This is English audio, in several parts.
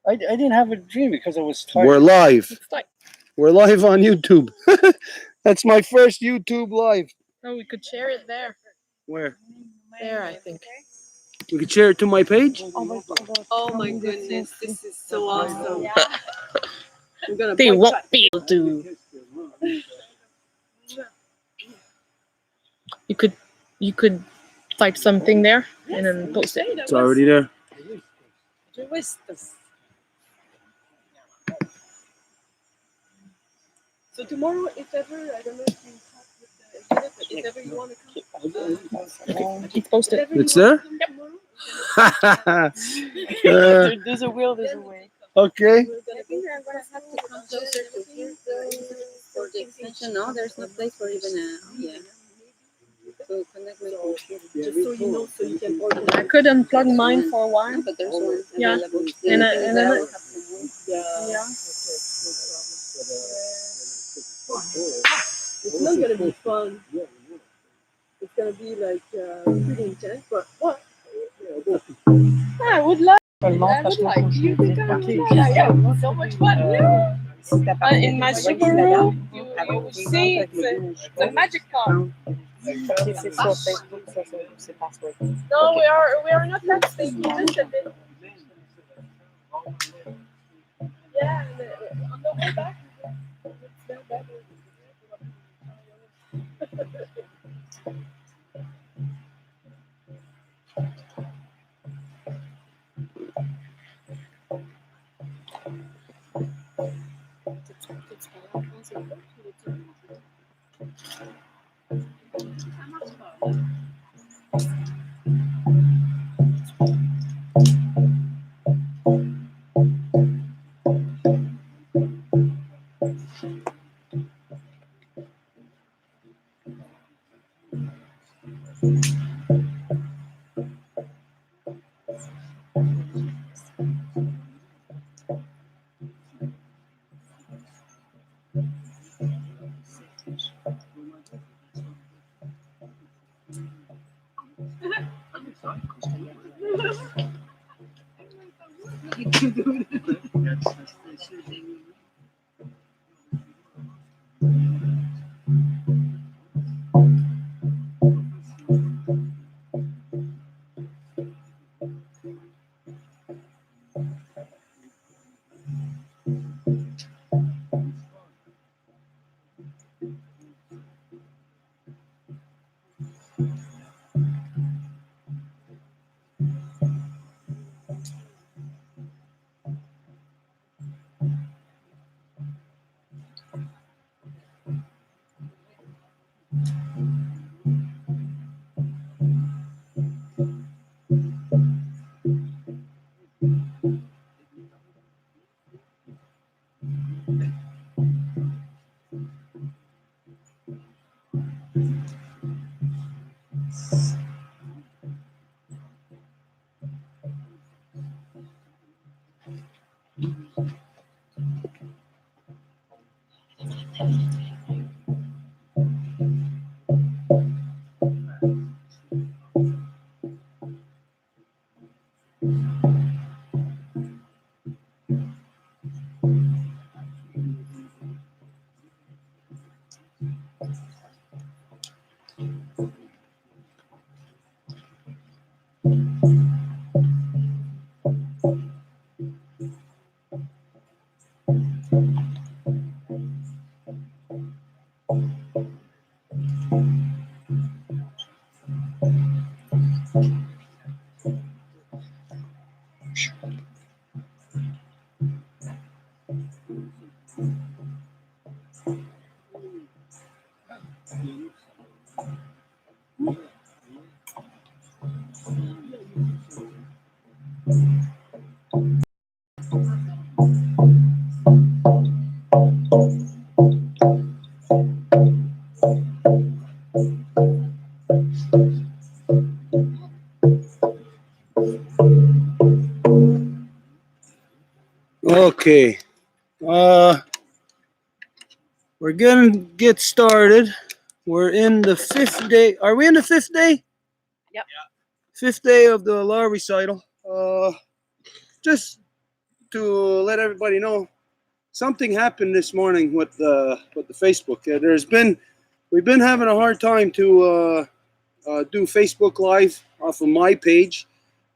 I didn't have a dream because I was tired. We're live. It's like, We're live on YouTube. That's my first YouTube live. oh, we could share it there. Where? There, I think. We could share it to my page? Oh my goodness, this is so awesome. I'm gonna They boycott. won't be able to. You could type something there and then post it. It's already there. So tomorrow, if ever, I don't know if you talk with the unit, but if ever you want to come, It's posted. It's there? There's a will, there's a way. Okay. I think we're gonna have to come closer to here for the extension. No, there's no place for even a So connect my computer. just so you know, so you can order. I could unplug mine for a while. No, but there's one Yeah. available. And The then thing I- is that I will have to move. Yeah. Yeah. It's not gonna be fun. It's gonna be like pretty intense, but what? I would like. I would like. You think I would like? Yeah, so much fun. In my Subaru, you will see it's a magic car. No, we are not texting. We just a bit. Yeah, on the way back. Okay. We're gonna get started. We're in the 5th day. Are we in the 5th day? Yep. 5th day of the law recital. Just to let everybody know something happened this morning with the Facebook. We've been having a hard time to do Facebook Live off of my page.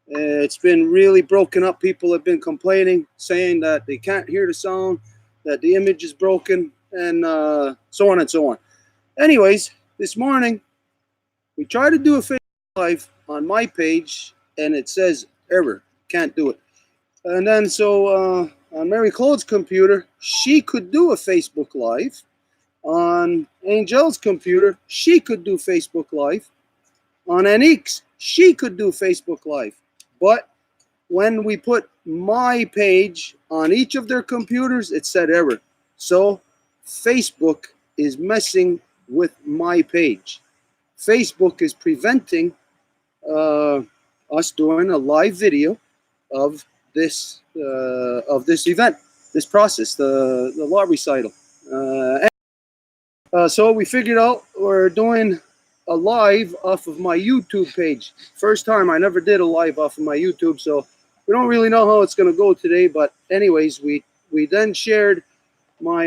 It's been really broken up. People have been complaining, saying that they can't hear the sound, that the image is broken, and so on and so on. Anyways, this morning we tried to do a Facebook Live on my page, and it says error, can't do it. And then so on Mary Claude's computer, she could do a Facebook Live. On Angel's computer, she could do Facebook Live. On Anique's, she could do Facebook Live. But when we put my page on each of their computers, it said error. So Facebook is messing with my page. Facebook is preventing us doing a live video of this event, this process, the law recital. So we figured out we're doing a live off of my YouTube page. First time, I never did a live off of my YouTube, so we don't really know how it's going to go today. But anyways, we then shared my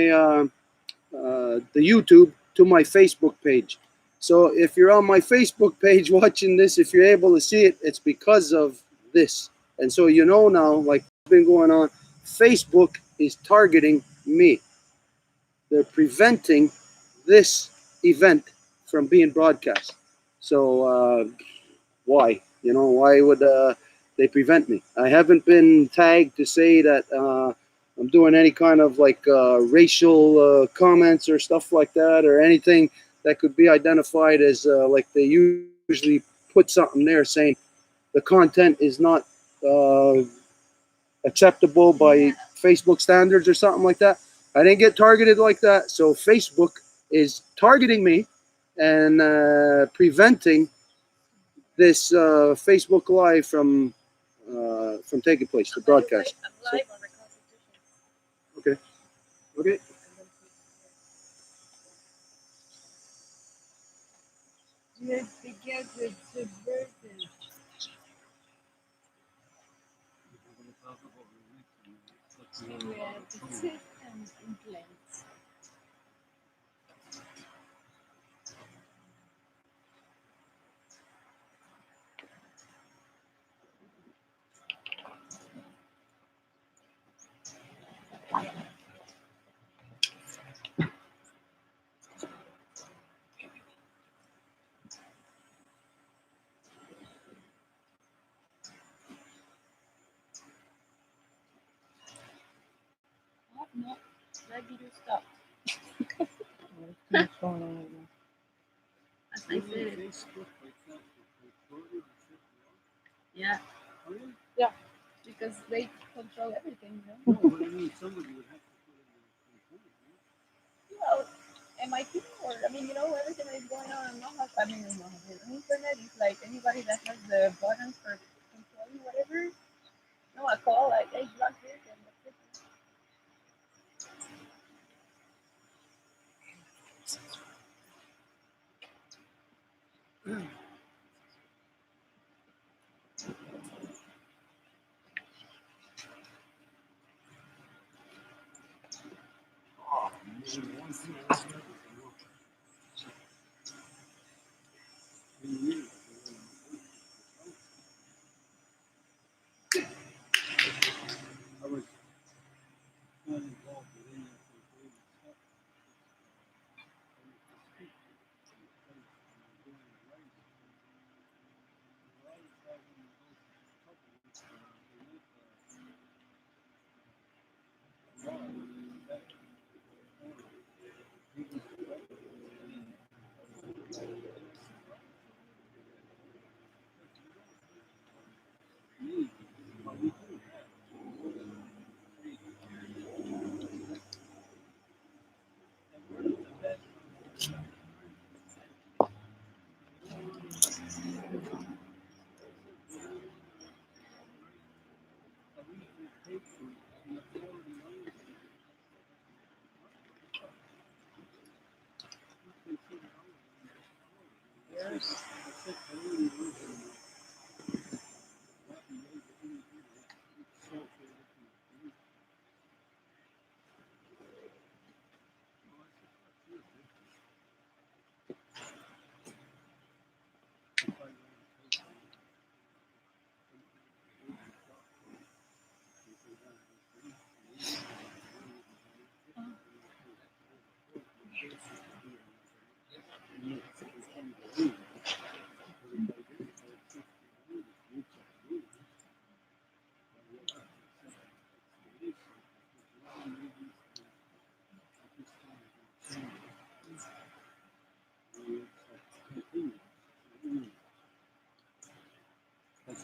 the YouTube to my Facebook page. So if you're on my Facebook page watching this, if you're able to see it, it's because of this. And so you know now, like what's been going on, Facebook is targeting me. They're preventing this event from being broadcast. So why? You know, why would they prevent me? I haven't been tagged to say that I'm doing any kind of like racial comments or stuff like that, or anything that could be identified as like they usually put something there saying the content is not acceptable by Facebook standards or something like that. I didn't get targeted like that. So Facebook is targeting me and preventing this Facebook Live from taking place, the broadcast. So, okay. Okay. No, that video stopped. As I said. Yeah. Yeah. Because they control everything, you know? No, but I mean, somebody would have to put it in the Well, am I kidding? Or, I mean, you know, everything that is going on on internet is like anybody that has the button for controlling whatever. No, I call, like, hey, block this and that's it. I was not involved with any of the stuff.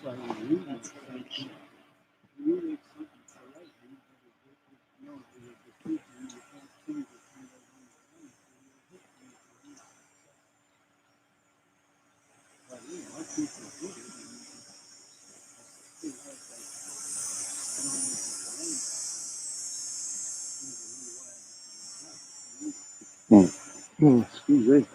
Excuse me.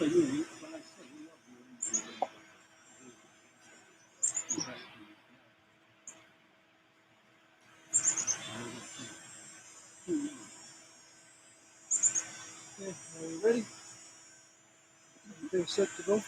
Are you ready? Everything set to go?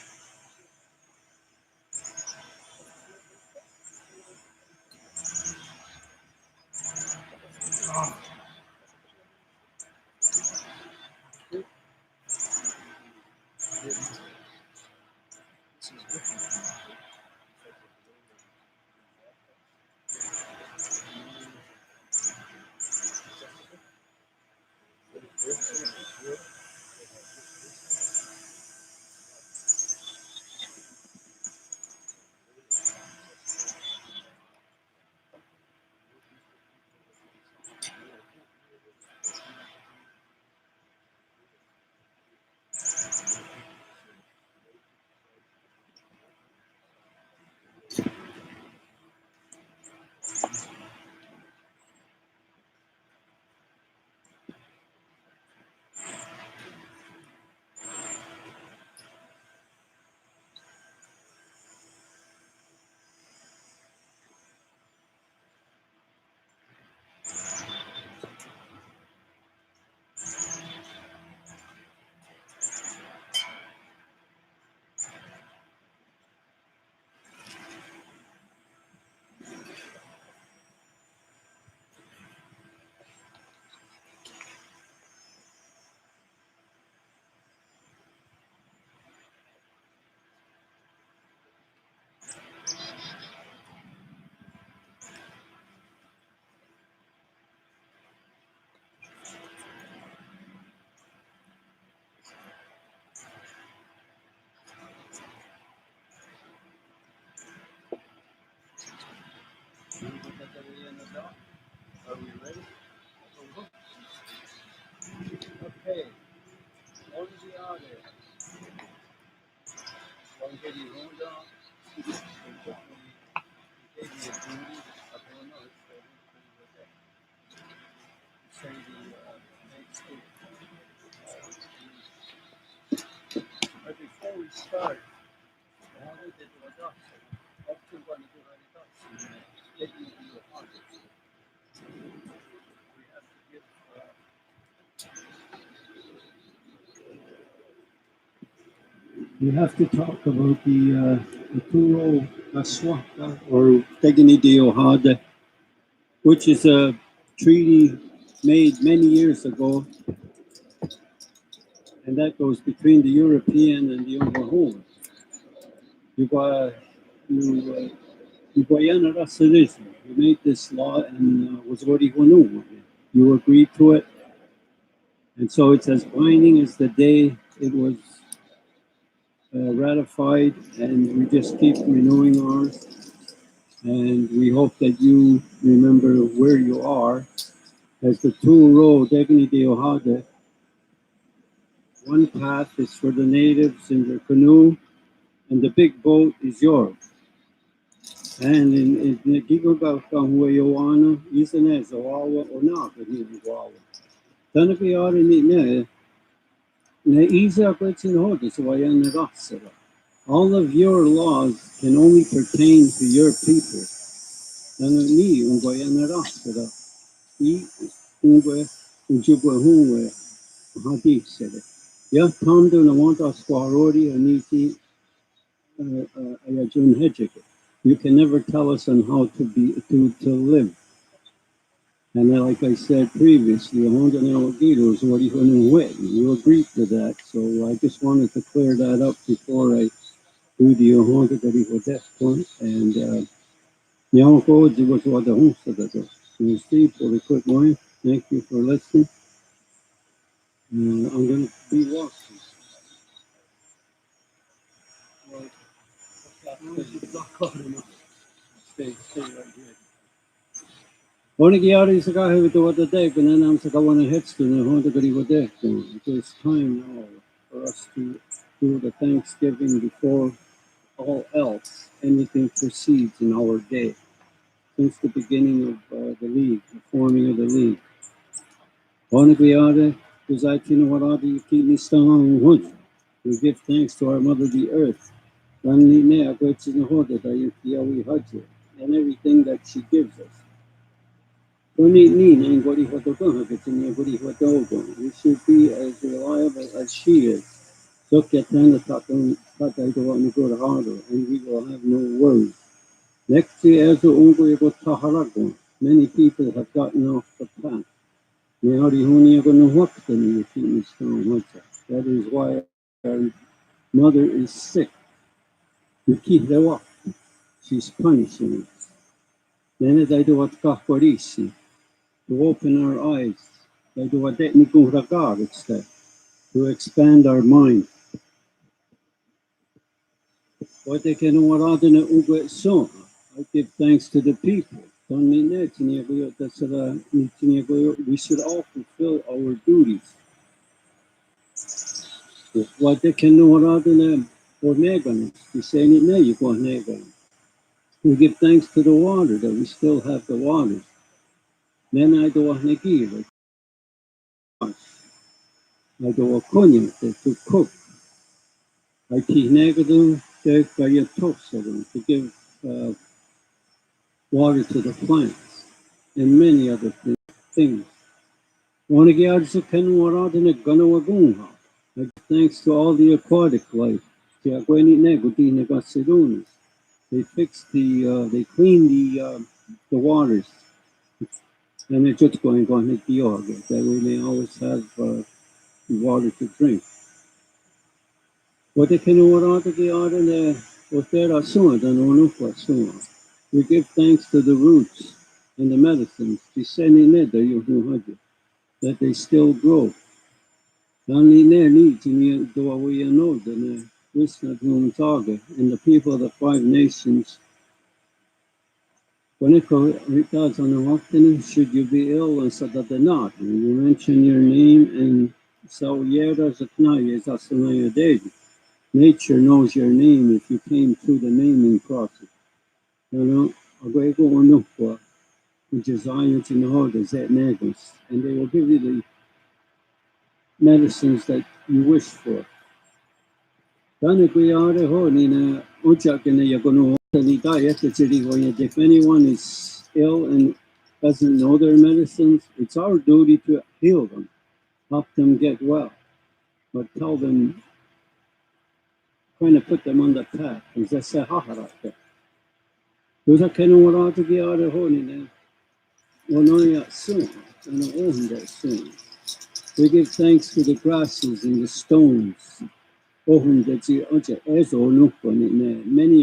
Are we ready? Okay. On the order. One get your own down. Say the next start. Up to one of the we have to talk about the Turo Aswaka or Tegani de Ohada, which is a treaty made many years ago, and that goes between the European and the Oklahoma. You made this law and was what you agreed to it, and so it's as binding as the day it was ratified, and we just keep renewing ours. And we hope that you remember where you are. As the two road, Degni de Ohada, one path is for the natives in their canoe, and the big boat is yours. And in the Gigogawayoana, Isanes, Owawa, or not, the Niwawa. Tanapi are in it, Ne Isa Blitzin Hodis, Wayan Rasara. All of your laws can only pertain to your people. Ni Ungwayan Rasara. Ungwe, Ujibwe Hungwe, Hadith said it. Ya Tamdu Nawanta Squarori, Aniti, Ayajun Hejik. You can never tell us on how to live. And then, like I said previously, you agreed to that. So I just wanted to clear that up before I do the Honda death point. And Yamako was what the home said. So Steve, for the quick line, thank you for listening. I'm going to be walking. Stay right here. One of the others got here with the other day, and then I'm saying I want to hit and I want to go with that. It's time now for us to do the Thanksgiving before all else, anything proceeds in our day. Since the beginning of the league, the forming of the league. One of the other, because I you know what you keep me strong. We give thanks to our mother, the earth. And everything that she gives us. We should be as reliable as she is. And we will have no worries. Next year, many people have gotten off the path. That is why our mother is sick. She's punishing us. Then they do what Kaporisi to open our eyes. They do what to expand our mind. What they can I give thanks to the people. We should all fulfill our duties. What they can know what or negative. We say you go negative. We give thanks to the water that we still have the water. Then I do a negir. I do a cognac to cook. I teach negative to give water to the plants and many other things. Thanks to all the aquatic life. They fix they clean the waters. And it's just going on hit the yoga. That way they always have water to drink. What they can order the order what there are soon, we give thanks to the roots and the medicines, that they still grow. And the people of the 5 nations, when it does on the Waktani, should you be ill and so that they're not, and you mention your name and so nature knows your name if you came through the naming process. Which is iron to know and they will give you the medicines that you wish for. If anyone is ill and doesn't know their medicines, it's our duty to heal them, help them get well, but tell them, kind of put them on the path. We give thanks to the grasses and the stones. Many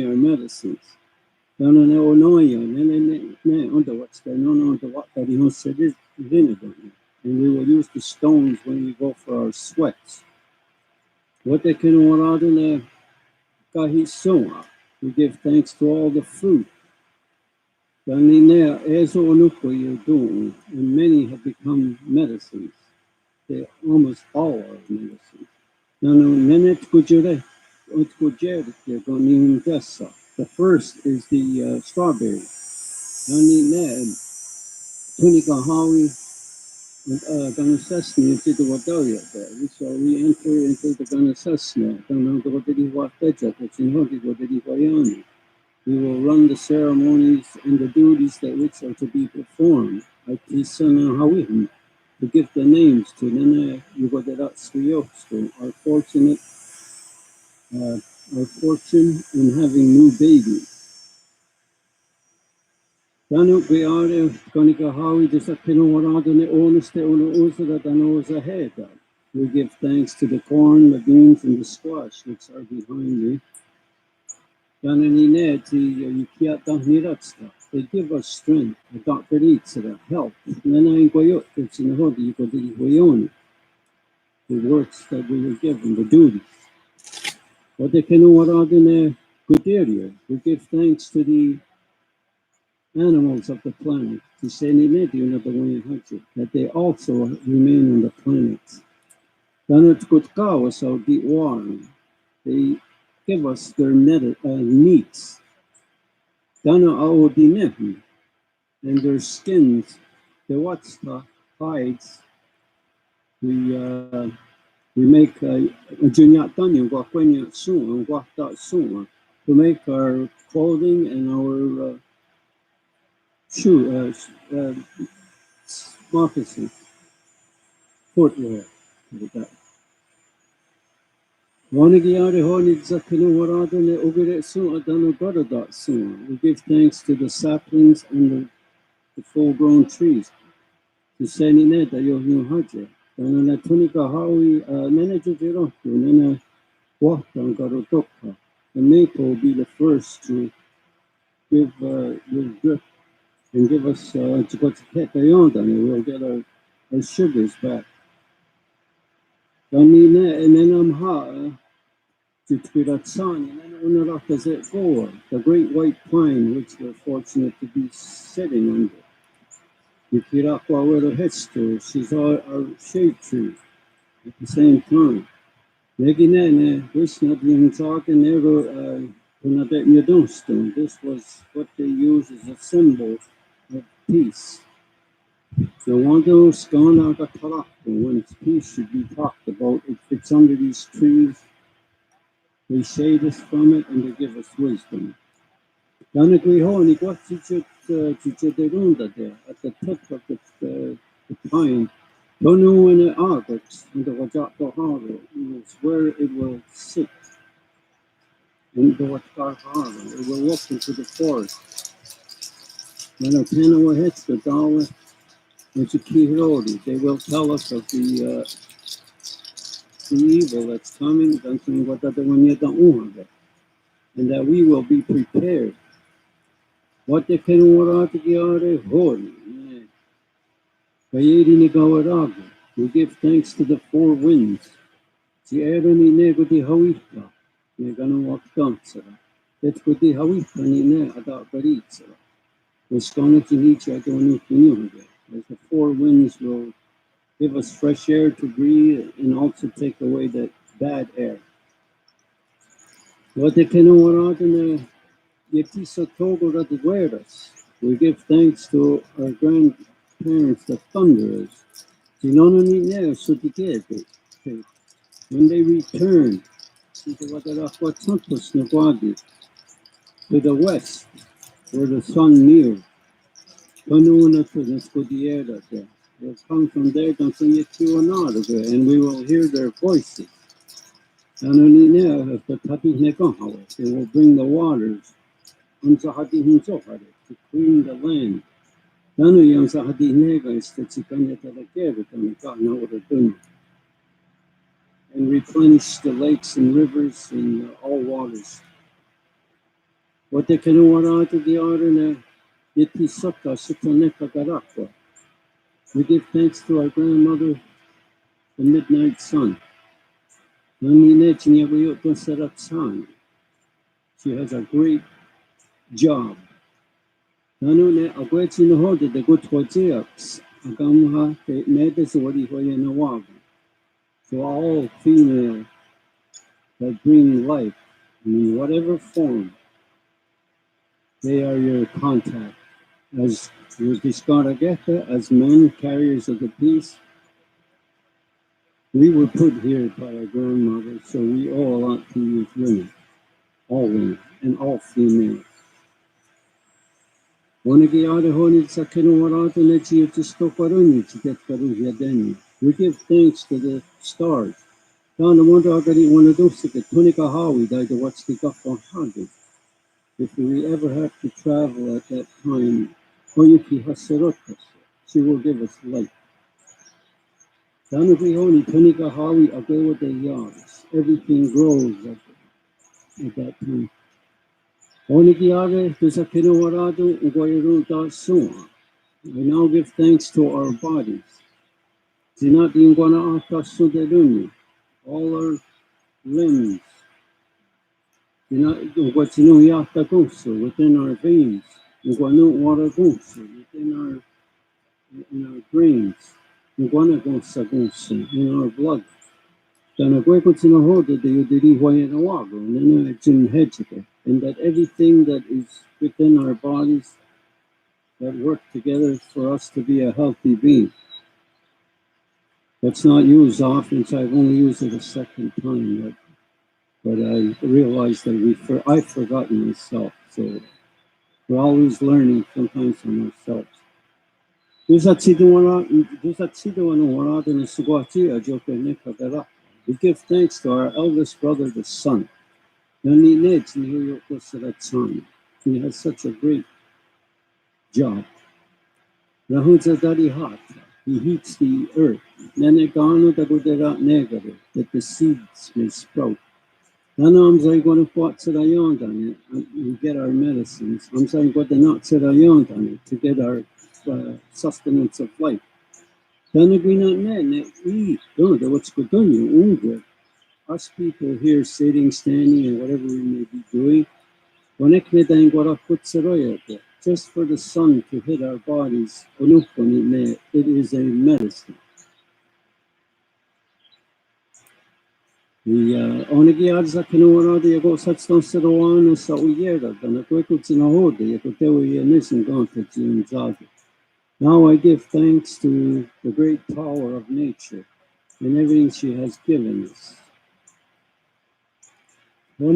are medicines. And we will use the stones when we go for our sweats. What they can we give thanks to all the fruit. And many have become medicines. They almost all are medicines. The first is the strawberry. So we enter into the Ganasasna. We will run the ceremonies and the duties that which are to be performed. To give the names to our fortune in having new babies. We give thanks to the corn, the beans, and the squash which are behind me. They give us strength, help. The works that we were given, the duties. We give thanks to the animals of the planet, that they also remain on the planet. They give us their meats. And their skins, the hides. We make to make our clothing and our moccasins, footwear. We give thanks to the saplings and the full-grown trees. The maple will be the first to give drip and give us and we'll get our sugars back. The great white pine which we're fortunate to be sitting under. She's our shade tree at the same time. This was what they use as a symbol of peace. So when peace should be talked about, it fits under these trees. They shade us from it and they give us wisdom. At the tip of the pine, don't know when it August, and the Wajato Harbor is where it will sit. In the Wajato Harbor, it will look into the forest. When a Tanawa hits the Dawa, it's a Kihirori. They will tell us of the evil that's coming, and that we will be prepared. What they can holy. We give thanks to the four winds. We're as the four winds will give us fresh air to breathe and also take away the bad air. What they can we give thanks to our grandparents, the thunderers. When they return, To the west, where the sun near. We'll come from there, and we will hear their voices. They will bring the waters to clean the land. And replenish the lakes and rivers and all waters. What they can to the order we give thanks to our grandmother, the midnight sun. She has a great job. So all female that bring life in whatever form, they are your contact. As as men carriers of the peace, we were put here by our grandmother, so we owe a lot to you women, and all females. We give thanks to the stars. If we ever have to travel at that time, she will give us light. Everything grows at that time. We now give thanks to our bodies. All our limbs. Within our veins. Within our brains. In our blood. And that everything that is within our bodies that work together for us to be a healthy being. That's not used often, so I've only used it a second time. But I realized that I've forgotten myself. So we're always learning sometimes from ourselves. We give thanks to our eldest brother, the sun. He has such a great job. He heats the earth that the seeds may sprout. We get our medicines. To get our sustenance of life. Us people here sitting, standing, and whatever we may be doing, just for the sun to hit our bodies, it is a medicine. Now I give thanks to the great power of nature and everything she has given us. And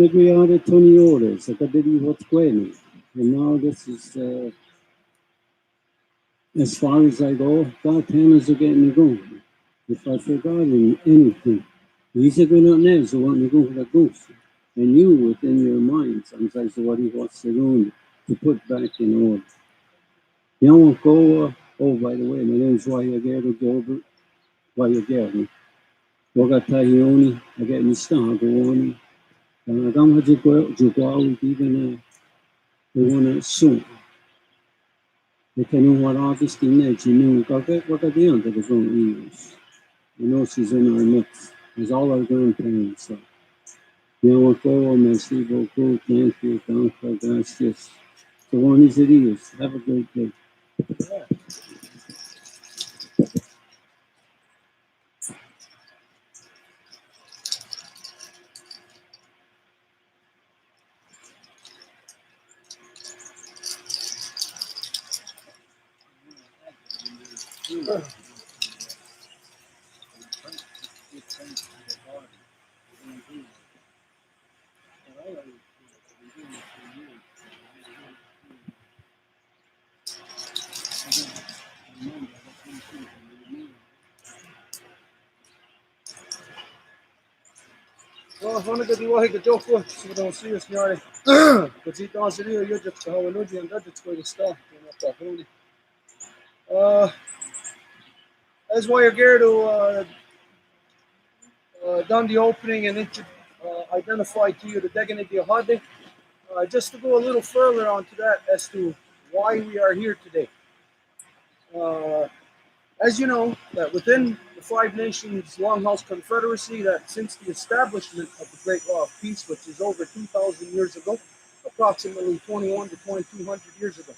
now this is as far as I go. God hands are getting me going. If I've forgotten anything, and you within your mind, sometimes what he wants to put back in order. Oh, by the way, my name is Wayagero Gilbert. Wayagero. Wagatahioni, I get Mistahagooni. And I don't have to go even the one at soon. They can know what artist in there, you know, what are the under the front ears. You know, she's in our midst. As all our grandparents are. Merci beaucoup, thank you, gracias. The one is it is. Have a great day. Hana ga diwahi ga joko, so don't see us nyari. But it doesn't really, you're just how and that's going to stop. That's why you're here to done the opening and identify to you the dignity of Hadi. Just to go a little further onto that as to why we are here today. As you know, that within the Five Nations Longhouse Confederacy, that since the establishment of the Great Law of Peace, which is over 2,000 years ago, approximately 21 to 2,200 years ago,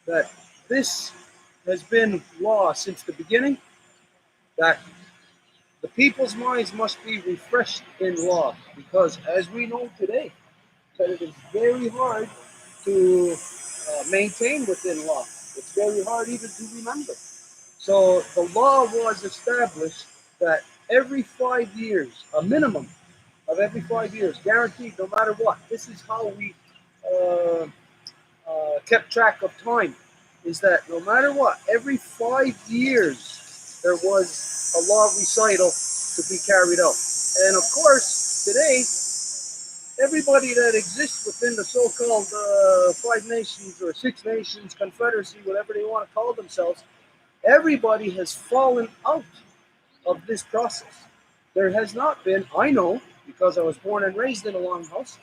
that this has been law since the beginning, that the people's minds must be refreshed in law, because as we know today, that it is very hard to maintain within law. It's very hard even to remember. So the law was established that every 5 years, a minimum of every 5 years, guaranteed no matter what. This is how we uh, kept track of time, is that no matter what, every 5 years there was a law recital to be carried out. And of course, today, everybody that exists within the so-called Five Nations or Six Nations Confederacy, whatever they want to call themselves, everybody has fallen out of this process. There has not been, I know, because I was born and raised in a longhouse,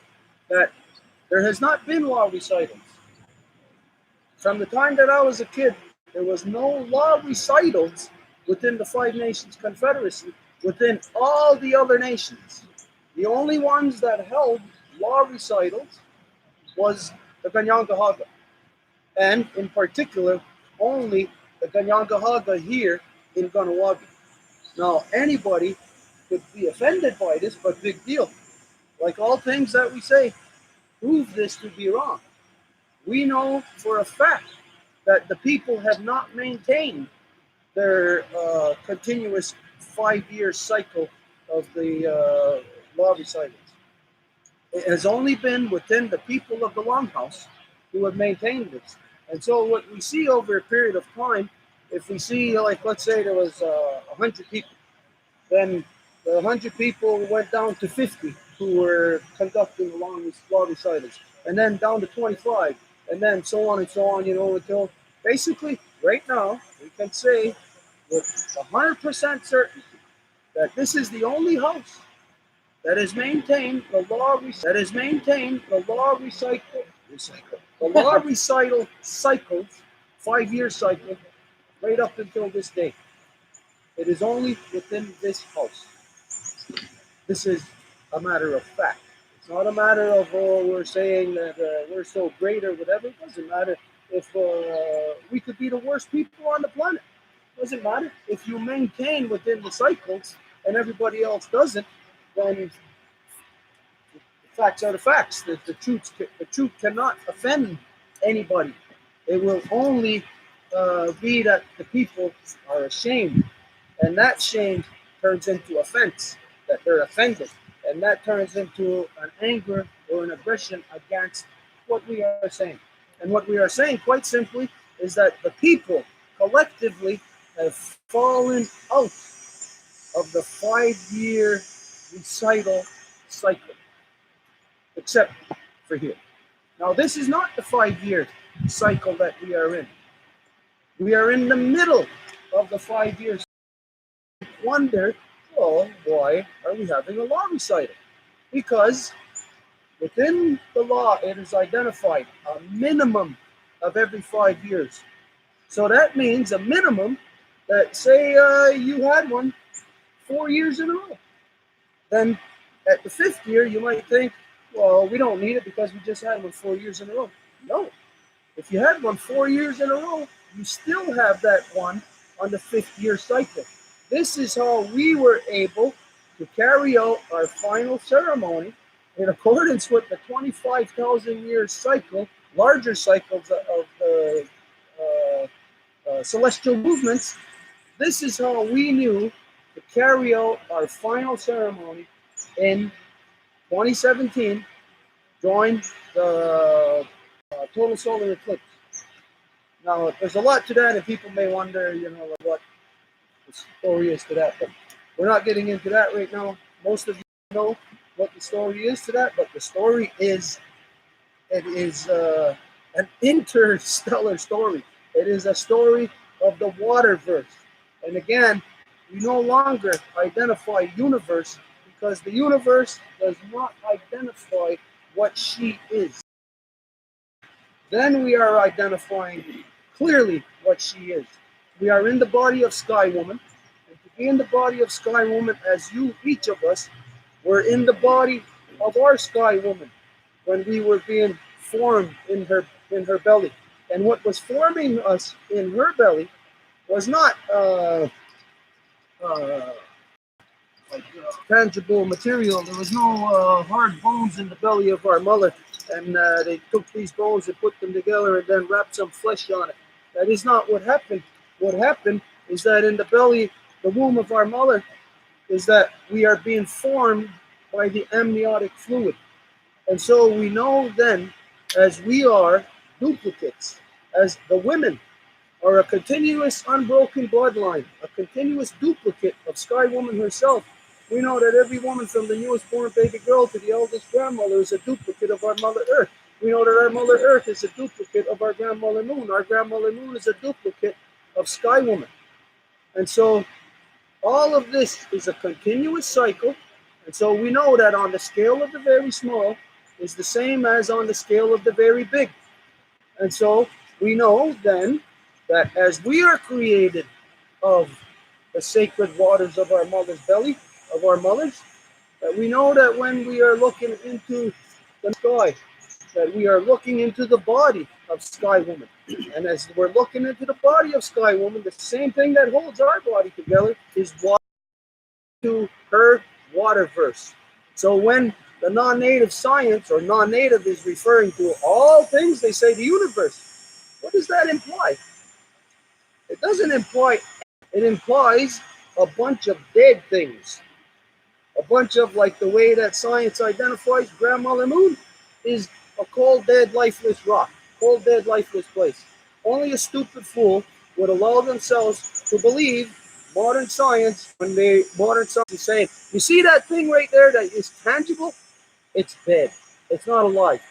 that there has not been law recitals. From the time that I was a kid, there was no law recitals within the Five Nations Confederacy, within all the other nations. The only ones that held law recitals was the Ganyangahaga, and in particular, only the Ganyangahaga here in Ganawagi. Now, anybody could be offended by this, but big deal. Like all things that we say, prove this to be wrong. We know for a fact that the people have not maintained their continuous 5-year cycle of the law recitals. It has only been within the people of the Longhouse who have maintained this. And so what we see over a period of time, if we see, like, let's say there was 100 people, then the 100 people went down to 50 who were conducting the law recitals, and then down to 25, and then so on and so on, until basically right now we can say with 100% certainty that this is the only house that has maintained the law recital cycles, 5-year cycle, right up until this day. It is only within this house. This is a matter of fact. It's not a matter of, oh, we're saying that we're so great or whatever. It doesn't matter if we could be the worst people on the planet. It doesn't matter. If you maintain within the cycles and everybody else doesn't, then the facts are the facts. The truth cannot offend anybody. It will only be that the people are ashamed, and that shame turns into offense, that they're offended, and that turns into an anger or an aggression against what we are saying. And what we are saying, quite simply, is that the people collectively have fallen out of the 5-year recital cycle, except for here. Now, this is not the 5-year cycle that we are in. We are in the middle of the 5 years. Wonder, well, why are we having a law recital? Because within the law, it is identified a minimum of every 5 years. So that means a minimum that, say, you had one 4 years in a row. Then at the 5th year, you might think, well, we don't need it because we just had one 4 years in a row. No. If you had one 4 years in a row, you still have that one on the 5th year cycle. This is how we were able to carry out our final ceremony in accordance with the 25,000 year cycle, larger cycles of the celestial movements. This is how we knew to carry out our final ceremony in 2017 during the total solar eclipse. Now, there's a lot to that, and people may wonder, what the story is to that, but we're not getting into that right now. Most of you know what the story is to that, but the story is it is an interstellar story. It is a story of the waterverse. And again, we no longer identify universe because the universe does not identify what she is. Then we are identifying clearly what she is. We are in the body of Sky Woman. And to be in the body of Sky Woman, as you, each of us, were in the body of our Sky Woman when we were being formed in her belly. And what was forming us in her belly was not uh, like tangible material. There was no hard bones in the belly of our mother, and they took these bones and put them together and then wrapped some flesh on it. That is not what happened. What happened is that in the belly, the womb of our mother, is that we are being formed by the amniotic fluid. And so we know then, as we are duplicates, as the women are a continuous unbroken bloodline, a continuous duplicate of Sky Woman herself. We know that every woman from the newest born baby girl to the eldest grandmother is a duplicate of our Mother Earth. We know that our Mother Earth is a duplicate of our grandmother Moon. Our grandmother Moon is a duplicate of Sky Woman. And so all of this is a continuous cycle. And so we know that on the scale of the very small is the same as on the scale of the very big. And so we know then that as we are created of the sacred waters of our mother's belly, of our mothers, that we know that when we are looking into the sky, that we are looking into the body of Sky Woman. And as we're looking into the body of Sky Woman, the same thing that holds our body together is water to her waterverse. So when the non-native science or non-native is referring to all things, they say the universe. What does that imply? It doesn't imply, it implies a bunch of dead things. A bunch of, like the way that science identifies Grandmother Moon is a cold, dead, lifeless rock. Cold, dead, lifeless place. Only a stupid fool would allow themselves to believe modern science when modern science is saying, you see that thing right there that is tangible? It's dead. It's not alive.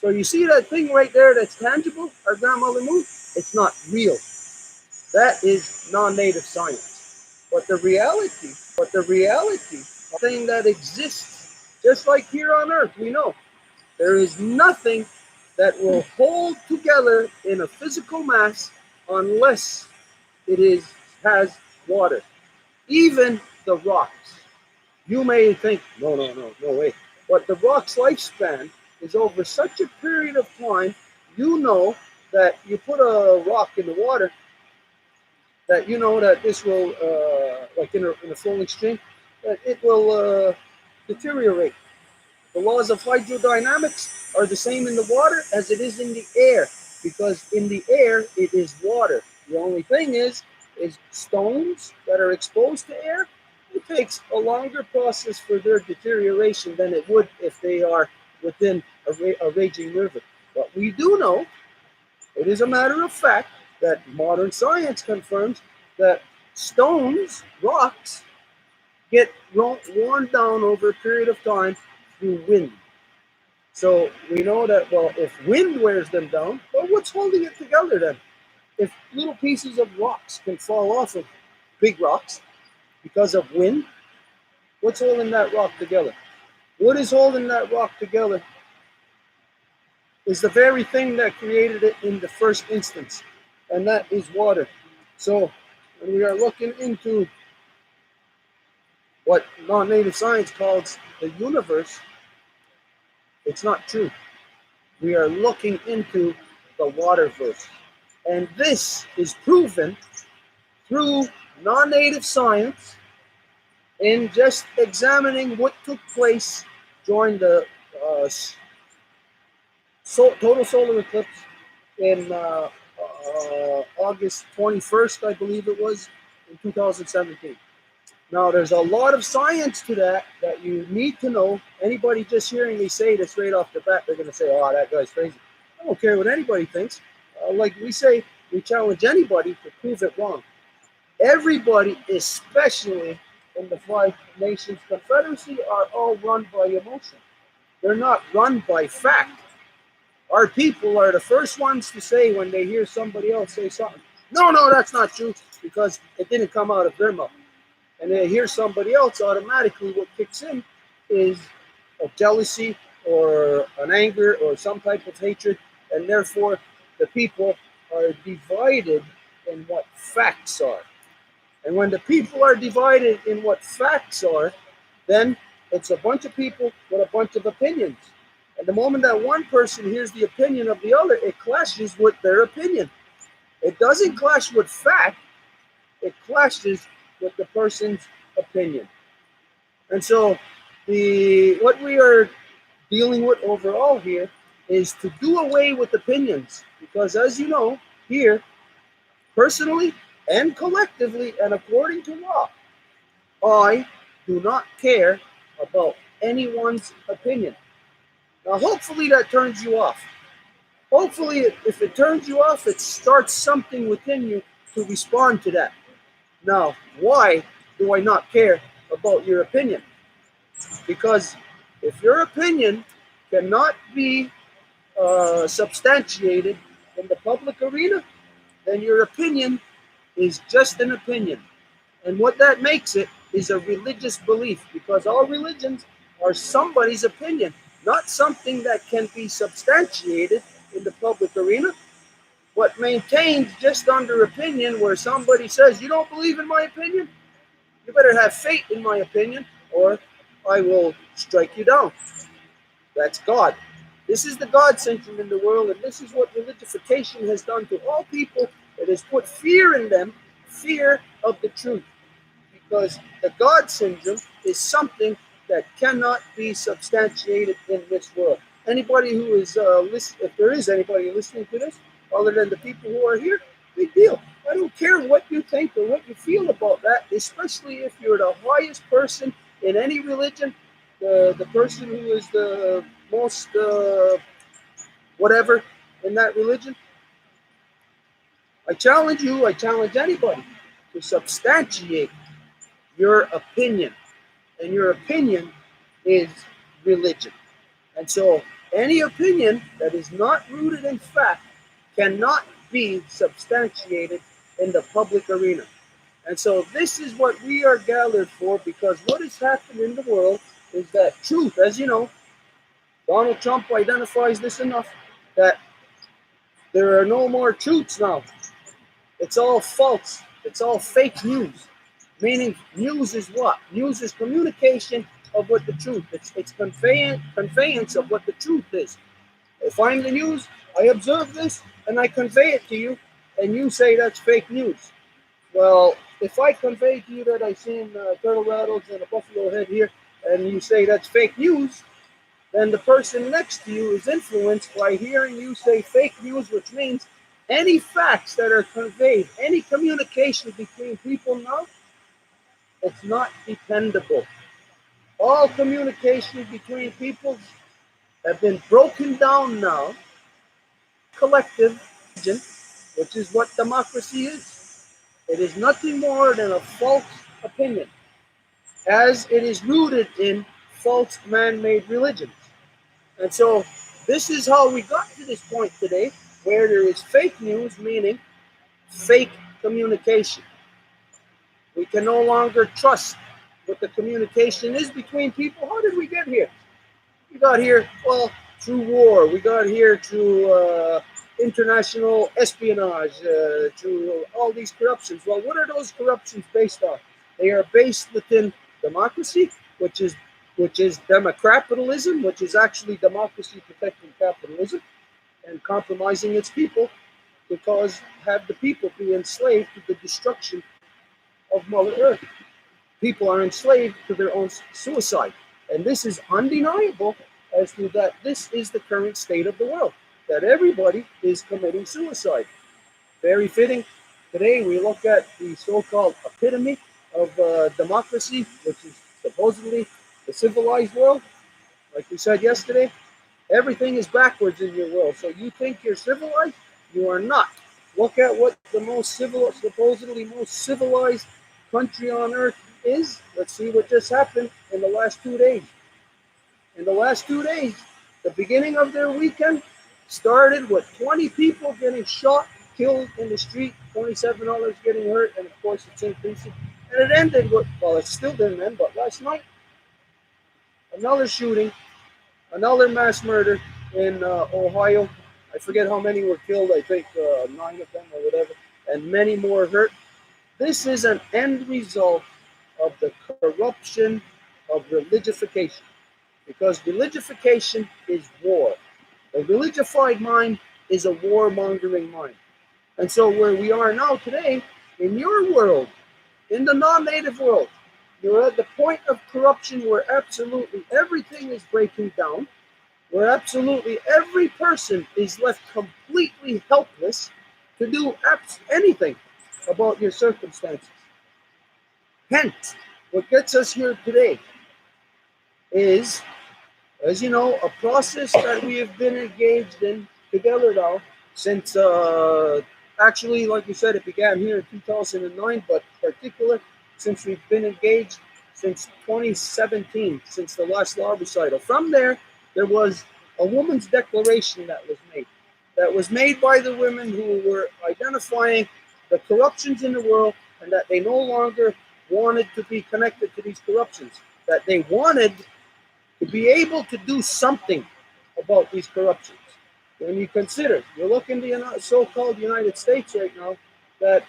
So you see that thing right there that's tangible, our Grandmother Moon? It's not real. That is non-native science. But the reality, a thing that exists, just like here on Earth, we know there is nothing that will hold together in a physical mass unless it has water. Even the rocks. You may think, no way. But the rock's lifespan is over such a period of time, you know that you put a rock in the water, that you know that this will, like in a flowing stream, that it will deteriorate. The laws of hydrodynamics are the same in the water as it is in the air, because in the air it is water. The only thing is stones that are exposed to air, it takes a longer process for their deterioration than it would if they are within a raging river. But we do know, it is a matter of fact, that modern science confirms that stones, rocks, get worn down over a period of time through wind. So we know that, well, if wind wears them down, well, what's holding it together then? If little pieces of rocks can fall off of big rocks because of wind, what's holding that rock together? What is holding that rock together is the very thing that created it in the first instance, and that is water. So when we are looking into what non-native science calls the universe, it's not true. We are looking into the waterverse. And this is proven through non-native science in just examining what took place during the total solar eclipse in August 21st, I believe it was, in 2017. Now, there's a lot of science to that you need to know. Anybody just hearing me say this right off the bat, they're going to say, oh, that guy's crazy. I don't care what anybody thinks. Like we say, we challenge anybody to prove it wrong. Everybody, especially in the Five Nations Confederacy are all run by emotion. They're not run by fact. Our people are the first ones to say when they hear somebody else say something, no, that's not true, because it didn't come out of their mouth. And they hear somebody else, automatically what kicks in is a jealousy or an anger or some type of hatred, and therefore the people are divided in what facts are. And when the people are divided in what facts are, then it's a bunch of people with a bunch of opinions. And the moment that one person hears the opinion of the other, it clashes with their opinion. It doesn't clash with fact, it clashes with the person's opinion. And so what we are dealing with overall here is to do away with opinions. Because as you know, here, personally and collectively and according to law, I do not care about anyone's opinion. Now, hopefully that turns you off. Hopefully, if it turns you off, it starts something within you to respond to that. Now, why do I not care about your opinion? Because if your opinion cannot be substantiated in the public arena, then your opinion is just an opinion. And what that makes it is a religious belief, because all religions are somebody's opinion, not something that can be substantiated in the public arena, but maintained just under opinion, where somebody says, you don't believe in my opinion? You better have faith in my opinion, or I will strike you down. That's God. This is the God syndrome in the world, and this is what religification has done to all people. It has put fear in them, fear of the truth. Because the God syndrome is something that cannot be substantiated in this world. Anybody who is listening, if there is anybody listening to this, other than the people who are here, big deal. I don't care what you think or what you feel about that, especially if you're the highest person in any religion, the person who is the most whatever in that religion. I challenge you, I challenge anybody to substantiate your opinion. And your opinion is religion. And so any opinion that is not rooted in fact cannot be substantiated in the public arena. And so this is what we are gathered for, because what has happened in the world is that truth, as you know, Donald Trump identifies this enough, that there are no more truths now. It's all false. It's all fake news. Meaning, news is what? News is communication of what the truth is. It's conveyance of what the truth is. If I'm the news, I observe this and I convey it to you, and you say that's fake news. Well, if I convey to you that I seen turtle rattles and a buffalo head here, and you say that's fake news, then the person next to you is influenced by hearing you say fake news, which means any facts that are conveyed, any communication between people now, it's not dependable. All communication between people have been broken down now. Collective, which is what democracy is. It is nothing more than a false opinion, as it is rooted in false man-made religions. And so this is how we got to this point today, where there is fake news, meaning fake communication. We can no longer trust what the communication is between people. How did we get here? We got here, well, through war. We got here through international espionage, through all these corruptions. Well, what are those corruptions based on? They are based within democracy, which is democapitalism, which is actually democracy protecting capitalism and compromising its people, because have the people be enslaved to the destruction of Mother Earth. People are enslaved to their own suicide. And this is undeniable as to that this is the current state of the world, that everybody is committing suicide. Very fitting. Today we look at the so-called epitome of democracy, which is supposedly the civilized world. Like we said yesterday, everything is backwards in your world. So you think you're civilized? You are not. Look at what the supposedly most civilized country on earth is, let's see what just happened in the last 2 days. In the last 2 days, the beginning of their weekend started with 20 people getting shot, killed in the street, 27 others getting hurt, and of course it's increasing. And it ended with, well, it still didn't end, but last night, another shooting, another mass murder in Ohio. I forget how many were killed, I think 9 of them or whatever, and many more hurt. This is an end result of the corruption of religification. Because religification is war. A religified mind is a warmongering mind. And so where we are now today, in your world, in the non-native world, you're at the point of corruption where absolutely everything is breaking down, where absolutely every person is left completely helpless to do anything about your circumstances. Hence, what gets us here today is, as you know, a process that we have been engaged in together now since, actually, like you said, it began here in 2009, but particular since we've been engaged since 2017, since the last law recital. From there was a woman's declaration that was made by the women who were identifying the corruptions in the world and that they no longer wanted to be connected to these corruptions, that they wanted to be able to do something about these corruptions. When you consider, you look in the so-called United States right now, that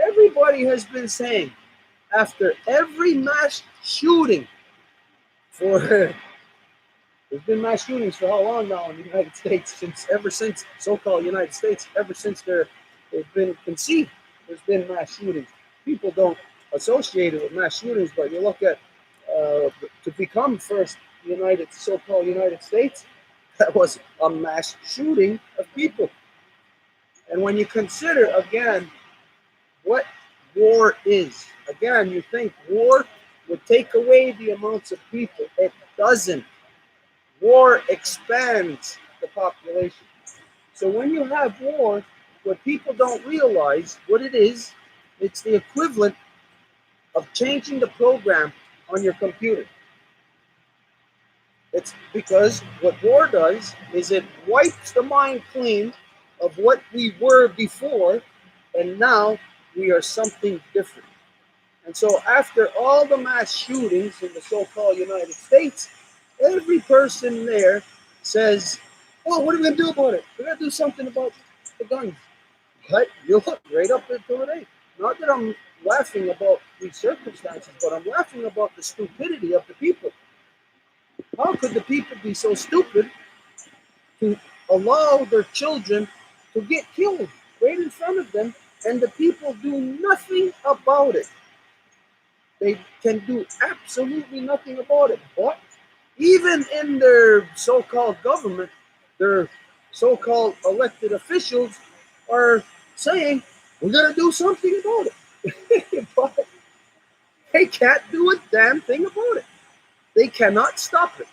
everybody has been saying, after every mass shooting, there's been mass shootings for how long now in the United States? Ever since so-called United States, ever since they've been conceived, there's been mass shootings. People don't associate it with mass shootings, but you look at to become first so-called United States, that was a mass shooting of people. And when you consider again what war is, again you think war would take away the amounts of people. It doesn't. War expands the population. So when you have war, what people don't realize what it is, it's the equivalent of changing the program on your computer. It's because what war does is it wipes the mind clean of what we were before, and now we are something different. And so after all the mass shootings in the so-called United States, every person there says, well, what are we going to do about it? We're going to do something about the guns. But you look right up until today. Not that I'm laughing about these circumstances, but I'm laughing about the stupidity of the people. How could the people be so stupid to allow their children to get killed right in front of them, and the people do nothing about it? They can do absolutely nothing about it. But even in their so-called government, their so-called elected officials are saying, we're going to do something about it. But they can't do a damn thing about it. They cannot stop it.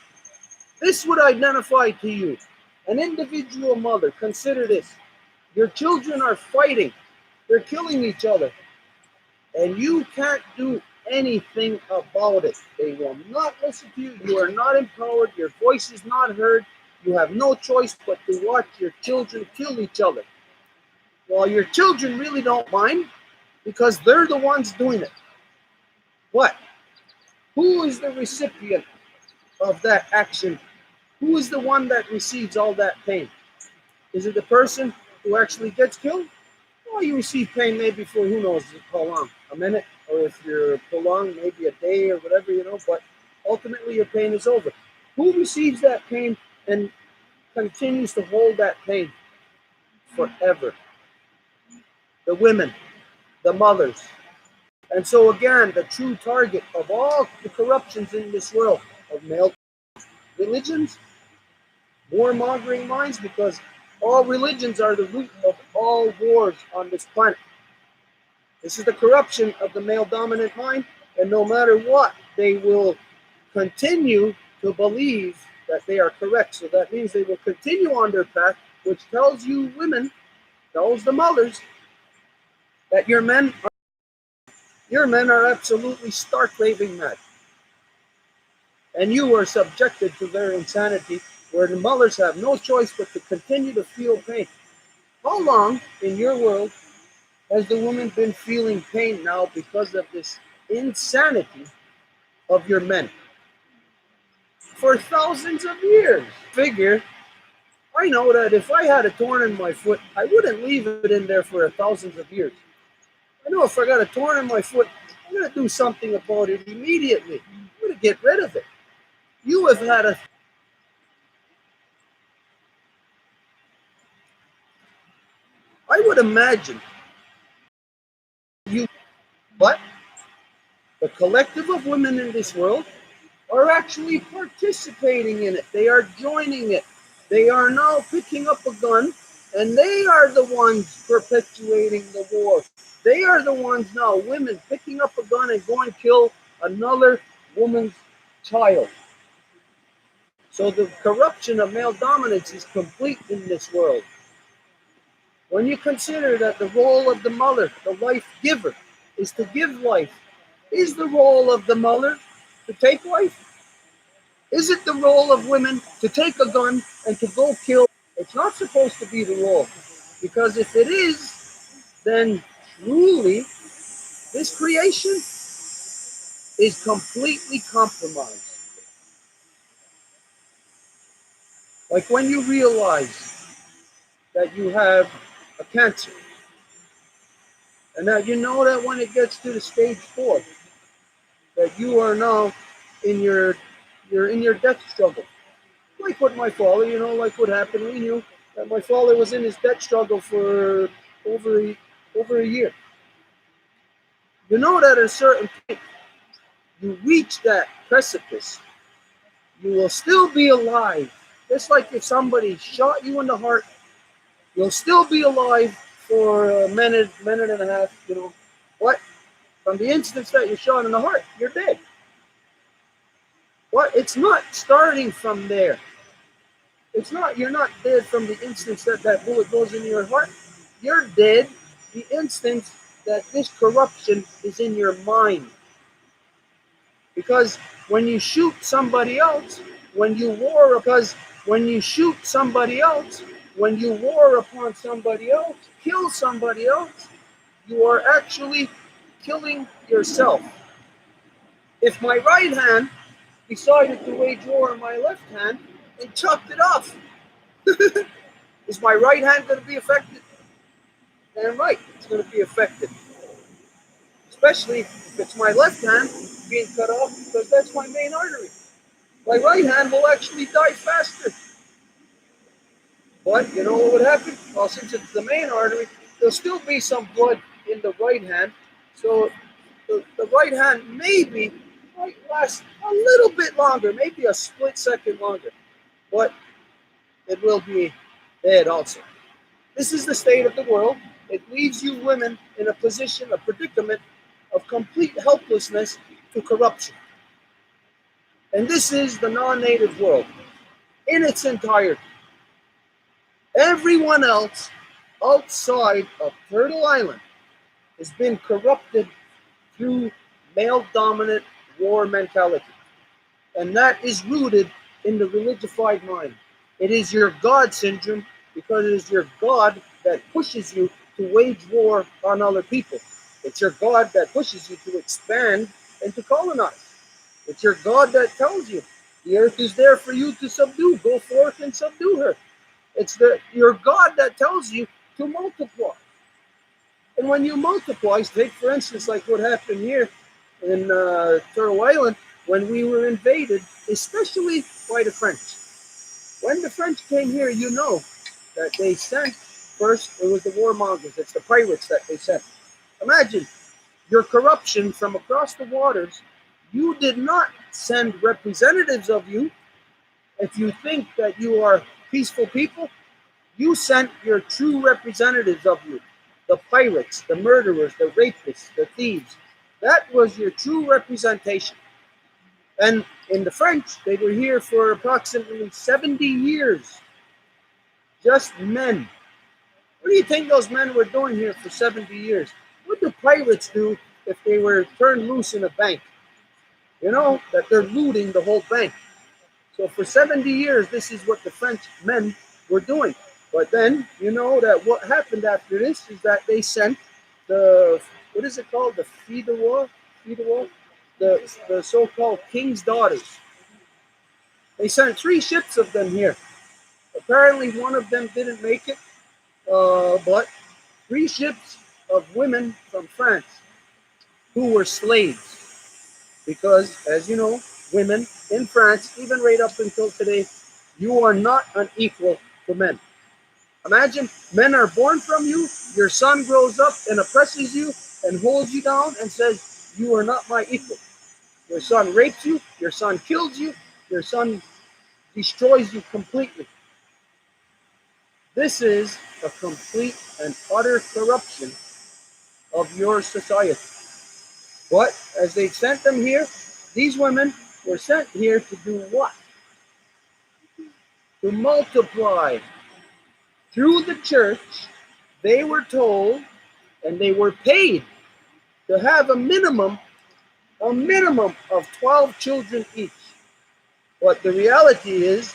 This would identify to you an individual mother. Consider this. Your children are fighting. They're killing each other. And you can't do anything about it. They will not listen to you. You are not empowered. Your voice is not heard. You have no choice but to watch your children kill each other. Well, your children really don't mind because they're the ones doing it. What? Who is the recipient of that action? Who is the one that receives all that pain? Is it the person who actually gets killed? Well, you receive pain maybe for who knows how long, a minute, or if you're prolonged, maybe a day or whatever, but ultimately your pain is over. Who receives that pain and continues to hold that pain forever? The women, the mothers. And so again, the true target of all the corruptions in this world of male religions, warmongering minds, because all religions are the root of all wars on this planet. This is the corruption of the male dominant mind, and no matter what, they will continue to believe that they are correct. So that means they will continue on their path, which tells you women, tells the mothers, that your men Your men are absolutely stark raving mad. And you are subjected to their insanity, where the mothers have no choice but to continue to feel pain. How long in your world has the woman been feeling pain now because of this insanity of your men? For thousands of years. Figure, I know that if I had a thorn in my foot, I wouldn't leave it in there for thousands of years. I know if I got a thorn in my foot, I'm going to do something about it immediately. I'm going to get rid of it. You have had a... I would imagine you... But the collective of women in this world are actually participating in it. They are joining it. They are now picking up a gun, and they are the ones perpetuating the war. They are the ones now, women, picking up a gun and going to kill another woman's child. So the corruption of male dominance is complete in this world. When you consider that the role of the mother, the life giver, is to give life, is the role of the mother to take life? Is it the role of women to take a gun and to go kill? It's not supposed to be the role. Because if it is, then truly this creation is completely compromised. Like when you realize that you have a cancer, and that you know that when it gets to the stage 4, that you are now in you're in your death struggle. Like what my father, like what happened. We knew that my father was in his death struggle for over a year. You know that at a certain point, you reach that precipice, you will still be alive. Just like if somebody shot you in the heart, you'll still be alive for a minute and a half, But from the instance that you're shot in the heart, you're dead. But it's not starting from there. You're not dead from the instance that that bullet goes into your heart. You're dead the instance that this corruption is in your mind. Because when you shoot somebody else, when you war upon somebody else, kill somebody else, you are actually killing yourself. If my right hand decided to wage war on my left hand and chopped it off, is my right hand going to be affected? Damn right, it's going to be affected. Especially if it's my left hand being cut off, because that's my main artery. My right hand will actually die faster. But you know what would happen? Well, since it's the main artery, there'll still be some blood in the right hand. So the right hand maybe might last a little bit longer, maybe a split second longer. But it will be dead also. This is the state of the world. It leaves you women in a predicament of complete helplessness to corruption. And this is the non-native world in its entirety. Everyone else outside of Turtle Island has been corrupted through male-dominant war mentality. And that is rooted in the religified mind. It is your God syndrome, because it is your God that pushes you to wage war on other people. It's your God that pushes you to expand and to colonize. It's your God that tells you the earth is there for you to subdue. Go forth and subdue her. It's your God that tells you to multiply. And when you multiply, take for instance like what happened here in Turtle Island when we were invaded, especially by the French. When the French came here, you know that they sent, first it was the warmongers, it's the pirates that they sent. Imagine your corruption from across the waters. You did not send representatives of you. If you think that you are peaceful people, you sent your true representatives of you. The pirates, the murderers, the rapists, the thieves. That was your true representation. And in the French, they were here for approximately 70 years. Just men. What do you think those men were doing here for 70 years? What do pirates do if they were turned loose in a bank. You know, that they're looting the whole bank. So for 70 years, this is what the French men were doing. But then, you know that what happened after this is that they sent the, what is it called? The Fideuà? The so-called king's daughters. They sent 3 ships of them here. Apparently one of them didn't make it, but 3 ships of women from France who were slaves. Because, as you know, women in France, even right up until today, you are not an equal to men. Imagine men are born from you, your son grows up and oppresses you and holds you down and says, you are not my equal. Your son rapes you, your son kills you, your son destroys you completely. This is a complete and utter corruption of your society. But as they sent them here, these women were sent here to do what? To multiply. Through the church, they were told and they were paid to have a minimum of 12 children each. But the reality is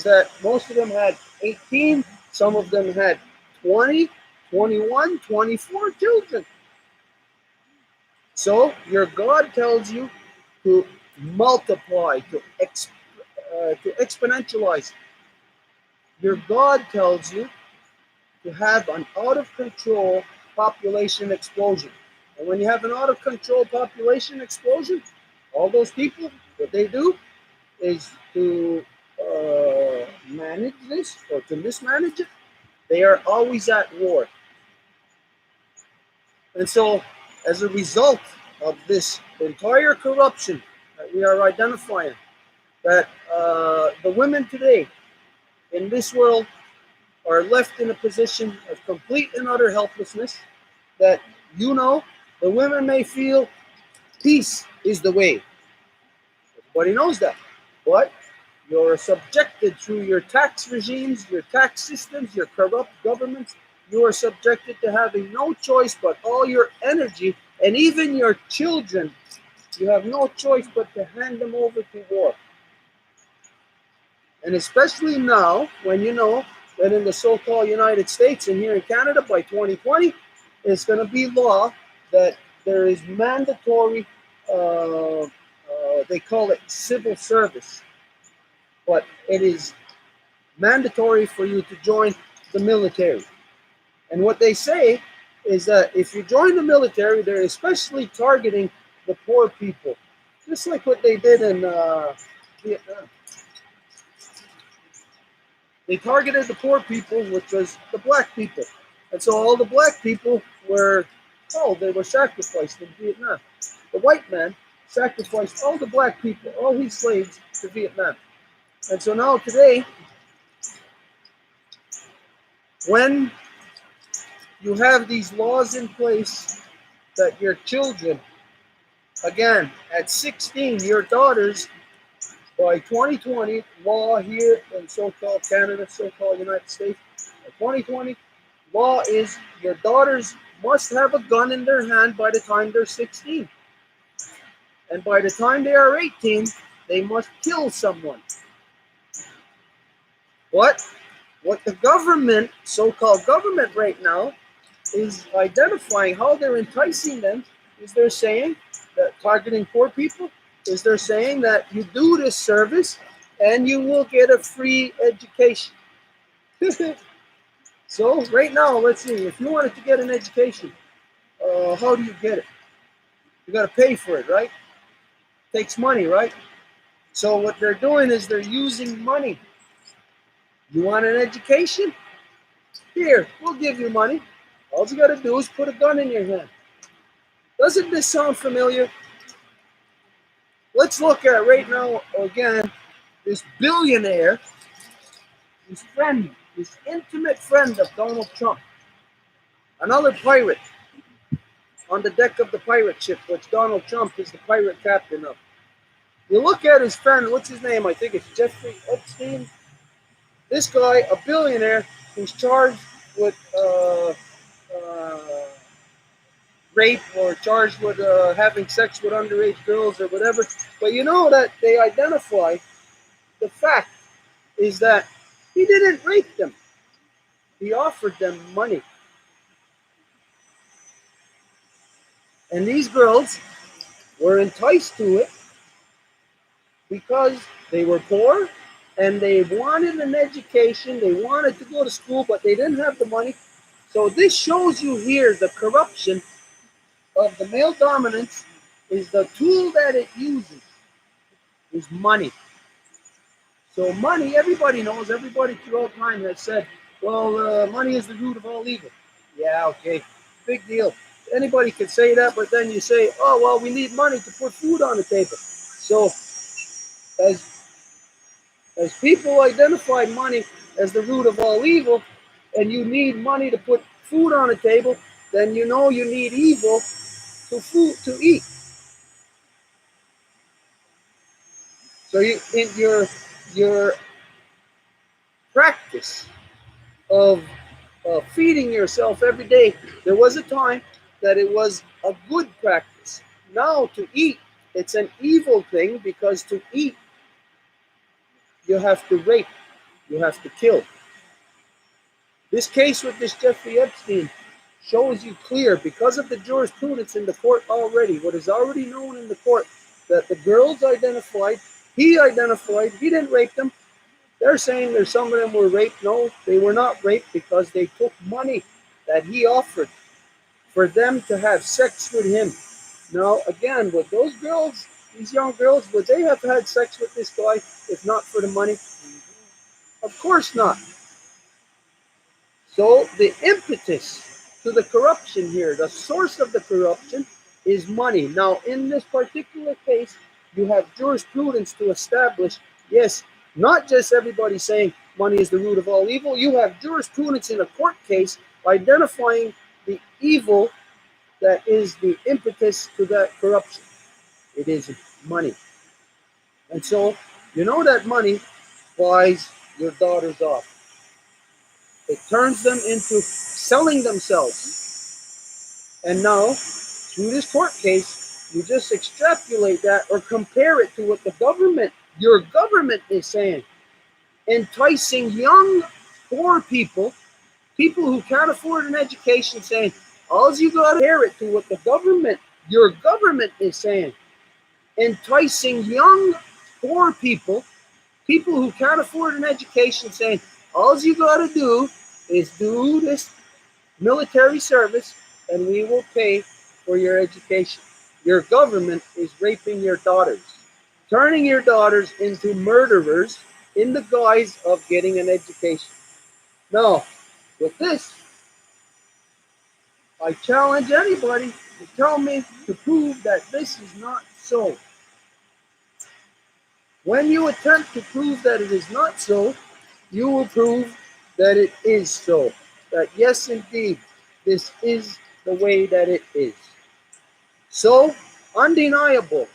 that most of them had 18, some of them had 20, 21, 24 children. So your God tells you to multiply, to exponentialize. Your God tells you to have an out of control population explosion. And when you have an out of control population explosion, all those people, what they do is to manage this or to mismanage it. They are always at war. And so, as a result of this entire corruption that we are identifying, that the women today in this world are left in a position of complete and utter helplessness, that, you know, the women may feel peace is the way. Everybody knows that. But you're subjected through your tax regimes, your tax systems, your corrupt governments. You are subjected to having no choice but all your energy, and even your children, you have no choice but to hand them over to war. And especially now, when you know that in the so-called United States and here in Canada by 2020, it's going to be law that there is mandatory, they call it civil service, but it is mandatory for you to join the military. And what they say is that if you join the military, they're especially targeting the poor people, just like what they did in Vietnam. They targeted the poor people, which was the black people. And so all the black people were, they were sacrificed in Vietnam. The white man sacrificed all the black people, all his slaves, to Vietnam. And so now today, when you have these laws in place that your children, again, at 16, your daughters, by 2020, law here in so-called Canada, so-called United States, by 2020, law is your daughters must have a gun in their hand by the time they're 16. And by the time they are 18, they must kill someone. But what the government, so-called government right now, is identifying how they're enticing them is they're saying that targeting poor people is they're saying that you do this service and you will get a free education. So right now, let's see, if you wanted to get an education, how do you get it? You got to pay for it, right? It takes money, right? So what they're doing is they're using money. You want an education? Here, we'll give you money. All you got to do is put a gun in your hand. Doesn't this sound familiar? Let's look at right now, again, this billionaire, his friend, his intimate friend of Donald Trump, another pirate on the deck of the pirate ship, which Donald Trump is the pirate captain of. You look at his friend, what's his name? I think it's Jeffrey Epstein. This guy, a billionaire, who's charged with rape or charged with having sex with underage girls or whatever. But you know that they identify the fact is that he didn't rape them. He offered them money. And these girls were enticed to it because they were poor and they wanted an education. They wanted to go to school, but they didn't have the money. So this shows you here the corruption of the male dominance is the tool that it uses is money. So money, everybody knows, everybody throughout time has said, well, money is the root of all evil. Yeah, okay, big deal. Anybody can say that, but then you say, oh, well, we need money to put food on the table. So as people identify money as the root of all evil, and you need money to put food on the table, then you know you need evil to eat. So in your practice of feeding yourself every day, there was a time that it was a good practice. Now to eat, it's an evil thing because to eat, you have to rape, you have to kill. This case with this Jeffrey Epstein shows you clear because of the jurisprudence in the court already, what is already known in the court, that the girls identified, he didn't rape them. They're saying there's some of them were raped. No, they were not raped because they took money that he offered for them to have sex with him. Now, again, would those girls, these young girls, would they have had sex with this guy if not for the money? Of course not. So the impetus to the corruption here, the source of the corruption is money. Now, in this particular case, you have jurisprudence to establish, yes, not just everybody saying money is the root of all evil. You have jurisprudence in a court case identifying the evil that is the impetus to that corruption. It is money. And so, you know that money buys your daughters off. It turns them into selling themselves. And now, through this court case, you just extrapolate that or compare it to what your government is saying. Enticing young, poor people who can't afford an education, saying, all you got to compare it to what your government is saying. Enticing young, poor people who can't afford an education, saying, all you got to do is do this military service and we will pay for your education. Your government is raping your daughters, turning your daughters into murderers in the guise of getting an education. Now, with this, I challenge anybody to tell me to prove that this is not so. When you attempt to prove that it is not so, you will prove that it is so. That yes, indeed, this is the way that it is. So, undeniable,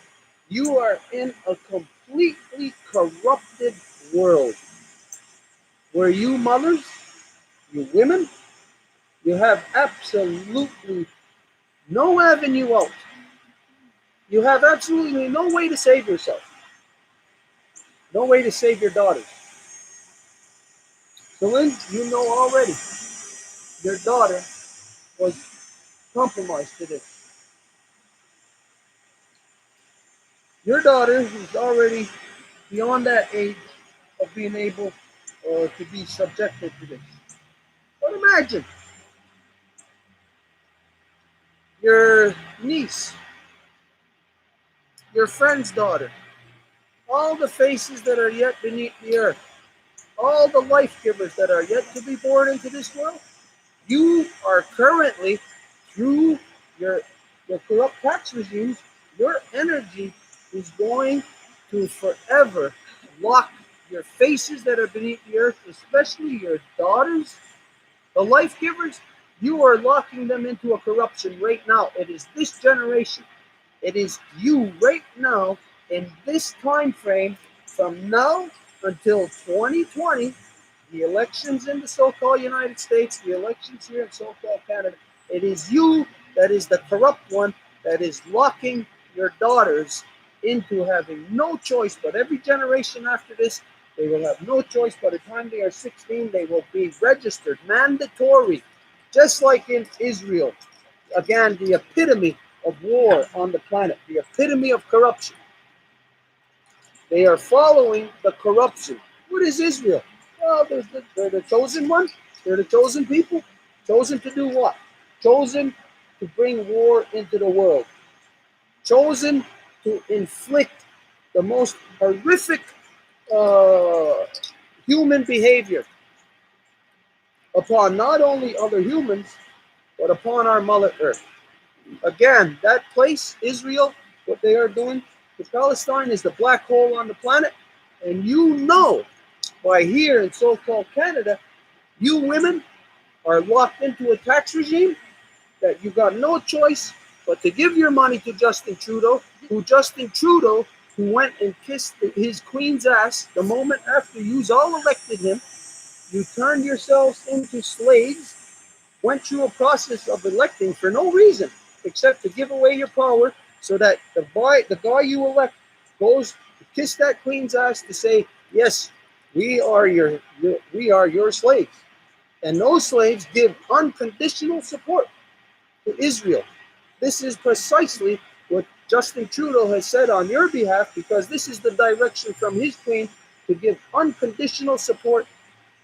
you are in a completely corrupted world where you mothers, you women, you have absolutely no avenue out. You have absolutely no way to save yourself. No way to save your daughters. So Lynn, you know already, your daughter was compromised to this. Your daughter is already beyond that age of being able to be subjected to this. But imagine your niece, your friend's daughter, all the faces that are yet beneath the earth, all the life givers that are yet to be born into this world. You are currently, through your corrupt tax regimes, your energy is going to forever lock your faces that are beneath the earth, especially your daughters, the life givers. You are locking them into a corruption right now. It is this generation. It is you right now in this time frame from now until 2020, the elections in the so-called United States, the elections here in so-called Canada. It is you that is the corrupt one, that is locking your daughters into having no choice. But every generation after this, they will have no choice. By the time they are 16, they will be registered, mandatory, just like in Israel. Again, the epitome of war on the planet, the epitome of corruption. They are following the corruption. What is Israel? Well, they're the chosen one. They're the chosen people. Chosen to do what? Chosen to bring war into the world. Chosen to inflict the most horrific human behavior upon not only other humans, but upon our Mother Earth. Again, that place, Israel, what they are doing to Palestine is the black hole on the planet. And you know, by here in so-called Canada, you women are locked into a tax regime that you got no choice but to give your money to Justin Trudeau, who went and kissed his queen's ass the moment after you all elected him. You turned yourselves into slaves, went through a process of electing for no reason except to give away your power so that the guy you elect goes to kiss that queen's ass to say, yes, we are your slaves. And those slaves give unconditional support to Israel. This is precisely what Justin Trudeau has said on your behalf, because this is the direction from his queen to give unconditional support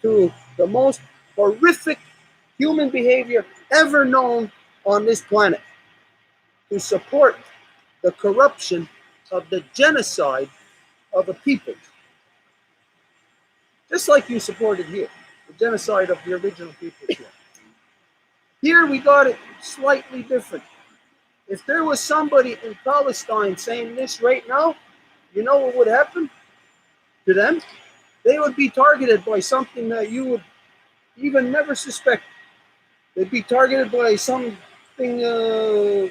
to the most horrific human behavior ever known on this planet, to support the corruption of the genocide of a people. Just like you supported here, the genocide of the original people here. Here we got it slightly different. If there was somebody in Palestine saying this right now, you know what would happen to them? They would be targeted by something that you would even never suspect. They'd be targeted by something, a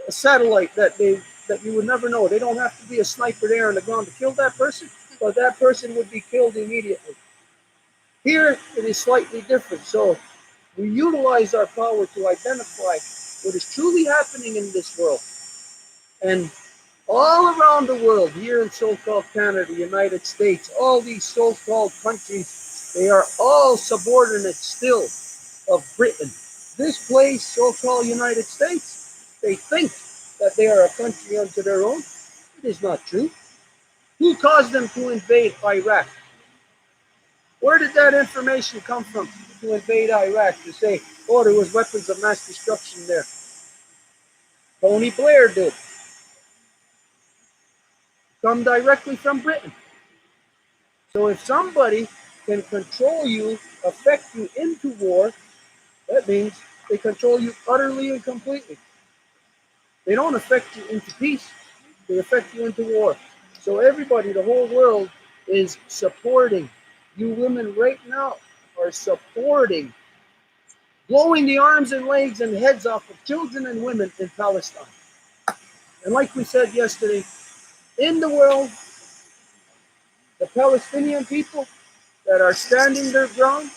satellite that you would never know. They don't have to be a sniper there on the ground to kill that person, but that person would be killed immediately. Here, it is slightly different. So we utilize our power to identify what is truly happening in this world. And all around the world, here in so-called Canada, the United States, all these so-called countries, they are all subordinate still of Britain. This place, so-called United States, they think that they are a country unto their own. It is not true. Who caused them to invade Iraq? Where did that information come from to invade Iraq, to say, oh, there was weapons of mass destruction there? Tony Blair did. Come directly from Britain. So if somebody can control you, affect you into war, that means they control you utterly and completely. They don't affect you into peace. They affect you into war. So everybody, the whole world, is supporting. You women right now are supporting, blowing the arms and legs and heads off of children and women in Palestine. And like we said yesterday, in the world, the Palestinian people that are standing their ground,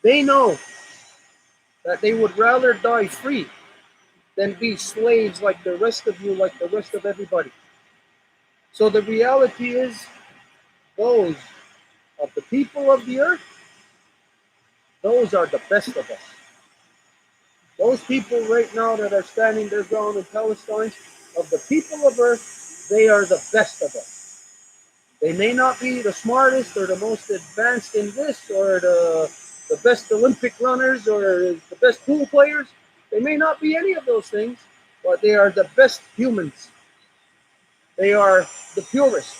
they know that they would rather die free than be slaves like the rest of you, like the rest of everybody. So the reality is, those of the people of the earth, those are the best of us. Those people right now that are standing their ground in Palestine, of the people of earth, they are the best of us. They may not be the smartest or the most advanced in this, or the best Olympic runners, or the best pool players. They may not be any of those things, but they are the best humans. They are the purest,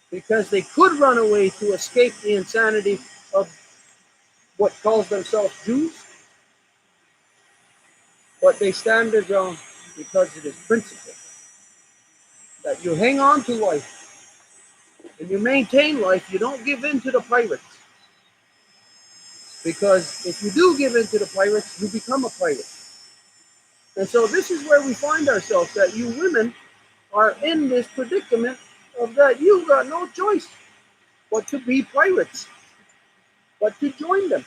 because they could run away to escape the insanity of what calls themselves Jews, but they stand their ground because it is principle. That you hang on to life and you maintain life, you don't give in to the pirates. Because if you do give in to the pirates, you become a pirate. And so this is where we find ourselves, that you women are in this predicament of that you've got no choice but to be pirates, but to join them.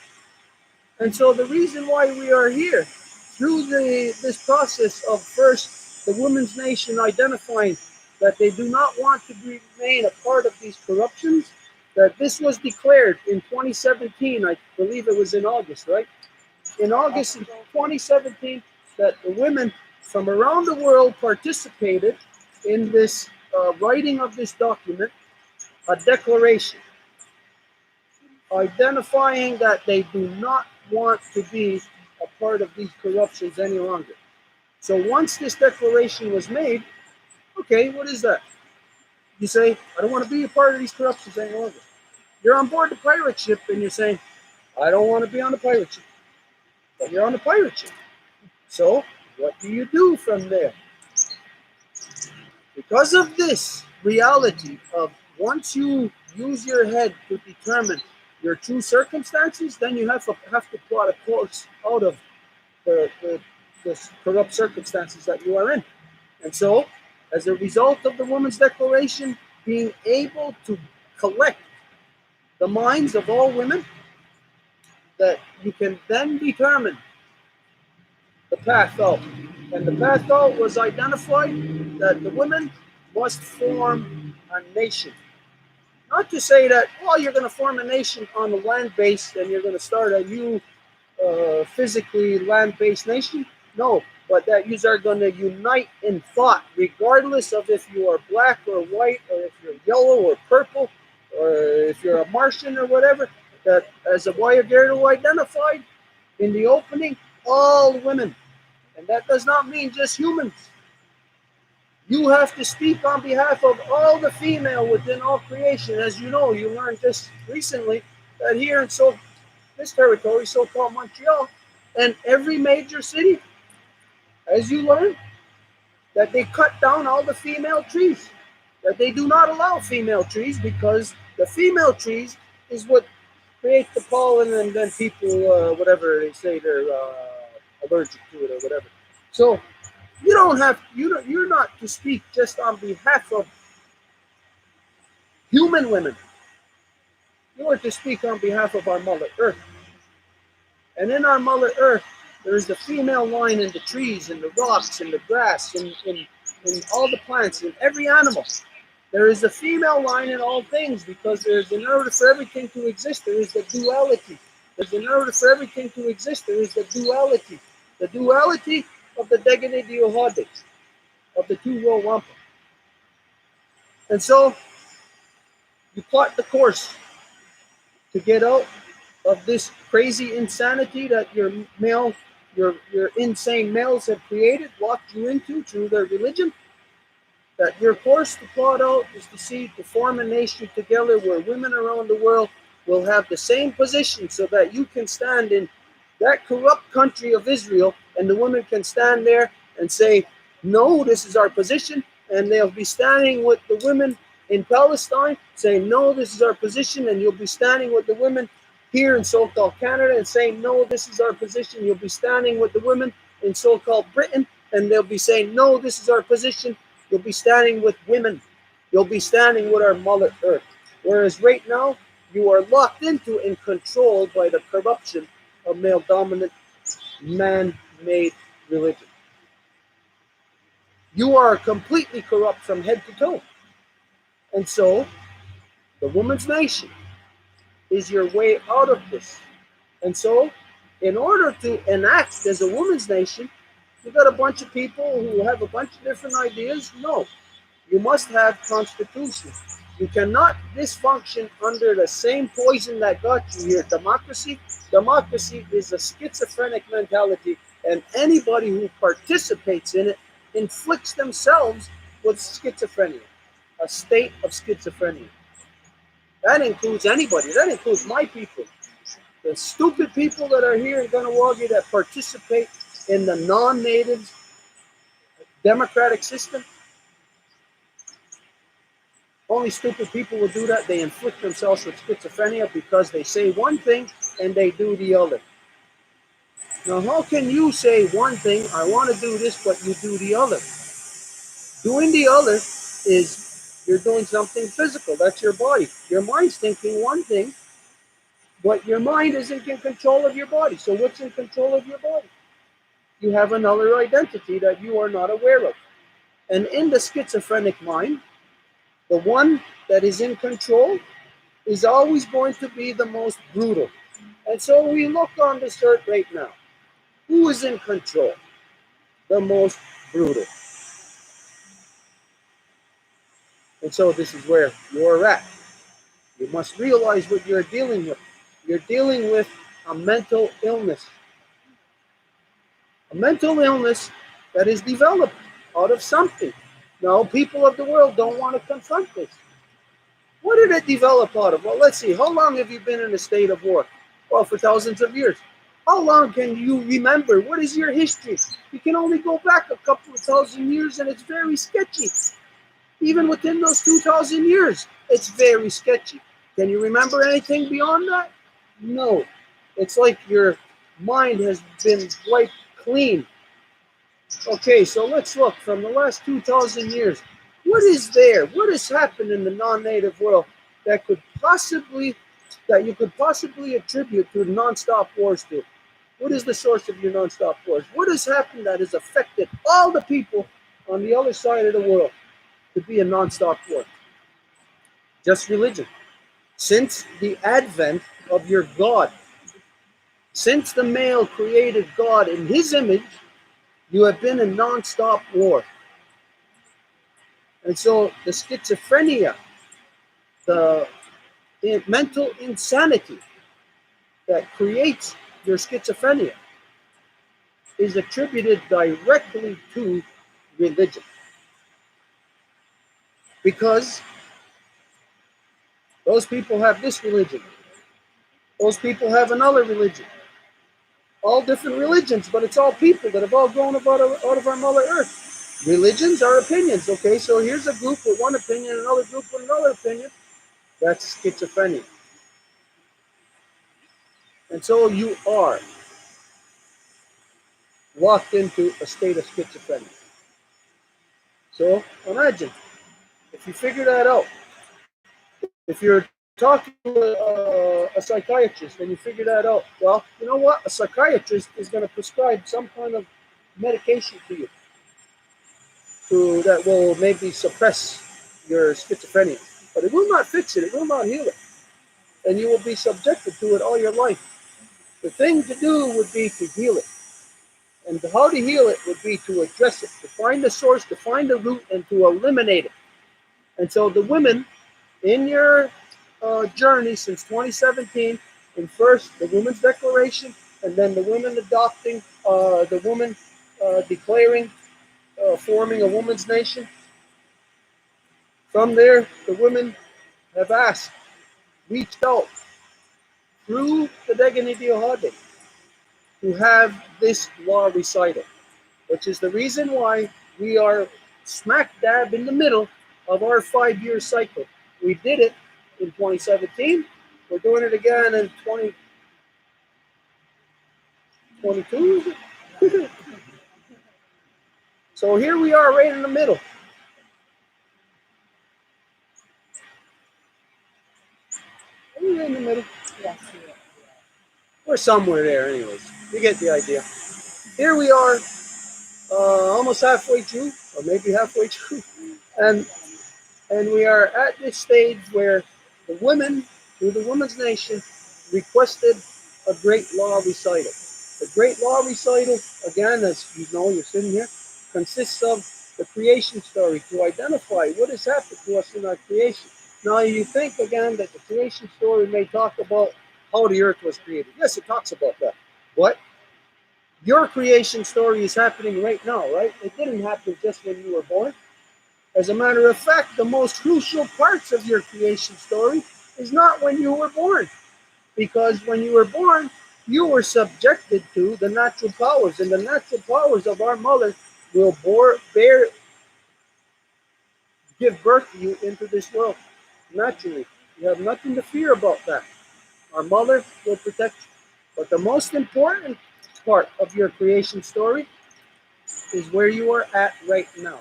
And so the reason why we are here through this process of first the women's nation identifying that they do not want to remain a part of these corruptions, that this was declared in 2017, I believe it was in August, right? In August of 2017, that the women from around the world participated in this writing of this document, a declaration identifying that they do not want to be a part of these corruptions any longer. So once this declaration was made, okay, what is that? You say, I don't want to be a part of these corruptions any longer. You're on board the pirate ship and you're saying, I don't want to be on the pirate ship. But you're on the pirate ship. So what do you do from there? Because of this reality of once you use your head to determine your true circumstances, then you have to plot a course out of the corrupt circumstances that you are in. And so, as a result of the Women's Declaration being able to collect the minds of all women, that you can then determine the path out. And the path out was identified that the women must form a nation. Not to say that, well, you're going to form a nation on the land-based and you're going to start a new physically land-based nation. No, but that you are going to unite in thought, regardless of if you are black or white, or if you're yellow or purple, or if you're a Martian or whatever, that as a Guayagero identified in the opening, all women. And that does not mean just humans. You have to speak on behalf of all the female within all creation. As you know, you learned just recently that here in this territory, so-called Montreal, and every major city, as you learn, that they cut down all the female trees. That they do not allow female trees because the female trees is what creates the pollen, and then people, whatever they say, they're allergic to it or whatever. So you're not to speak just on behalf of human women. You are to speak on behalf of our Mother Earth. And in our Mother Earth, there is the female line in the trees, in the rocks, in the grass, in all the plants, in every animal. There is a female line in all things because there's, in order for everything to exist, there is the duality. In order for everything to exist, there is the duality. The duality of the Degene Diohade, of the two-row wampa. And so, you plot the course to get out of this crazy insanity that your insane males have created, locked you into through their religion. That your course to plot out is to form a nation together where women around the world will have the same position so that you can stand in that corrupt country of Israel and the women can stand there and say, no, this is our position. And they'll be standing with the women in Palestine saying, no, this is our position. And you'll be standing with the women here in so-called Canada and saying, no, this is our position. You'll be standing with the women in so-called Britain and they'll be saying, no, this is our position. You'll be standing with women. You'll be standing with our Mother Earth. Whereas right now, you are locked into and controlled by the corruption of male-dominant, man-made religion. You are completely corrupt from head to toe. And so, the woman's nation is your way out of this. And so, in order to enact as a woman's nation, you got a bunch of people who have a bunch of different ideas. No, you must have constitution. You cannot dysfunction under the same poison that got you here, democracy. Democracy is a schizophrenic mentality, and anybody who participates in it inflicts themselves with schizophrenia, a state of schizophrenia. That includes anybody. That includes my people. The stupid people that are here in Ganawagi that participate in the non-native democratic system. Only stupid people will do that. They inflict themselves with schizophrenia because they say one thing and they do the other. Now, how can you say one thing, I want to do this, but you do the other? Doing the other is you're doing something physical. That's your body. Your mind's thinking one thing, but your mind isn't in control of your body. So what's in control of your body? you have another identity that you are not aware of. And in the schizophrenic mind, the one that is in control is always going to be the most brutal. And so we look on this earth right now. Who is in control? The most brutal. And so this is where you're at. You must realize what you're dealing with. You're dealing with a mental illness. A mental illness that is developed out of something. No, people of the world don't want to confront this. What did it develop out of? Well, let's see. How long have you been in a state of war? Well, for thousands of years. How long can you remember? What is your history? You can only go back a couple of thousand years, and it's very sketchy. Even within those 2,000 years, it's very sketchy. Can you remember anything beyond that? No. It's like your mind has been wiped clean. Okay, so let's look from the last 2,000 years. What is there? What has happened in the non-native world that you could possibly attribute to non-stop wars to? What is the source of your non-stop wars? What has happened that has affected all the people on the other side of the world to be a non-stop war? Just religion. Since the advent of your God, since the male created God in his image, you have been in non-stop war. And so the schizophrenia, the mental insanity that creates your schizophrenia is attributed directly to religion. Because those people have this religion. Those people have another religion. All different religions, but it's all people that have all grown up out of our Mother Earth. Religions are opinions, okay? So here's a group with one opinion, another group with another opinion. That's schizophrenia. And so you are locked into a state of schizophrenia. So imagine, if you figure that out, if you're talking to a psychiatrist and you figure that out, well, you know what? A psychiatrist is going to prescribe some kind of medication to you that will maybe suppress your schizophrenia. But it will not fix it. It will not heal it. And you will be subjected to it all your life. The thing to do would be to heal it. And how to heal it would be to address it, to find the source, to find the root, and to eliminate it. And so the women in your journey since 2017, and first the Women's Declaration, and then the women adopting, the woman declaring, forming a woman's nation. From there, the women have asked, reached out through the Degani Diohade to have this law recital, which is the reason why we are smack dab in the middle of our 5-year cycle. We did it in 2017. We're doing it again in 2022. So here we are right in the middle. Are we in the middle? Yes. We're somewhere there anyways. You get the idea. Here we are, almost halfway through, or maybe halfway through. And we are at this stage where the women, through the Women's Nation, requested a great law recital. The great law recital, again, as you know, you're sitting here, consists of the creation story to identify what has happened to us in our creation. Now, you think, again, that the creation story may talk about how the earth was created. Yes, it talks about that. But your creation story is happening right now, right? It didn't happen just when you were born. As a matter of fact, the most crucial parts of your creation story is not when you were born. Because when you were born, you were subjected to the natural powers. And the natural powers of our mother will give birth to you into this world. Naturally. You have nothing to fear about that. Our mother will protect you. But the most important part of your creation story is where you are at right now.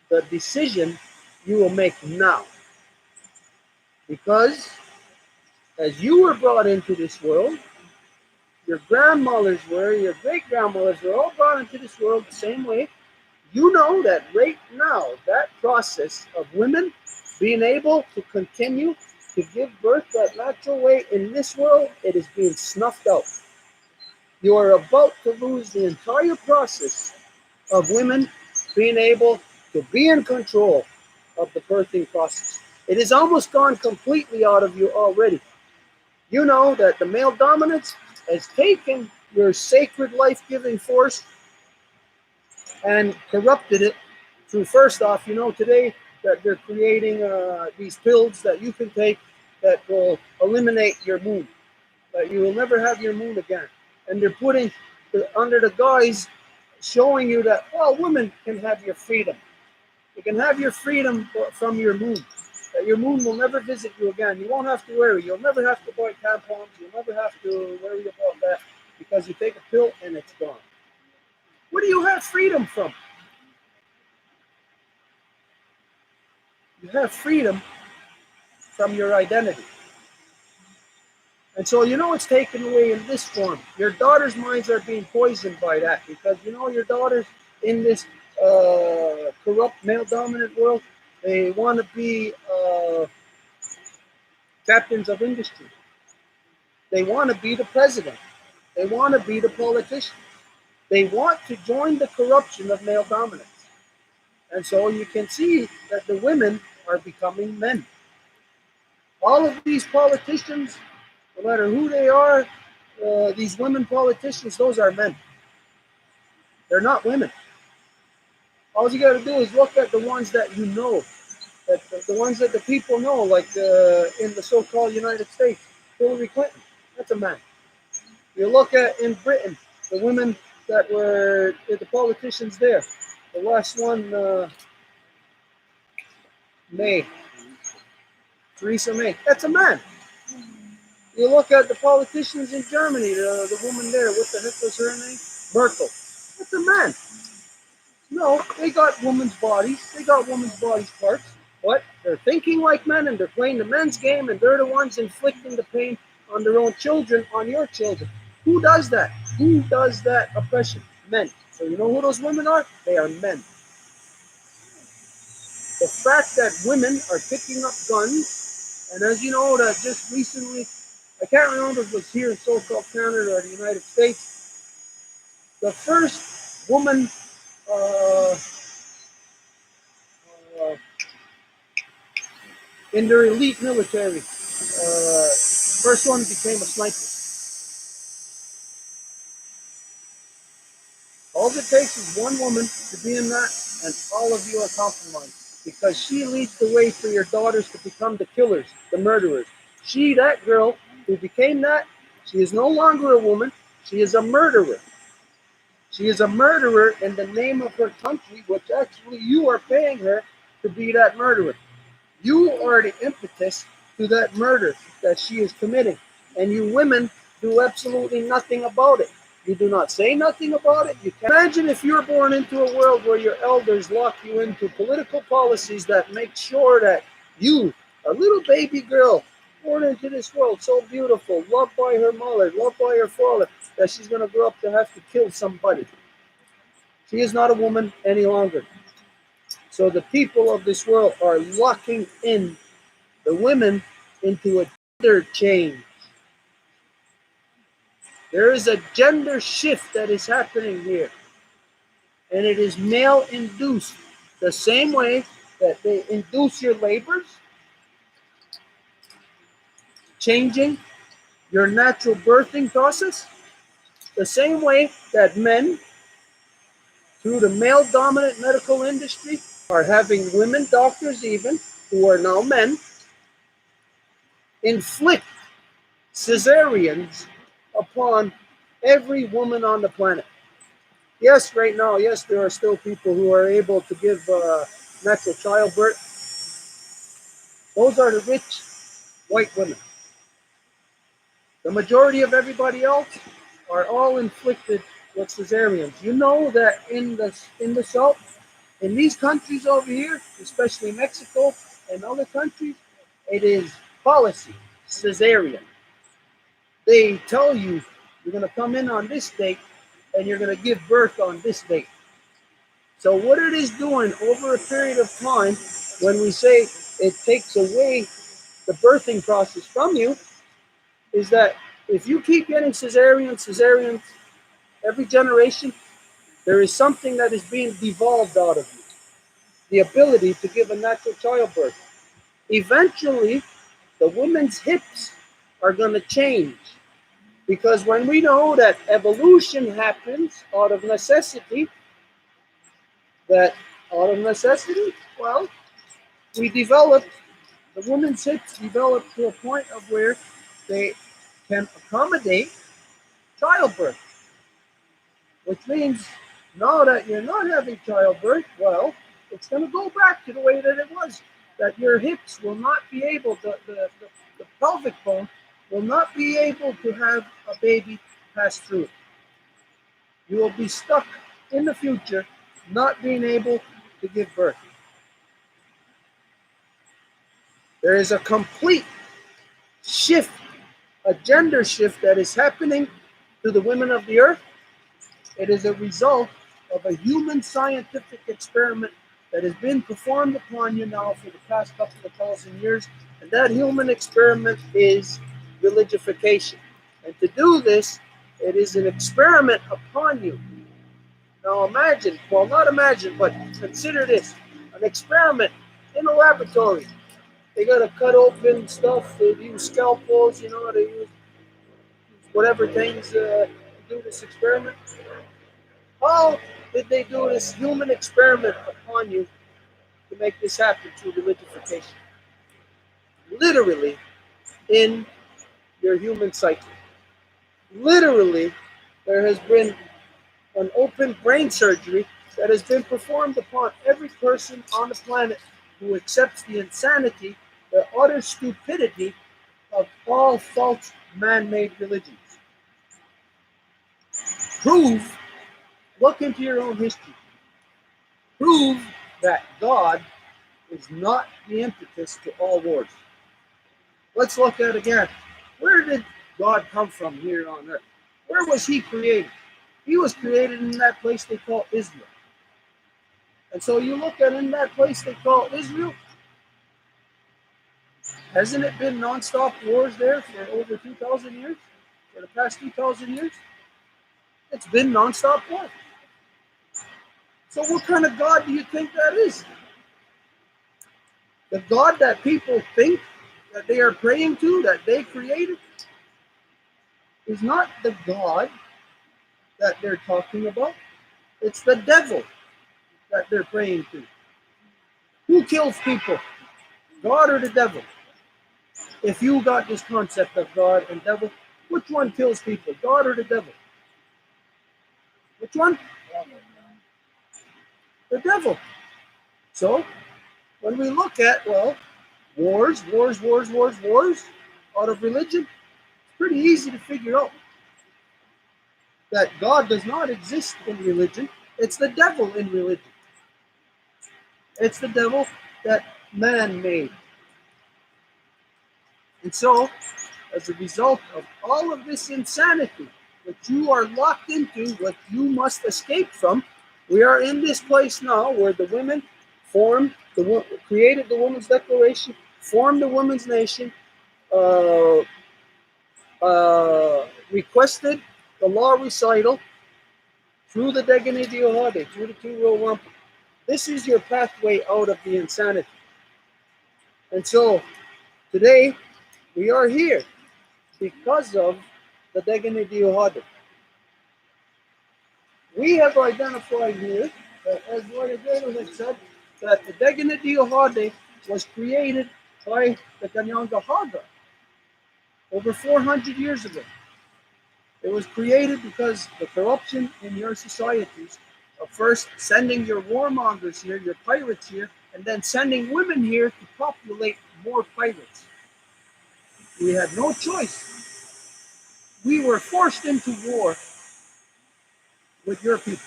The decision you will make now. Because as you were brought into this world, your grandmothers were, your great-grandmothers were all brought into this world the same way. You know that right now, that process of women being able to continue to give birth that natural way in this world, it is being snuffed out. You are about to lose the entire process of women being able to be in control of the birthing process. It is almost gone completely out of you already. You know that the male dominance has taken your sacred life-giving force and corrupted it through, first off, you know today that they're creating these pills that you can take that will eliminate your moon, that you will never have your moon again. And they're putting under the guise showing you that, well, women can have your freedom. You can have your freedom from your moon. That your moon will never visit you again. You won't have to worry. You'll never have to buy tampons. You'll never have to worry about that because you take a pill and it's gone. Where do you have freedom from? You have freedom from your identity. And so you know it's taken away in this form. Your daughters' minds are being poisoned by that because you know your daughters in this corrupt male-dominant world, they want to be captains of industry. They want to be the president. They want to be the politician. They want to join the corruption of male dominance. And so you can see that the women are becoming men. All of these politicians, no matter who they are, these women politicians, those are men. They're not women. All you got to do is look at the ones that you know, that the ones that the people know, like in the so-called United States, Hillary Clinton, that's a man. You look at in Britain, the women that were the politicians there. The last one, Theresa May, that's a man. You look at the politicians in Germany, the woman there, what the heck was her name? Merkel. That's a man. No, they got women's bodies. They got women's bodies parts. But they're thinking like men and they're playing the men's game and they're the ones inflicting the pain on their own children, on your children. Who does that? Who does that oppression? Men. So you know who those women are? They are men. The fact that women are picking up guns, and as you know, that just recently, I can't remember if it was here in so-called Canada or the United States, the first woman in their elite military, first one became a sniper. All it takes is one woman to be in that, and all of you are compromised. Because she leads the way for your daughters to become the killers, the murderers. She, that girl who became that, she is no longer a woman, she is a murderer. She is a murderer in the name of her country, which actually you are paying her to be that murderer. You are the impetus to that murder that she is committing. And you women do absolutely nothing about it. You do not say nothing about it. You can imagine if you're born into a world where your elders lock you into political policies that make sure that you, a little baby girl, born into this world, so beautiful, loved by her mother, loved by her father, that she's going to grow up to have to kill somebody. She is not a woman any longer. So the people of this world are locking in the women into a gender change. There is a gender shift that is happening here. And it is male-induced. The same way that they induce your labors, changing your natural birthing process, the same way that men, through the male-dominant medical industry, are having women doctors even, who are now men, inflict cesareans upon every woman on the planet. Yes, right now, yes, there are still people who are able to give natural childbirth. Those are the rich white women. The majority of everybody else are all inflicted with cesareans. You know that in the South, in these countries over here, especially Mexico and other countries, it is policy, cesarean. They tell you You're going to come in on this date, and you're going to give birth on this date. So what it is doing over a period of time, when we say it takes away the birthing process from you, is that if you keep getting cesareans every generation, there is something that is being devolved out of you. The ability to give a natural childbirth. Eventually, the woman's hips are going to change. Because when we know that evolution happens out of necessity, well, the woman's hips developed to a point of where they can accommodate childbirth. Which means now that you're not having childbirth, well, it's going to go back to the way that it was. That your hips will not be able, the pelvic bone will not be able to have a baby pass through it. You will be stuck in the future not being able to give birth. There is a complete shift, a gender shift that is happening to the women of the earth. It is a result of a human scientific experiment that has been performed upon you now for the past couple of thousand years. And that human experiment is religification. And to do this, it is an experiment upon you. Now imagine, well, not imagine, but consider this, an experiment in a laboratory. They got to cut open stuff, they use scalpels, they use whatever things to do this experiment. How did they do this human experiment upon you to make this happen through religification? Literally, in your human psyche. Literally, there has been an open brain surgery that has been performed upon every person on the planet who accepts the insanity, the utter stupidity of all false man-made religions. Look into your own history. Prove that God is not the impetus to all wars. Let's look at it again. Where did God come from here on earth? Where was he created? He was created in that place they call Israel. And so you look at in that place they call Israel, hasn't it been nonstop wars there for over 2,000 years? For the past 2,000 years? It's been nonstop war. So what kind of God do you think that is? The God that people think that they are praying to, that they created, is not the God that they're talking about. It's the devil that they're praying to. Who kills people? God or the devil? If you got this concept of God and devil, which one kills people? God or the devil? Which one? The devil. So, when we look at, wars out of religion, it's pretty easy to figure out that God does not exist in religion. It's the devil in religion. It's the devil that man made. And so, as a result of all of this insanity that you are locked into, what you must escape from, we are in this place now where the women created the Women's Declaration, formed the Women's Nation, requested the law recital through the Degani Diohade, through the two-row wampum. This is your pathway out of the insanity. And so, today, we are here because of the Degani Diohade. We have identified here, as Lord Adeno had said, that the Degani Diohade was created by the Ganyanga Haga over 400 years ago. It was created because the corruption in your societies of first sending your warmongers here, your pirates here, and then sending women here to populate more pirates. We had no choice. We were forced into war with your people.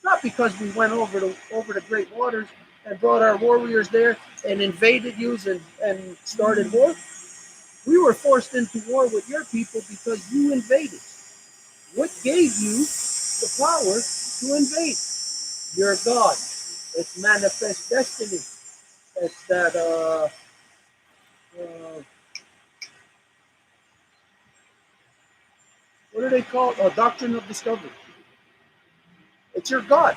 Not because we went over the great waters and brought our warriors there and invaded you and started war. We were forced into war with your people because you invaded. What gave you the power to invade? Your God. It's manifest destiny. It's that what do they call it? Doctrine of discovery. It's your God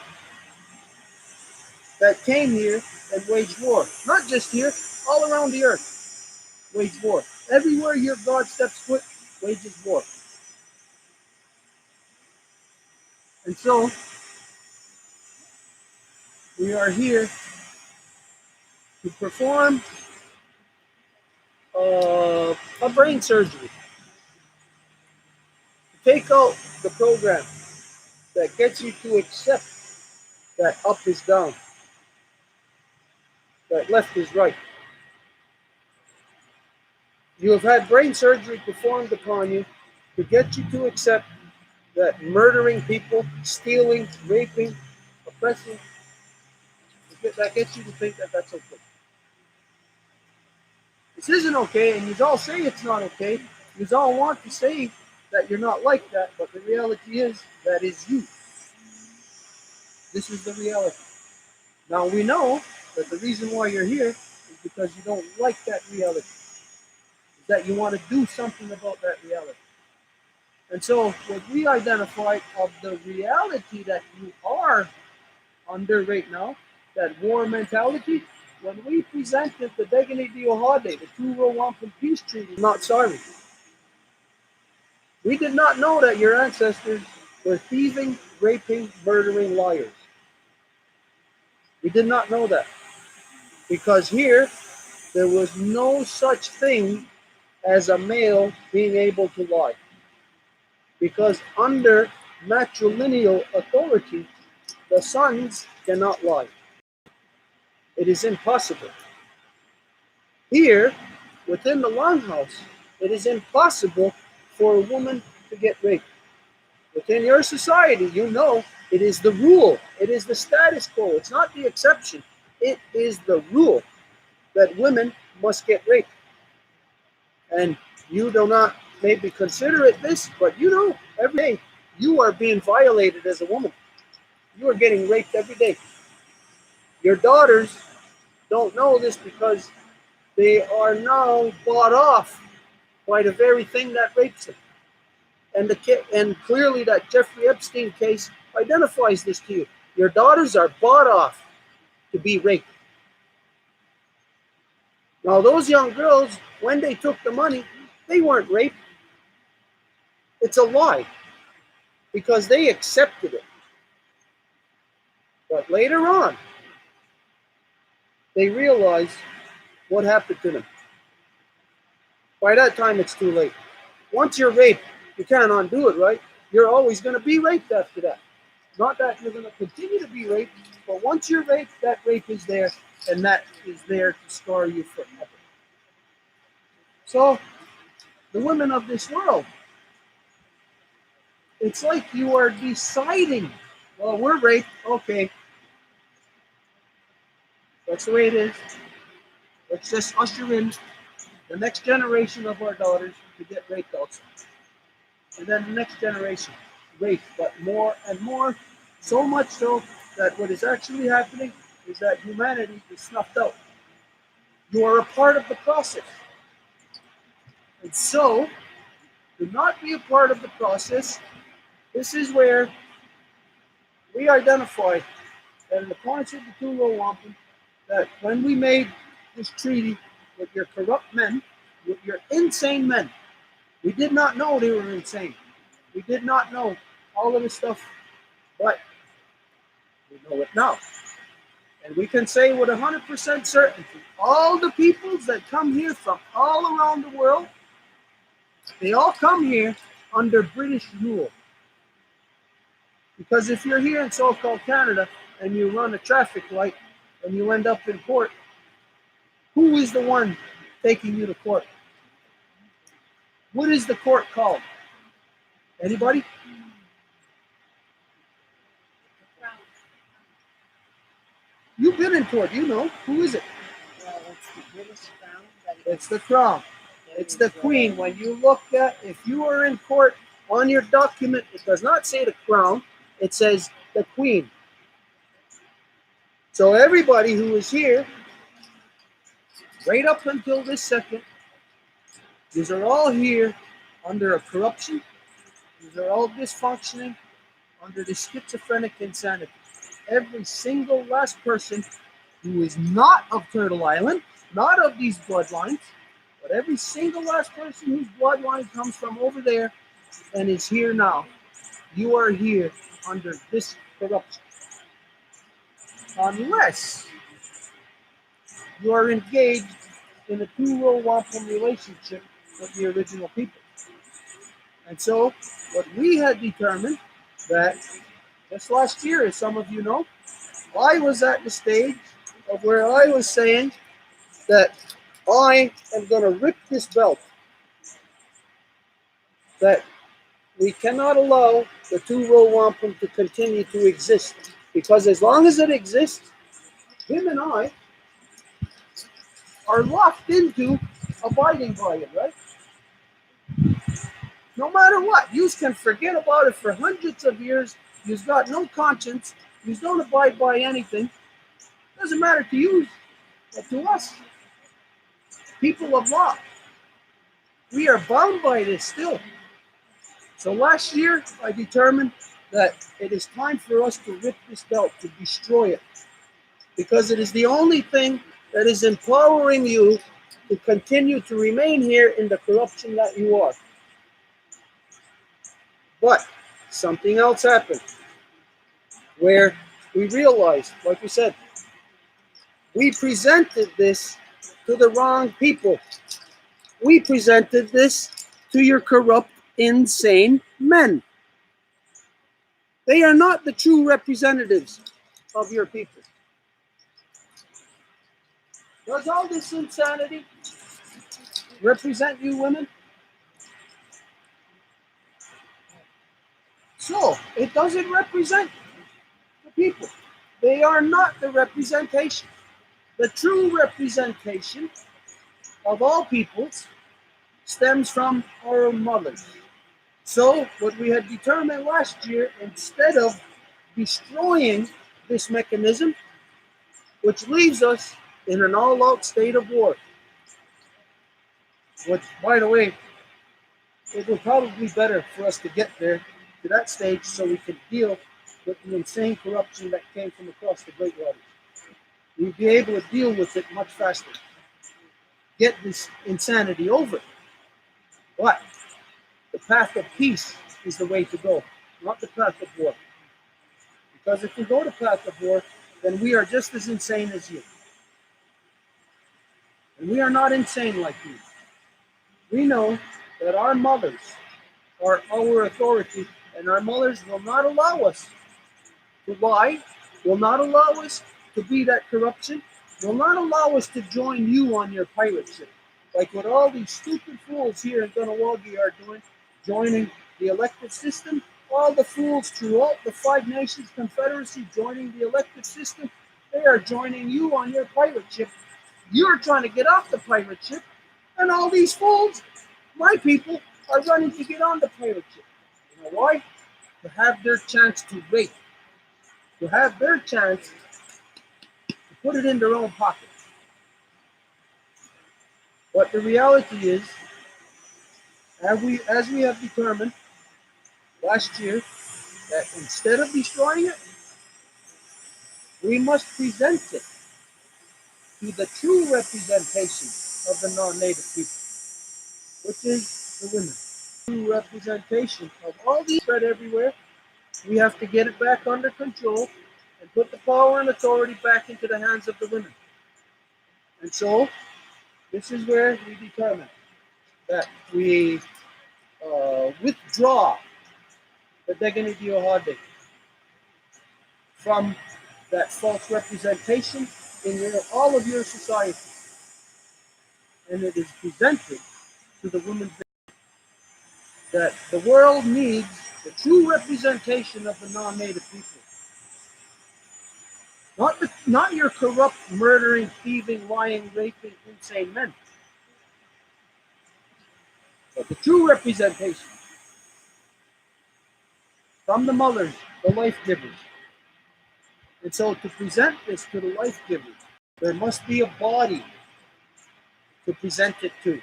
that came here and waged war. Not just here, all around the earth, waged war. Everywhere your God steps foot, wages war. And so, we are here to perform a brain surgery. To take out the program that gets you to accept that up is down, that left is right. You have had brain surgery performed upon you to get you to accept that murdering people, stealing, raping, oppressing, that gets you to think that that's okay. This isn't okay, and you all say it's not okay. You all want to say that you're not like that, but the reality is that is you. This is the reality. Now we know that the reason why you're here is because you don't like that reality. Is that you want to do something about that reality. And so what we identify of the reality that you are under right now, that war mentality, when we presented the Degani Diohade, the two-row wampum peace treaty, not sorry. We did not know that your ancestors were thieving, raping, murdering liars. We did not know that. Because here, there was no such thing as a male being able to lie. Because under matrilineal authority, the sons cannot lie. It is impossible. Here, within the longhouse, it is impossible for a woman to get raped. Within your society, you know it is the rule. It is the status quo. It's not the exception. It is the rule that women must get raped. And you do not maybe consider it this, but you know every day you are being violated as a woman. You are getting raped every day. Your daughters don't know this because they are now bought off by the very thing that rapes them. And clearly that Jeffrey Epstein case identifies this to you. Your daughters are bought off to be raped. Now those young girls, when they took the money, they weren't raped. It's a lie because they accepted it. But later on, they realized what happened to them. By that time, it's too late. Once you're raped, you can't undo it, right? You're always going to be raped after that. Not that you're going to continue to be raped, but once you're raped, that rape is there, and that is there to scar you forever. So, the women of this world, it's like you are deciding, well, we're raped, okay. That's the way it is. Let's just usher in the next generation of our daughters to get raped also. And then the next generation, raped, but more and more, so much so that what is actually happening is that humanity is snuffed out. You are a part of the process. And so, to not be a part of the process, this is where we identify that in the points of the two-row wampum, that when we made this treaty with your corrupt men, with your insane men, we did not know they were insane. We did not know all of this stuff, but we know it now. And we can say with 100% certainty, all the peoples that come here from all around the world, they all come here under British rule. Because if you're here in so-called Canada and you run a traffic light and you end up in court, who is the one taking you to court? What is the court called? Anybody? You've been in court, you know. Who is it? Well, it's the British Crown. It's the Crown. It's the queen. When you look at, if you are in court on your document, it does not say the crown, it says the queen. So everybody who is here, right up until this second, these are all here under a corruption. These are all dysfunctioning under the schizophrenic insanity. Every single last person who is not of Turtle Island, not of these bloodlines, but every single last person whose bloodline comes from over there and is here now, you are here under this corruption. Unless you are engaged in a two-role wampum relationship with the original people. And so, what we had determined that just last year, as some of you know, I was at the stage of where I was saying that I am going to rip this belt. That we cannot allow the two-role wampum to continue to exist. Because as long as it exists, him and I are locked into abiding by it, right? No matter what, you can forget about it for hundreds of years. You've got no conscience. You don't abide by anything. It doesn't matter to you, but to us, people of law, we are bound by this still. So last year, I determined that it is time for us to rip this belt, to destroy it. Because it is the only thing that is empowering you to continue to remain here in the corruption that you are. But something else happened where we realized, like we said, we presented this to the wrong people. We presented this to your corrupt, insane men. They are not the true representatives of your people. Does all this insanity represent you women? So, it doesn't represent the people. They are not the representation. The true representation of all peoples stems from our mothers. So, what we had determined last year, instead of destroying this mechanism, which leaves us in an all-out state of war, which, by the way, it will probably be better for us to get there to that stage so we can deal with the insane corruption that came from across the Great Waters. We'd be able to deal with it much faster. Get this insanity over. But the path of peace is the way to go, not the path of war. Because if we go the path of war, then we are just as insane as you. And we are not insane like you. We know that our mothers are our authority, and our mothers will not allow us to lie, will not allow us to be that corruption, will not allow us to join you on your pirate ship. Like what all these stupid fools here in Ganawagi are doing, joining the elective system, all the fools throughout the Five Nations Confederacy joining the elective system, they are joining you on your pirate ship. You're trying to get off the pirate ship, and all these fools, my people, are running to get on the pirate ship. You know why? To have their chance to rape. To have their chance to put it in their own pockets. But the reality is, as we have determined last year, that instead of destroying it, we must present it to the true representation of the non-native people, which is the women. True representation of all these spread everywhere. We have to get it back under control and put the power and authority back into the hands of the women. And so, this is where we determine that we withdraw the Degani Diohade from that false representation in all of your society. And it is presented to the women that the world needs the true representation of the non-native people. Not your corrupt, murdering, thieving, lying, raping, insane men. But the true representation from the mothers, the life givers. And so to present this to the life givers, there must be a body to present it to.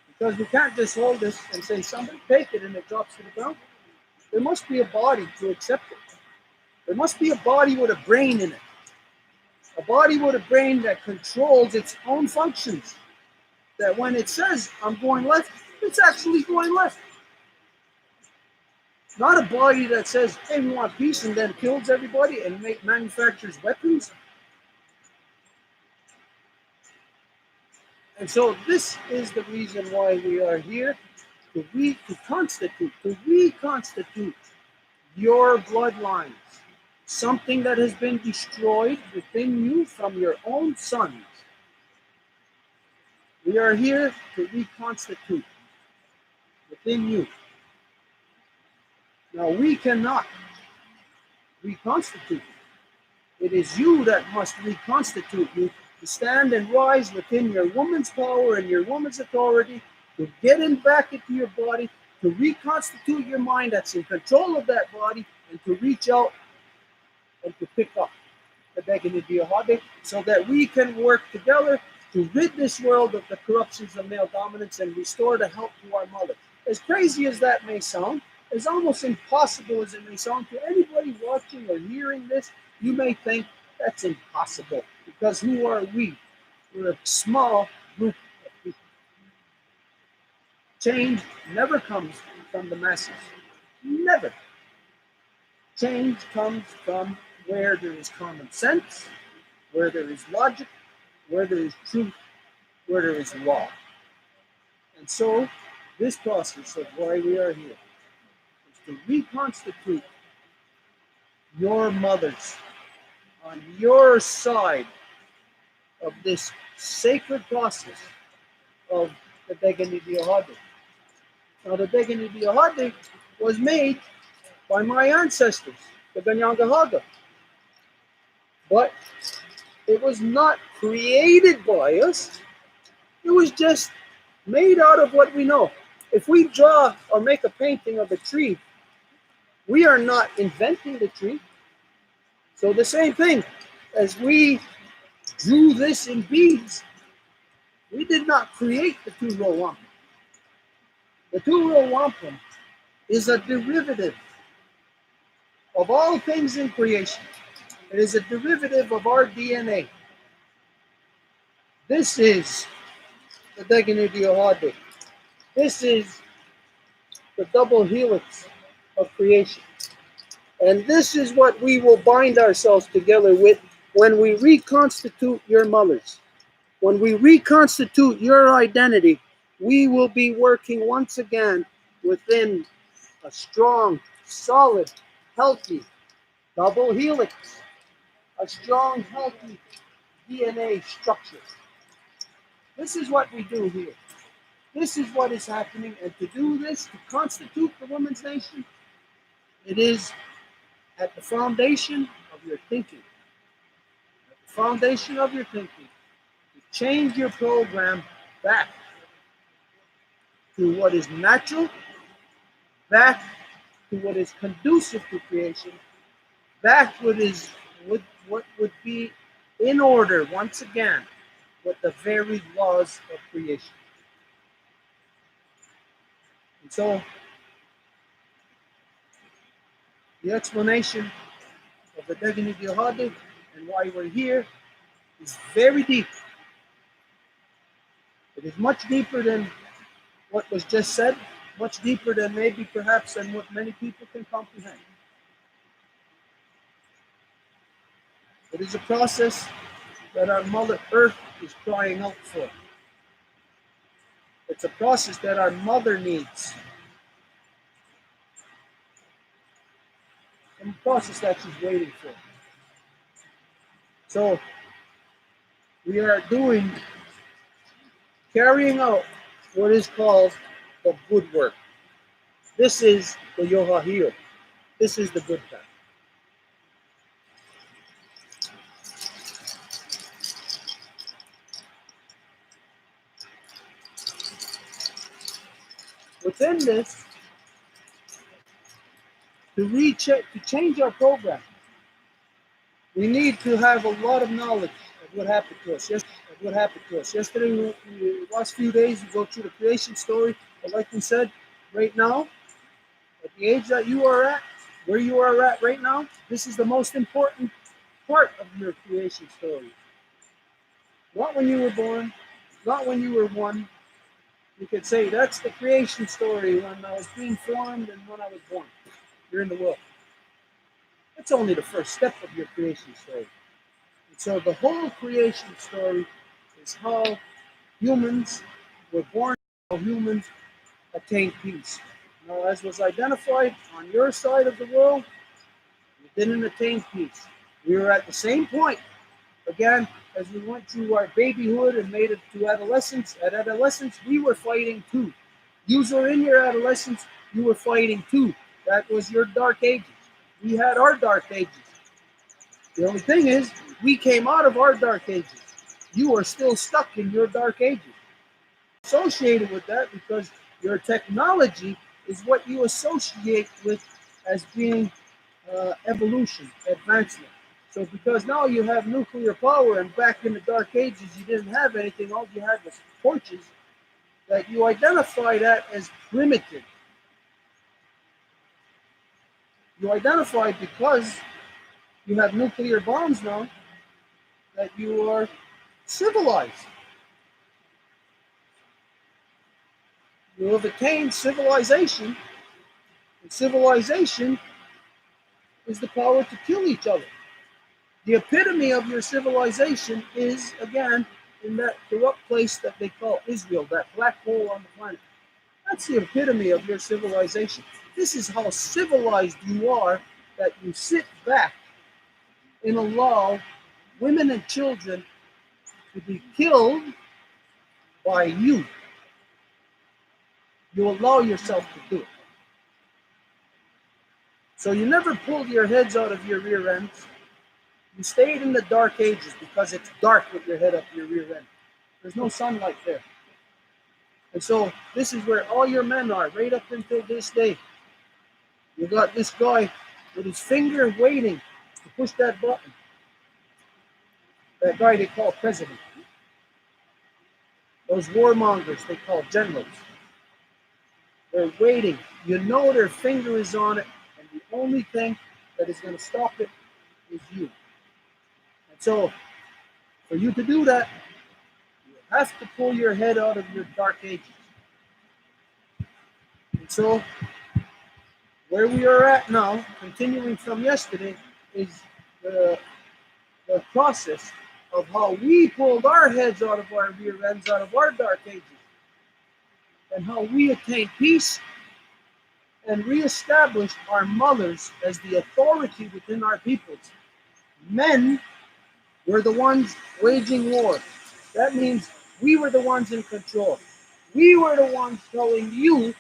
Because we can't just hold this and say, somebody take it, and it drops to the ground. There must be a body to accept it. There must be a body with a brain in it. A body with a brain that controls its own functions. That when it says, I'm going left, it's actually going left. Not a body that says, hey, we want peace, and then kills everybody and manufactures weapons. And so this is the reason why we are here, to reconstitute your bloodlines. Something that has been destroyed within you from your own sons. We are here to reconstitute within you. Now we cannot reconstitute. It is you that must reconstitute you to stand and rise within your woman's power and your woman's authority, to get in back into your body, to reconstitute your mind that's in control of that body, and to reach out and to pick up the Beginidiohade, so that we can work together to rid this world of the corruptions of male dominance and restore the help to our mother. As crazy as that may sound, as almost impossible as it may sound to anybody watching or hearing this, you may think that's impossible, because who are we? We're a small group of people. Change never comes from the masses. Never. Change comes from where there is common sense, where there is logic, where there is truth, where there is law. And so, this process of why we are here is to reconstitute your mothers on your side of this sacred process of the Beginidiohade. Now, the Beginidiohade was made by my ancestors, the Ganyangahaga. But it was not created by us. It was just made out of what we know. If we draw or make a painting of a tree, we are not inventing the tree. So the same thing, as we drew this in beads, we did not create the two-row wampum. The two-row wampum is a derivative of all things in creation. It is a derivative of our DNA. This is the Beginidiohade. This is the double helix of creation. And this is what we will bind ourselves together with when we reconstitute your mothers. When we reconstitute your identity, we will be working once again within a strong, solid, healthy double helix, a strong, healthy DNA structure. This is what we do here. This is what is happening. And to do this, to constitute the women's nation, it is at the foundation of your thinking. At the foundation of your thinking, to change your program back to what is natural, back to what is conducive to creation, back what would be in order once again with the very laws of creation. And so, the explanation of the Beginidiohade and why we're here is very deep. It is much deeper than what was just said, much deeper than maybe perhaps than what many people can comprehend. It is a process that our Mother Earth is crying out for. It's a process that our mother needs. And a process that she's waiting for. So, we are carrying out what is called the good work. This is the Yohahio. This is the good path. within this, to change our program, we need to have a lot of knowledge of what happened to us. Yesterday, the last few days, we go through the creation story. But like we said, right now, at the age that you are at, where you are at right now, this is the most important part of your creation story. Not when you were born, not when you were one. You could say that's the creation story when I was being formed and when I was born. You're in the world. That's only the first step of your creation story. And so the whole creation story is how humans were born, how humans attain peace. Now, as was identified on your side of the world, we didn't attain peace. We were at the same point, again, as we went through our babyhood and made it to adolescence. At adolescence, we were fighting too. You were in your adolescence, you were fighting too. That was your dark ages. We had our dark ages. The only thing is, we came out of our dark ages. You are still stuck in your dark ages. Associated with that because your technology is what you associate with as being evolution, advancement. So because now you have nuclear power and back in the dark ages you didn't have anything, all you had was torches, that you identify that as primitive. You identify because you have nuclear bombs now that you are civilized. You have attained civilization, and civilization is the power to kill each other. The epitome of your civilization is, again, in that corrupt place that they call Israel, that black hole on the planet. That's the epitome of your civilization. This is how civilized you are, that you sit back and allow women and children to be killed by you. You allow yourself to do it. So you never pulled your heads out of your rear ends. You stayed in the dark ages because it's dark with your head up your rear end. There's no sunlight there. And so this is where all your men are, right up until this day. You got this guy with his finger waiting to push that button. That guy they call president. Those warmongers they call generals. They're waiting. You know their finger is on it, and the only thing that is going to stop it is you. And so, for you to do that, you have to pull your head out of your dark ages. And so, where we are at now, continuing from yesterday, is the process of how we pulled our heads out of our rear ends, out of our dark ages, and how we attained peace and reestablished our mothers as the authority within our peoples. Men were the ones waging war. That means we were the ones in control. We were the ones telling you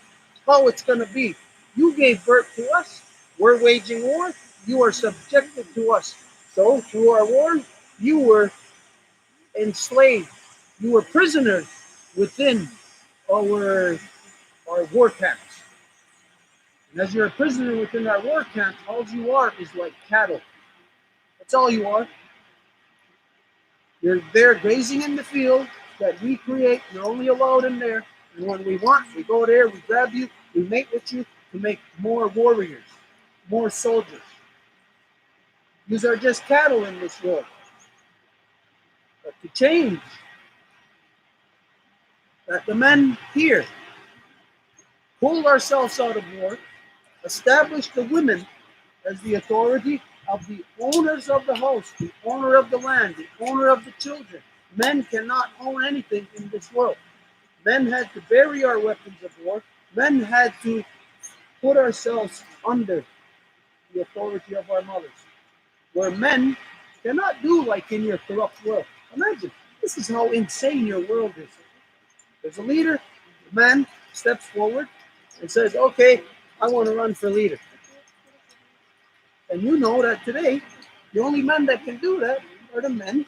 how it's going to be. You gave birth to us. We're waging war. You are subjected to us. So through our war, you were enslaved. You were prisoners within our war camps. And as you're a prisoner within our war camps, all you are is like cattle. That's all you are. You're there grazing in the field that we create. You're only allowed in there. And when we want, we go there, we grab you, we mate with you to make more warriors, more soldiers. These are just cattle in this world. But to change, that the men here pulled ourselves out of war, established the women as the authority of the owners of the house, the owner of the land, the owner of the children. Men cannot own anything in this world. Men had to bury our weapons of war. Men had to put ourselves under the authority of our mothers. Where men cannot do like in your corrupt world. Imagine, this is how insane your world is. There's a leader, a man steps forward and says, okay, I want to run for leader. And you know that today, the only men that can do that are the men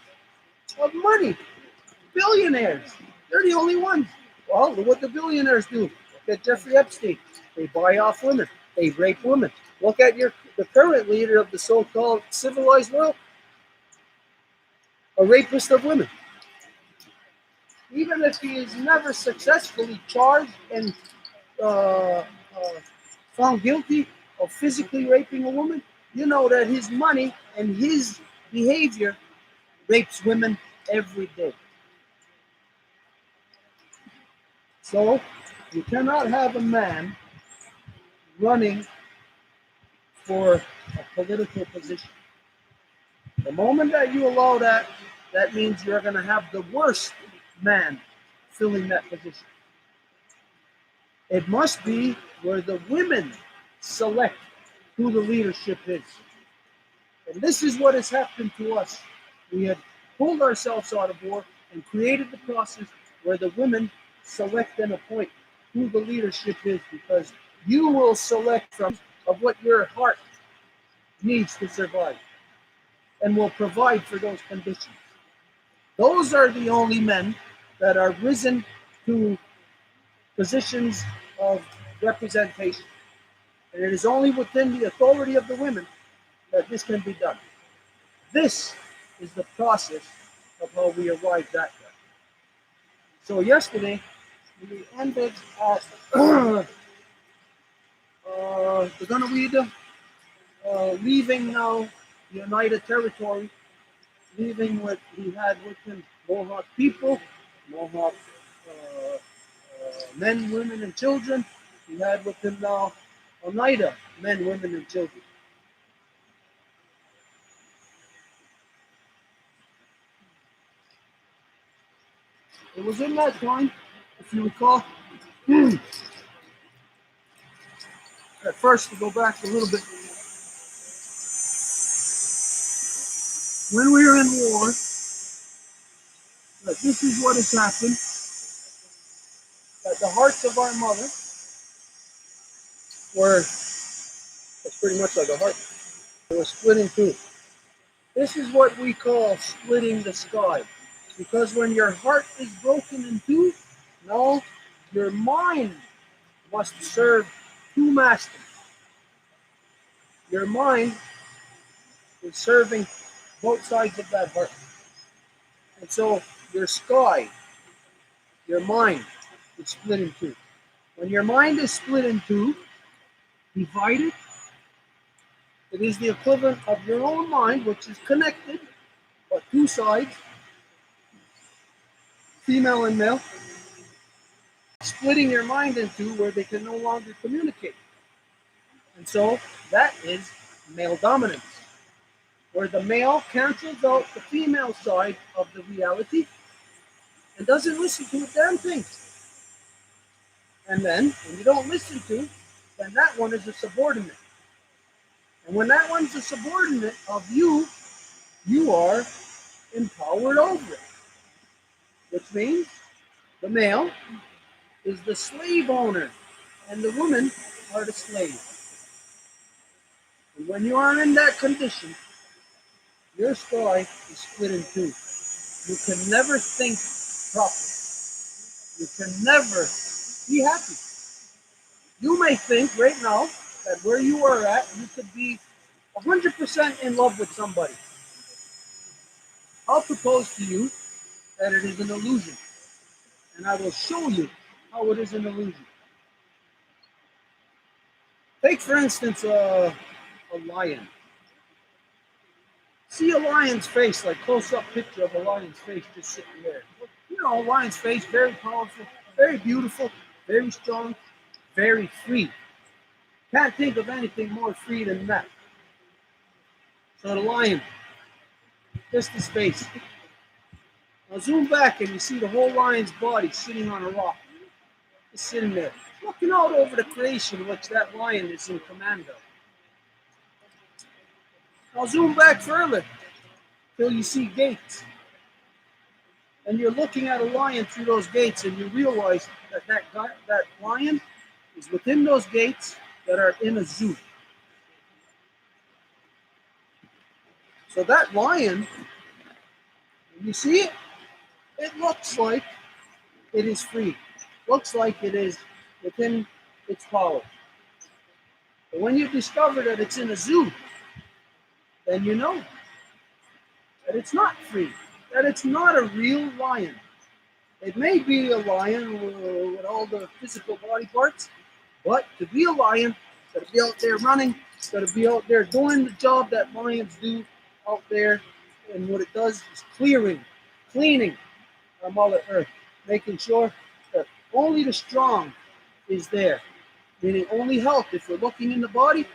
of money. Billionaires. They're the only ones. Well, what do billionaires do? at Jeffrey Epstein. They buy off women. They rape women. Look at the current leader of the so-called civilized world, a rapist of women. Even if he is never successfully charged and found guilty of physically raping a woman, you know that his money and his behavior rapes women every day. So you cannot have a man running for a political position. The moment that you allow that, that means you're going to have the worst man filling that position. It must be where the women select who the leadership is. And this is what has happened to us. We had pulled ourselves out of war and created the process where the women select and appoint who the leadership is, because you will select from of what your heart needs to survive and will provide for those conditions. Those are the only men that are risen to positions of representation. And it is only within the authority of the women that this can be done. This is the process of how we arrived at that. So yesterday, we ended at we're going to read leaving now the United Territory, leaving what he had with him, Mohawk people, Mohawk men, women, and children. He had with him now Oneida, men, women, and children. It was in that time, if you recall, at first, to go back a little bit, when we were in war, that this is what has happened, that the hearts of our mother were, it's pretty much like a heart, it was split in two. This is what we call splitting the sky. Because when your heart is broken in two, now your mind must serve two masters. Your mind is serving both sides of that heart. And so your sky, your mind, is split in two. When your mind is split in two, divided, it is the equivalent of your own mind, which is connected, but two sides, female and male, splitting your mind in two where they can no longer communicate. And so that is male dominance, where the male cancels out the female side of the reality and doesn't listen to a damn thing. And then, when you don't listen to, then that one is a subordinate. And when that one's a subordinate of you, you are empowered over it. Which means the male is the slave owner and the women are the slave. And when you are in that condition, your sky is split in two. You can never think properly. You can never be happy. You may think right now that where you are at, you could be 100% in love with somebody. I'll propose to you that it is an illusion. And I will show you how it is an illusion. Take, for instance, a lion. See a lion's face, like close-up picture of a lion's face just sitting there. You know, a lion's face, very powerful, very beautiful, very strong, very free. Can't think of anything more free than that. So the lion, just his face. Now zoom back and you see the whole lion's body sitting on a rock. Just sitting there, looking out over the creation which that lion is in command of. Now zoom back further till you see gates. And you're looking at a lion through those gates and you realize that lion is within those gates that are in a zoo. So that lion, when you see it, it looks like it is free. Looks like it is within its power. But when you discover that it's in a zoo, then you know that it's not free, that it's not a real lion. It may be a lion with all the physical body parts, but to be a lion, it's got to be out there running, it's got to be out there doing the job that lions do out there. And what it does is cleaning our Mother Earth, making sure that only the strong is there, meaning only health. If we're looking in the body,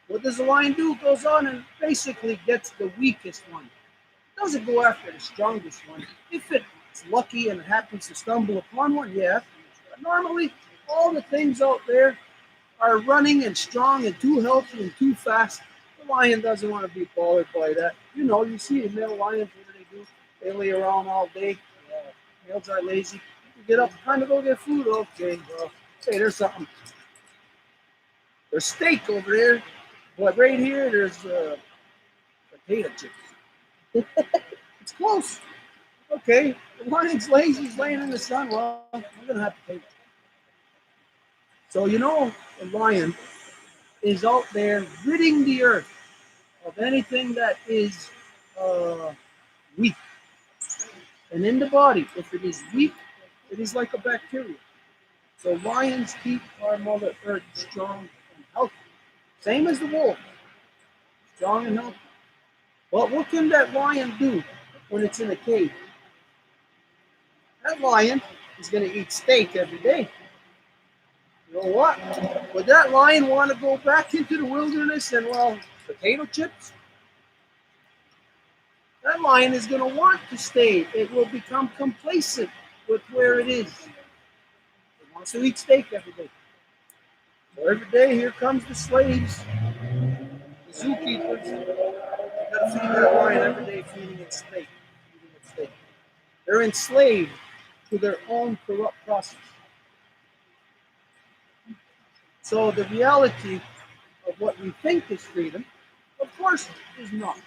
what does the lion do? It goes on and basically gets the weakest one. It doesn't go after the strongest one. If it's lucky and it happens to stumble upon one, yeah. But normally, all the things out there are running and strong and too healthy and too fast. The lion doesn't want to be bothered by that. You know, you see the male lions, what do they do? They lay around all day. Males are lazy. You get up, kind of go get food. Okay, well, hey, there's something. There's steak over there, but right here there's potato chips. It's close. Okay, the lion's lazy. He's laying in the sun. Well, I'm gonna have potato. So you know, the lion is out there ridding the earth of anything that is weak. And in the body, if it is weak, it is like a bacteria. So lions keep our Mother Earth strong and healthy. Same as the wolf, strong and healthy. But what can that lion do when it's in a cage? That lion is going to eat steak every day. You know what? Would that lion want to go back into the wilderness and, well, potato chips? That lion is going to want to stay. It will become complacent with where it is. It wants to eat steak every day. So every day, here comes the slaves, the zookeepers. You got to feed that lion every day, feeding it steak. They're enslaved to their own corrupt process. So the reality of what we think is freedom, of course, is not.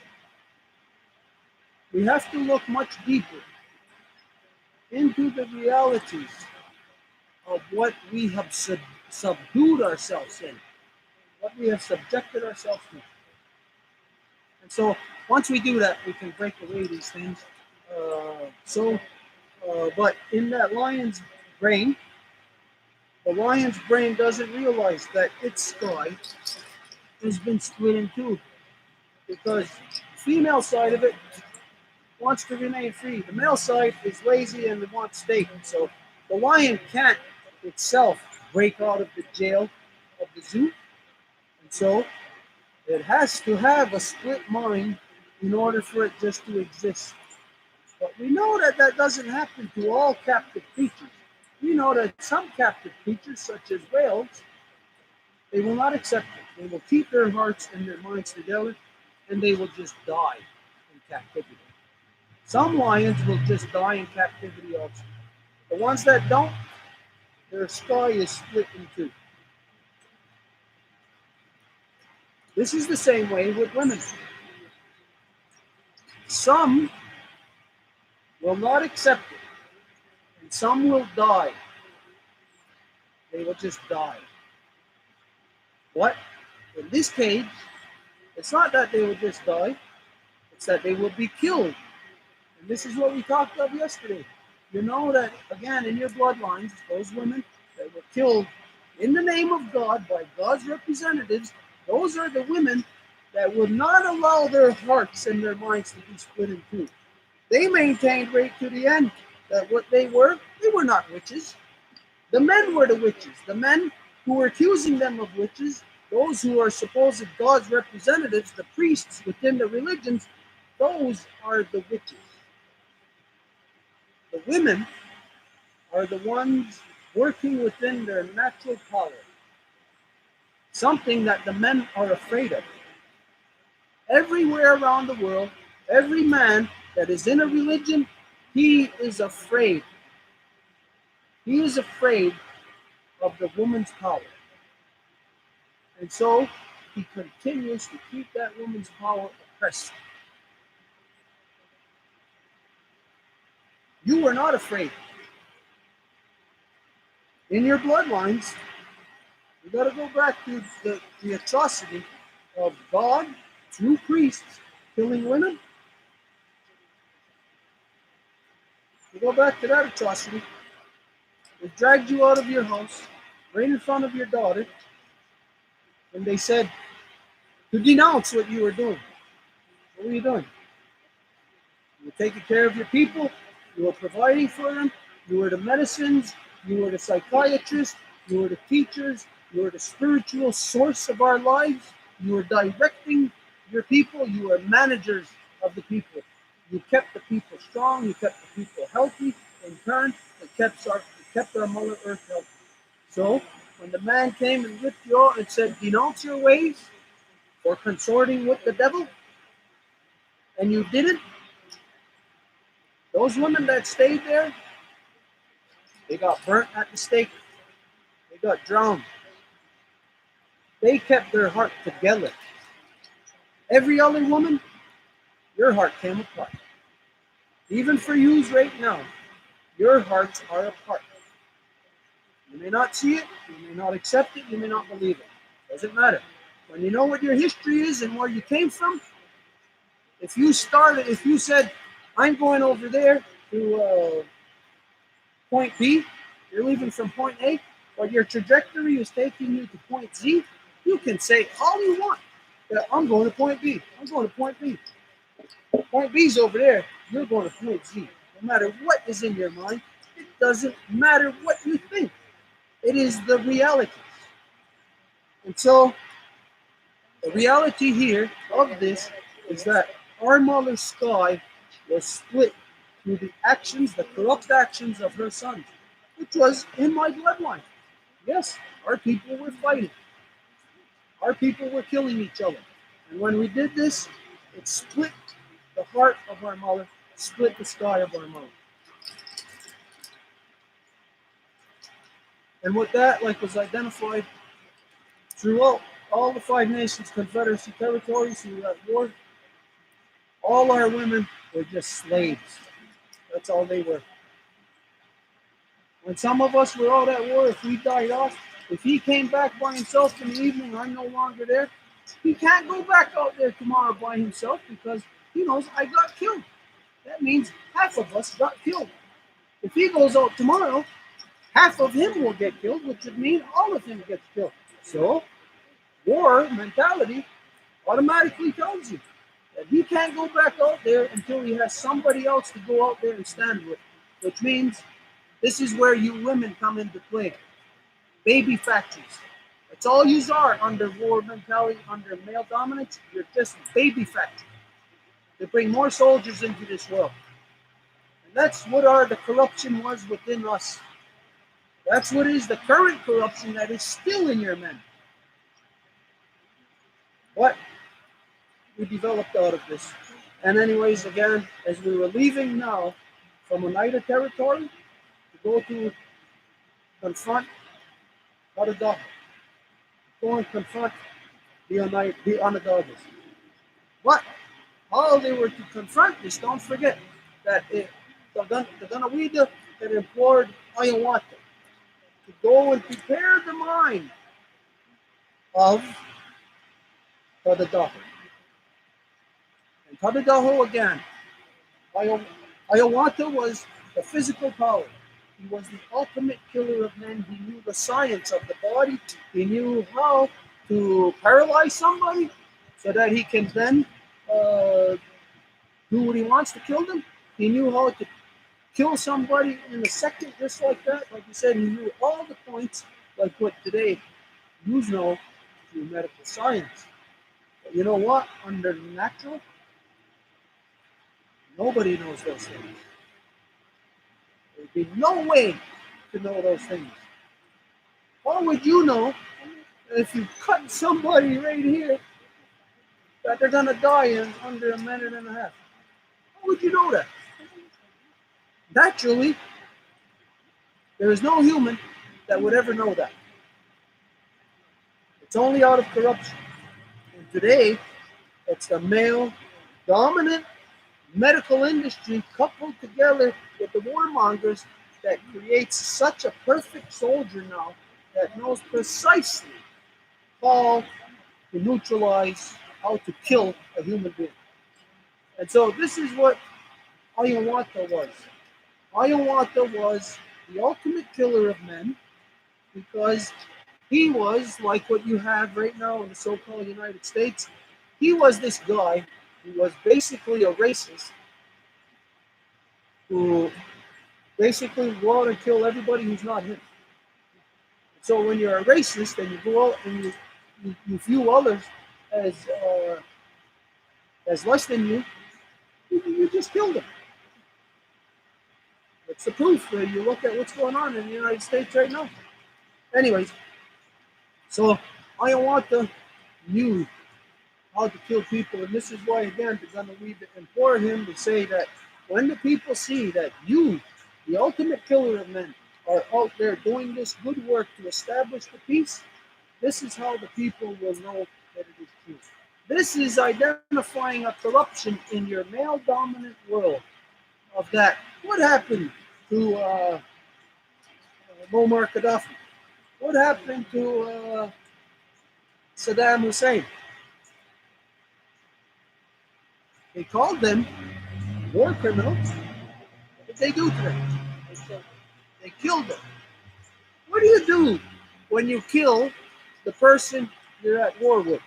We have to look much deeper into the realities of what we have subdued ourselves in, what we have subjected ourselves to. And so once we do that, we can break away these things. But in that lion's brain, the lion's brain doesn't realize that its sky has been split in two, because the female side of it wants to remain free. The male side is lazy and wants steak. So the lion can't itself break out of the jail of the zoo. And so it has to have a split mind in order for it just to exist. But we know that that doesn't happen to all captive creatures. We know that some captive creatures, such as whales, they will not accept it. They will keep their hearts and their minds together, and they will just die in captivity. Some lions will just die in captivity also. The ones that don't, their sky is split in two. This is the same way with women. Some will not accept it, and some will die. They will just die. What? In this cage, it's not that they will just die, it's that they will be killed. And this is what we talked about yesterday. You know that, again, in your bloodlines, those women that were killed in the name of God by God's representatives, those are the women that would not allow their hearts and their minds to be split in two. They maintained right to the end that what they were not witches. The men were the witches. The men who were accusing them of witches, those who are supposed God's representatives, the priests within the religions, those are the witches. The women are the ones working within their natural power, something that the men are afraid of. Everywhere around the world, every man that is in a religion, he is afraid. He is afraid of the woman's power. And so he continues to keep that woman's power oppressed. You are not afraid. in your bloodlines, you got to go back to the atrocity of God through priests killing women. You go back to that atrocity. They dragged you out of your house, right in front of your daughter, and they said to denounce what you were doing. What were you doing? You were taking care of your people. You were providing for them. You were the medicines. You were the psychiatrists. You were the teachers. You were the spiritual source of our lives. You were directing your people. You were managers of the people. You kept the people strong. You kept the people healthy. In turn, it kept our Mother Earth healthy. So, when the man came and whipped you out and said, denounce your ways for consorting with the devil, and you didn't, those women that stayed there, they got burnt at the stake. They got drowned. They kept their heart together. Every other woman, your heart came apart. Even for you right now, your hearts are apart. You may not see it, you may not accept it, you may not believe it. Doesn't matter. When you know what your history is and where you came from, if you said, I'm going over there to point B, you're leaving from point A, but your trajectory is taking you to point Z, you can say all you want. That I'm going to point B. I'm going to point B. Point B's over there. You're going to point Z. No matter what is in your mind, it doesn't matter what you think. It is the reality. And so, the reality here of this is that our mother's sky was split through the actions, the corrupt actions of her sons, which was in my bloodline. Yes, our people were fighting. Our people were killing each other. And when we did this, it split the heart of our mother, split the sky of our mother. And with that, like was identified throughout all the 5 nations, Confederacy territories who were at war, all our women were just slaves. That's all they were. When some of us were out at war, if we died off, if he came back by himself in the evening, I'm no longer there, he can't go back out there tomorrow by himself because he knows I got killed. That means half of us got killed. If he goes out tomorrow, half of him will get killed, which would mean all of him gets killed. So, war mentality automatically tells you that he can't go back out there until he has somebody else to go out there and stand with, which means this is where you women come into play. Baby factories. That's all you are under war mentality, under male dominance. You're just baby factory. They bring more soldiers into this world. And that's what the corruption was within us. That's what is the current corruption that is still in your men. What we developed out of this. And anyways, again, as we were leaving now from Oneida territory to go to confront Onondagas, go and confront the Onondagas. But how they were to confront this, don't forget that the Gunawida that implored Hiawatha to go and prepare the mind of Tadadaho. And Tadadaho again, Hiawatha was the physical power. He was the ultimate killer of men. He knew the science of the body. He knew how to paralyze somebody so that he can then do what he wants to kill them. He knew how to kill somebody in a second, just like that. Like you said, he knew all the points, like what today you know through medical science. But you know what? Under natural, nobody knows those things. There'd be no way to know those things. How would you know if you cut somebody right here that they're going to die in under a minute and a half? How would you know that? Naturally, there is no human that would ever know that. It's only out of corruption. And today, it's the male dominant medical industry coupled together with the warmongers that creates such a perfect soldier now that knows precisely how to neutralize, how to kill a human being. And so this is what Hiawatha was. Hiawatha was the ultimate killer of men because he was like what you have right now in the so-called United States. He was this guy who was basically a racist who basically go out and kill everybody who's not him. So when you're a racist and you go out and you view others as less than you just kill them. It's the proof. You look at what's going on in the United States right now. Anyways, so Hiawatha knew how to kill people, and this is why, again, we implore him to say that when the people see that you, the ultimate killer of men, are out there doing this good work to establish the peace, this is how the people will know that it is true. This is identifying a corruption in your male-dominant world of that. What happened to Muammar Gaddafi? What happened to Saddam Hussein? They called them war criminals. What did they do to them? They killed them. What do you do when you kill the person you're at war with?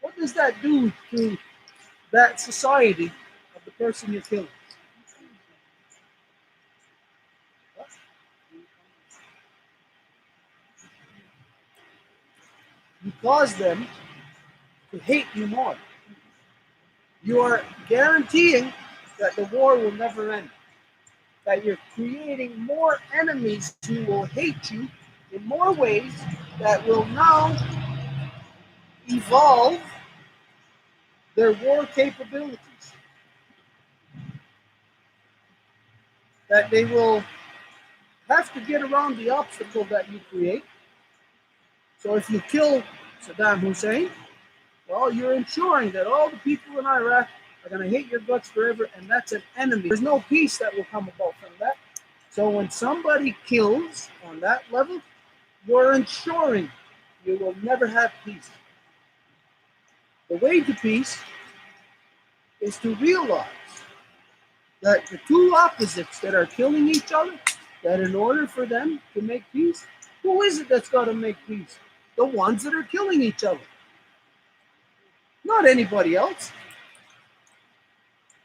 What does that do to that society of the person you're killing? You cause them to hate you more. You are guaranteeing that the war will never end. That you're creating more enemies who will hate you in more ways that will now evolve their war capabilities. That they will have to get around the obstacle that you create. So if you kill Saddam Hussein, well, you're ensuring that all the people in Iraq are going to hate your guts forever, and that's an enemy. There's no peace that will come about from that. So when somebody kills on that level, you're ensuring you will never have peace. The way to peace is to realize that the two opposites that are killing each other, that in order for them to make peace, who is it that's got to make peace? The ones that are killing each other. Not anybody else.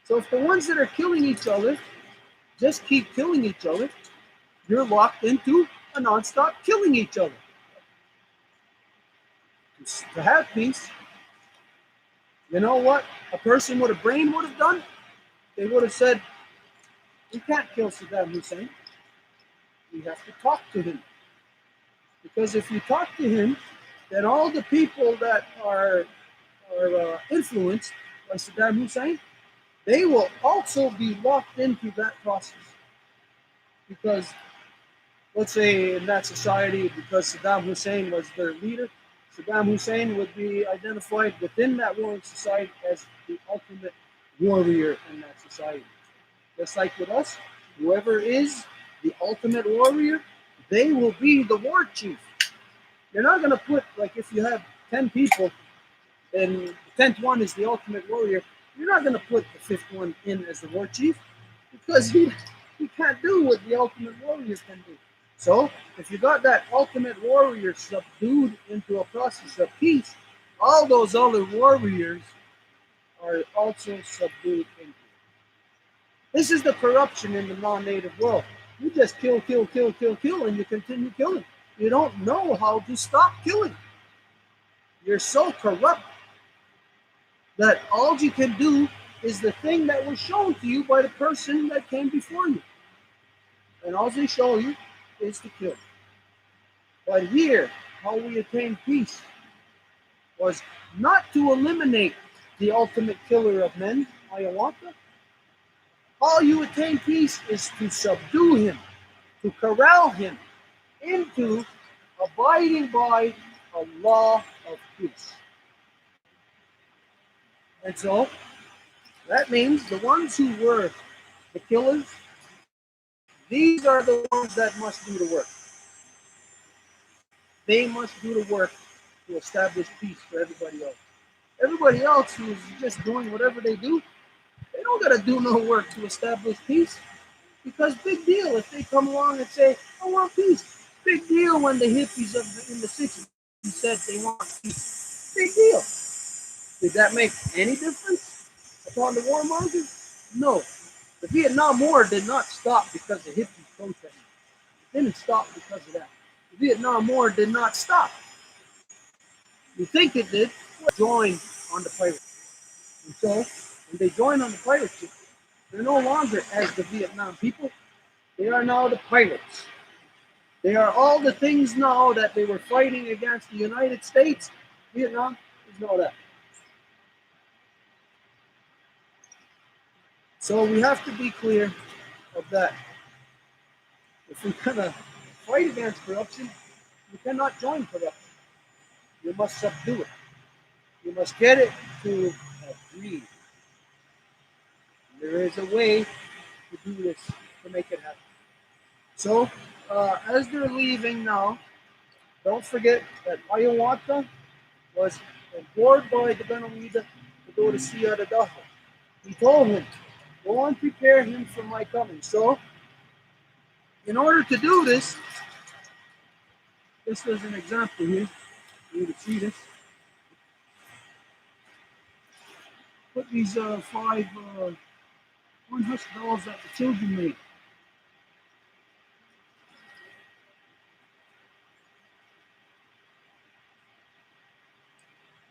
So if the ones that are killing each other just keep killing each other, you're locked into a non-stop killing each other. To have peace, you know what a person with a brain would have done? They would have said, we can't kill Saddam Hussein. We have to talk to him. Because if you talk to him, then all the people that are influenced by Saddam Hussein, they will also be locked into that process. Because, let's say in that society, because Saddam Hussein was their leader, Saddam Hussein would be identified within that warring society as the ultimate warrior in that society. Just like with us, whoever is the ultimate warrior, they will be the war chief. You're not going to put, like if you have 10 people and the 10th one is the ultimate warrior, you're not going to put the 5th one in as the war chief because he can't do what the ultimate warriors can do. So if you got that ultimate warrior subdued into a process of peace, all those other warriors are also subdued into it. This is the corruption in the non-native world. You just kill, kill, kill, kill, kill, and you continue killing. You don't know how to stop killing. You're so corrupt that all you can do is the thing that was shown to you by the person that came before you. And all they show you is to kill. But here, how we attain peace was not to eliminate the ultimate killer of men, Hiawatha. How you attain peace is to subdue him, to corral him into abiding by a law of peace. And so, that means the ones who were the killers, These are the ones that must do the work. They must do the work to establish peace for everybody else. Everybody else who's just doing whatever they do, they don't gotta do no work to establish peace. Because big deal if they come along and say, I want peace. Big deal when the hippies in the 60s said they want peace. Big deal. Did that make any difference upon the warmongers? No. The Vietnam War did not stop because the hippies protested. It didn't stop because of that. The Vietnam War did not stop. You think it did? Join on the pirates. And so, when they join on the pirate ship, they're no longer as the Vietnam people. They are now the pirates. They are all the things now that they were fighting against the United States. Vietnam is not that. So we have to be clear of that. If we're gonna fight against corruption, you cannot join corruption. You must subdue it. You must get it to agree. There is a way to do this, to make it happen. So, as they're leaving now, don't forget that Hiawatha was implored by the Benemita to go to see Adadaho. He told him, go and prepare him for my coming. So, in order to do this, this was an example here. You can see this. Put these 5 one-husk dolls that the children made.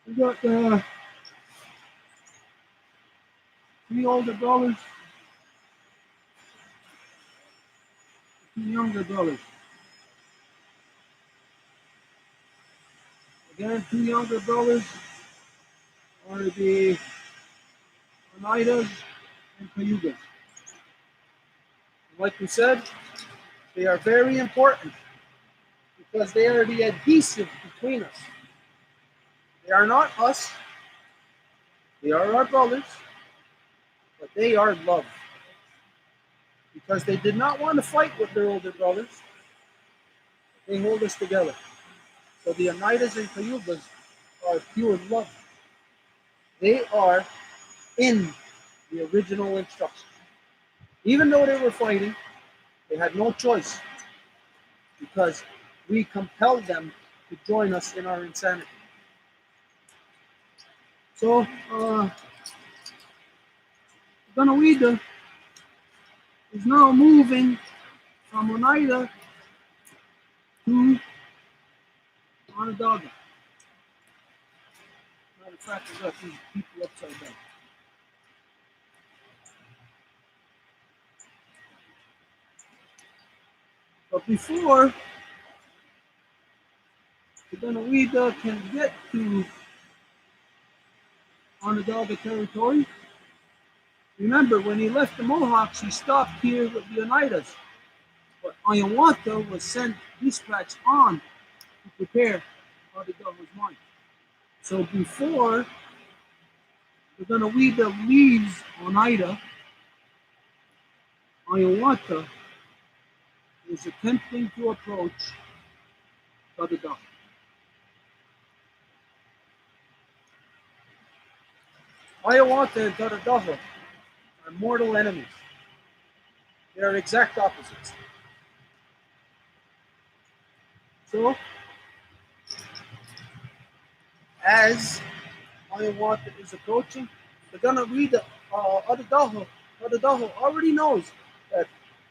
We got 3 older brothers, 2 younger brothers. Again, 2 younger brothers are the Oneidas and Cayugas. Like we said, they are very important because they are the adhesive between us. They are not us. They are our brothers, but they are love. Because they did not want to fight with their older brothers, they hold us together. So the Oneidas and Cayugas are pure love. They are in the original instructions. Even though they were fighting, they had no choice because we compelled them to join us in our insanity. So, Ganoida is now moving from Oneida to Onondaga. Matter of fact, I got these people upside down. But before the Ganoida can get to Onondaga territory, remember when he left the Mohawks, he stopped here with the Oneidas. But Hiawatha was sent dispatch on to prepare Onondaga's mind. So before the Ganoida leaves Oneida, Hiawatha is attempting to approach Onondaga. Hiawatha and Onondaga are mortal enemies. They are exact opposites. So, as Hiawatha is approaching, they're gonna read Onondaga. Onondaga already knows that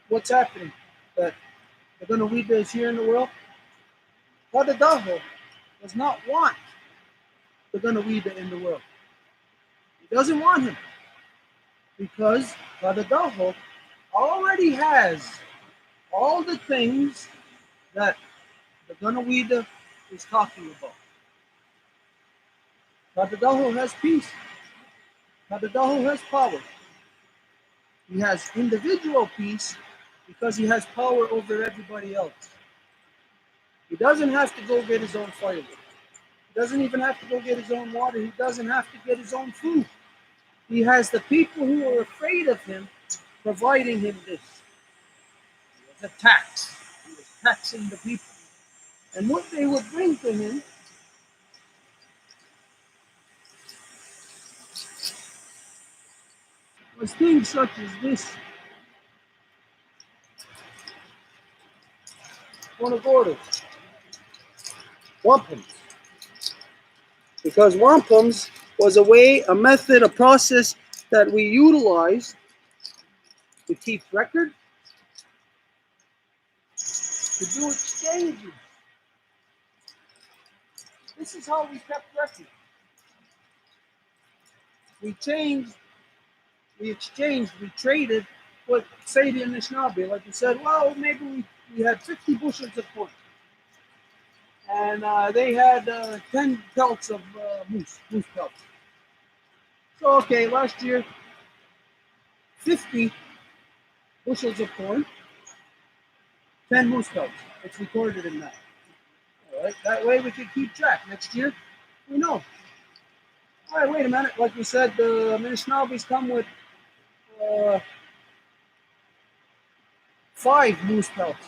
what's happening, that the Ganoida is here in the world. Onondaga does not want the Ganoida in the world. He doesn't want him because Onondaga already has all the things that the Ganoida is talking about. Onondaga has peace. Onondaga has power. He has individual peace because he has power over everybody else. He doesn't have to go get his own firewood. He doesn't even have to go get his own water. He doesn't have to get his own food. He has the people who are afraid of him providing him this. the tax. He was taxing the people. And what they would bring to him was things such as this. Wanagordo. Wampums. Because wampums was a method, a process that we utilized to keep record, to do exchanges. This is how we kept record. We changed, we exchanged, we traded what Sadie and Anishinaabe, like we said, well, maybe we had 50 bushels of corn. And they had 10 pelts of moose pelts. So, okay, last year, 50 bushels of corn, 10 moose pelts. It's recorded in that. All right, that way we can keep track. Next year, we know. All right, wait a minute. Like we said, the Anishinaabes come with 5 moose pelts.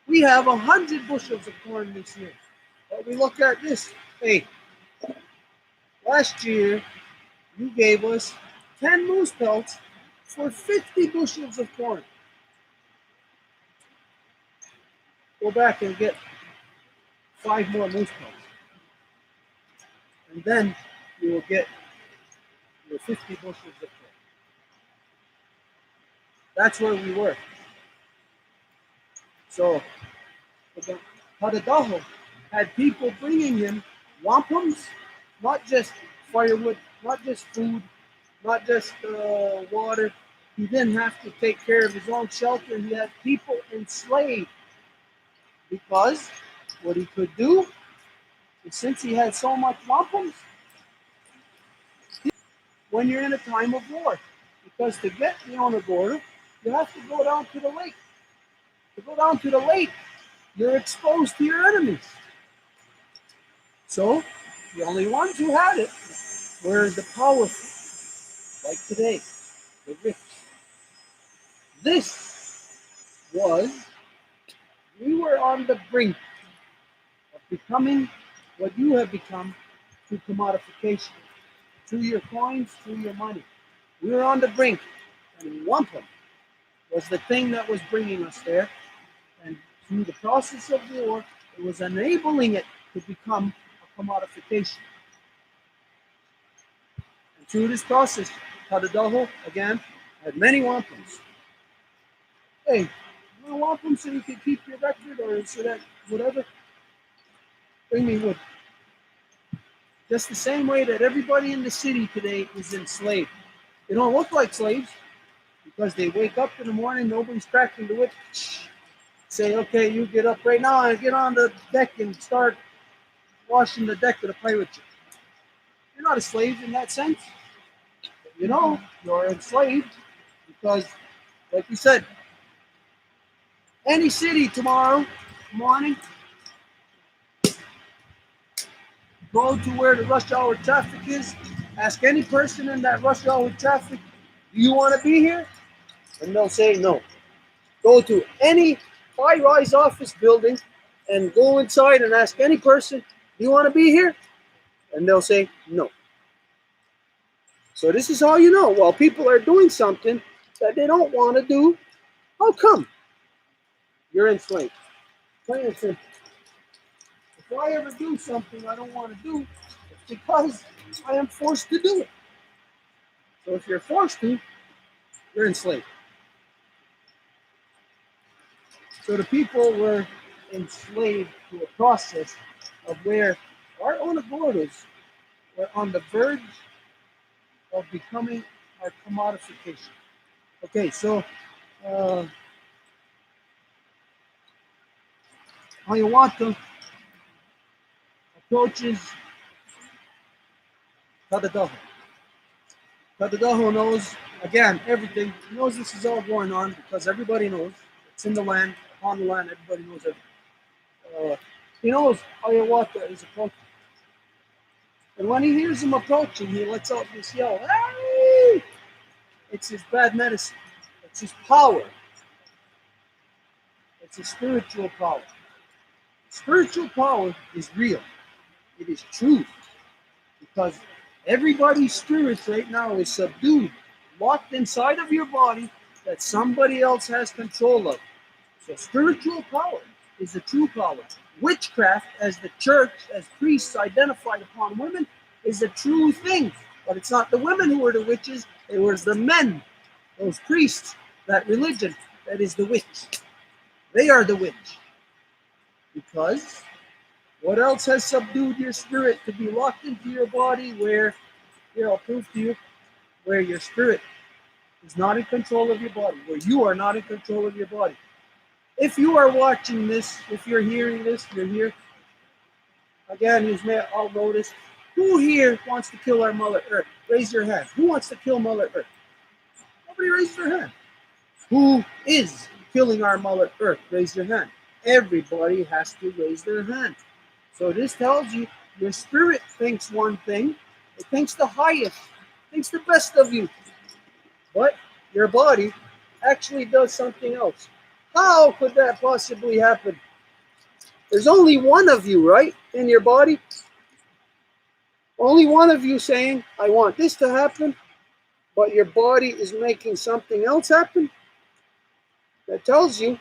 We have 100 bushels of corn this year. But we look at this. Hey, last year you gave us 10 moose pelts for 50 bushels of corn. Go back and get 5 more moose pelts. And then you will get your 50 bushels of corn. That's where we were. So, Hadadaho had people bringing him wampums, not just firewood, not just food, not just water. He didn't have to take care of his own shelter. He had people enslaved because what he could do is, since he had so much wampums, when you're in a time of war, because to get the Onagora, you have to go down to the lake. To go down to the lake, you're exposed to your enemies. So, the only ones who had it were the powerful, like today, the rich. We were on the brink of becoming what you have become through commodification, through your coins, through your money. We were on the brink, and wampum was the thing that was bringing us there. And through the process of war, it was enabling it to become a commodification. And through this process, Hadadaho, again, had many wampums. Hey, you want a wampum so you can keep your record, or so that whatever? Bring me wood. Just the same way that everybody in the city today is enslaved. They don't look like slaves because they wake up in the morning, nobody's cracking the whip. Say, okay, you get up right now and get on the deck and start washing the deck to play with you. You're not a slave in that sense. You know, you're enslaved because, like you said, any city tomorrow morning, go to where the rush hour traffic is, ask any person in that rush hour traffic, do you want to be here? And they'll say no. Go to any high-rise office building and go inside and ask any person, do you want to be here? And they'll say no. So this is how you know, while people are doing something that they don't want to do, how come? You're enslaved. Plain and simple. If I ever do something I don't want to do, it's because I am forced to do it. So if you're forced to, you're enslaved. So the people were enslaved to a process of where our Onagordas were on the verge of becoming our commodification. Okay, so Hiawatha approaches Kadadaho. Kadadaho knows, again, everything. He knows this is all going on because everybody knows. It's in the land, upon the land, everybody knows everything. He knows Hiawatha is approaching. And when he hears him approaching, he lets out this yell, hey! It's his bad medicine. It's his power. It's a spiritual power. Spiritual power is real. It is truth. Because everybody's spirits right now is subdued, locked inside of your body that somebody else has control of. So spiritual power is the true power. Witchcraft, as the church, as priests identified upon women, is the true thing. But it's not the women who were the witches, it was the men, those priests, that religion that is the witch. They are the witch. Because what else has subdued your spirit to be locked into your body where, here I'll prove to you, where your spirit is not in control of your body, where you are not in control of your body. If you are watching this, if you're hearing this, you're here, again, you may all notice, who here wants to kill our Mother Earth? Raise your hand. Who wants to kill Mother Earth? Nobody raised their hand. Who is killing our Mother Earth? Raise your hand. Everybody has to raise their hand. So this tells you your spirit thinks one thing, it thinks the highest, thinks the best of you. But your body actually does something else. How could that possibly happen? There's only one of you, right, in your body? Only one of you saying, I want this to happen, but your body is making something else happen? That tells you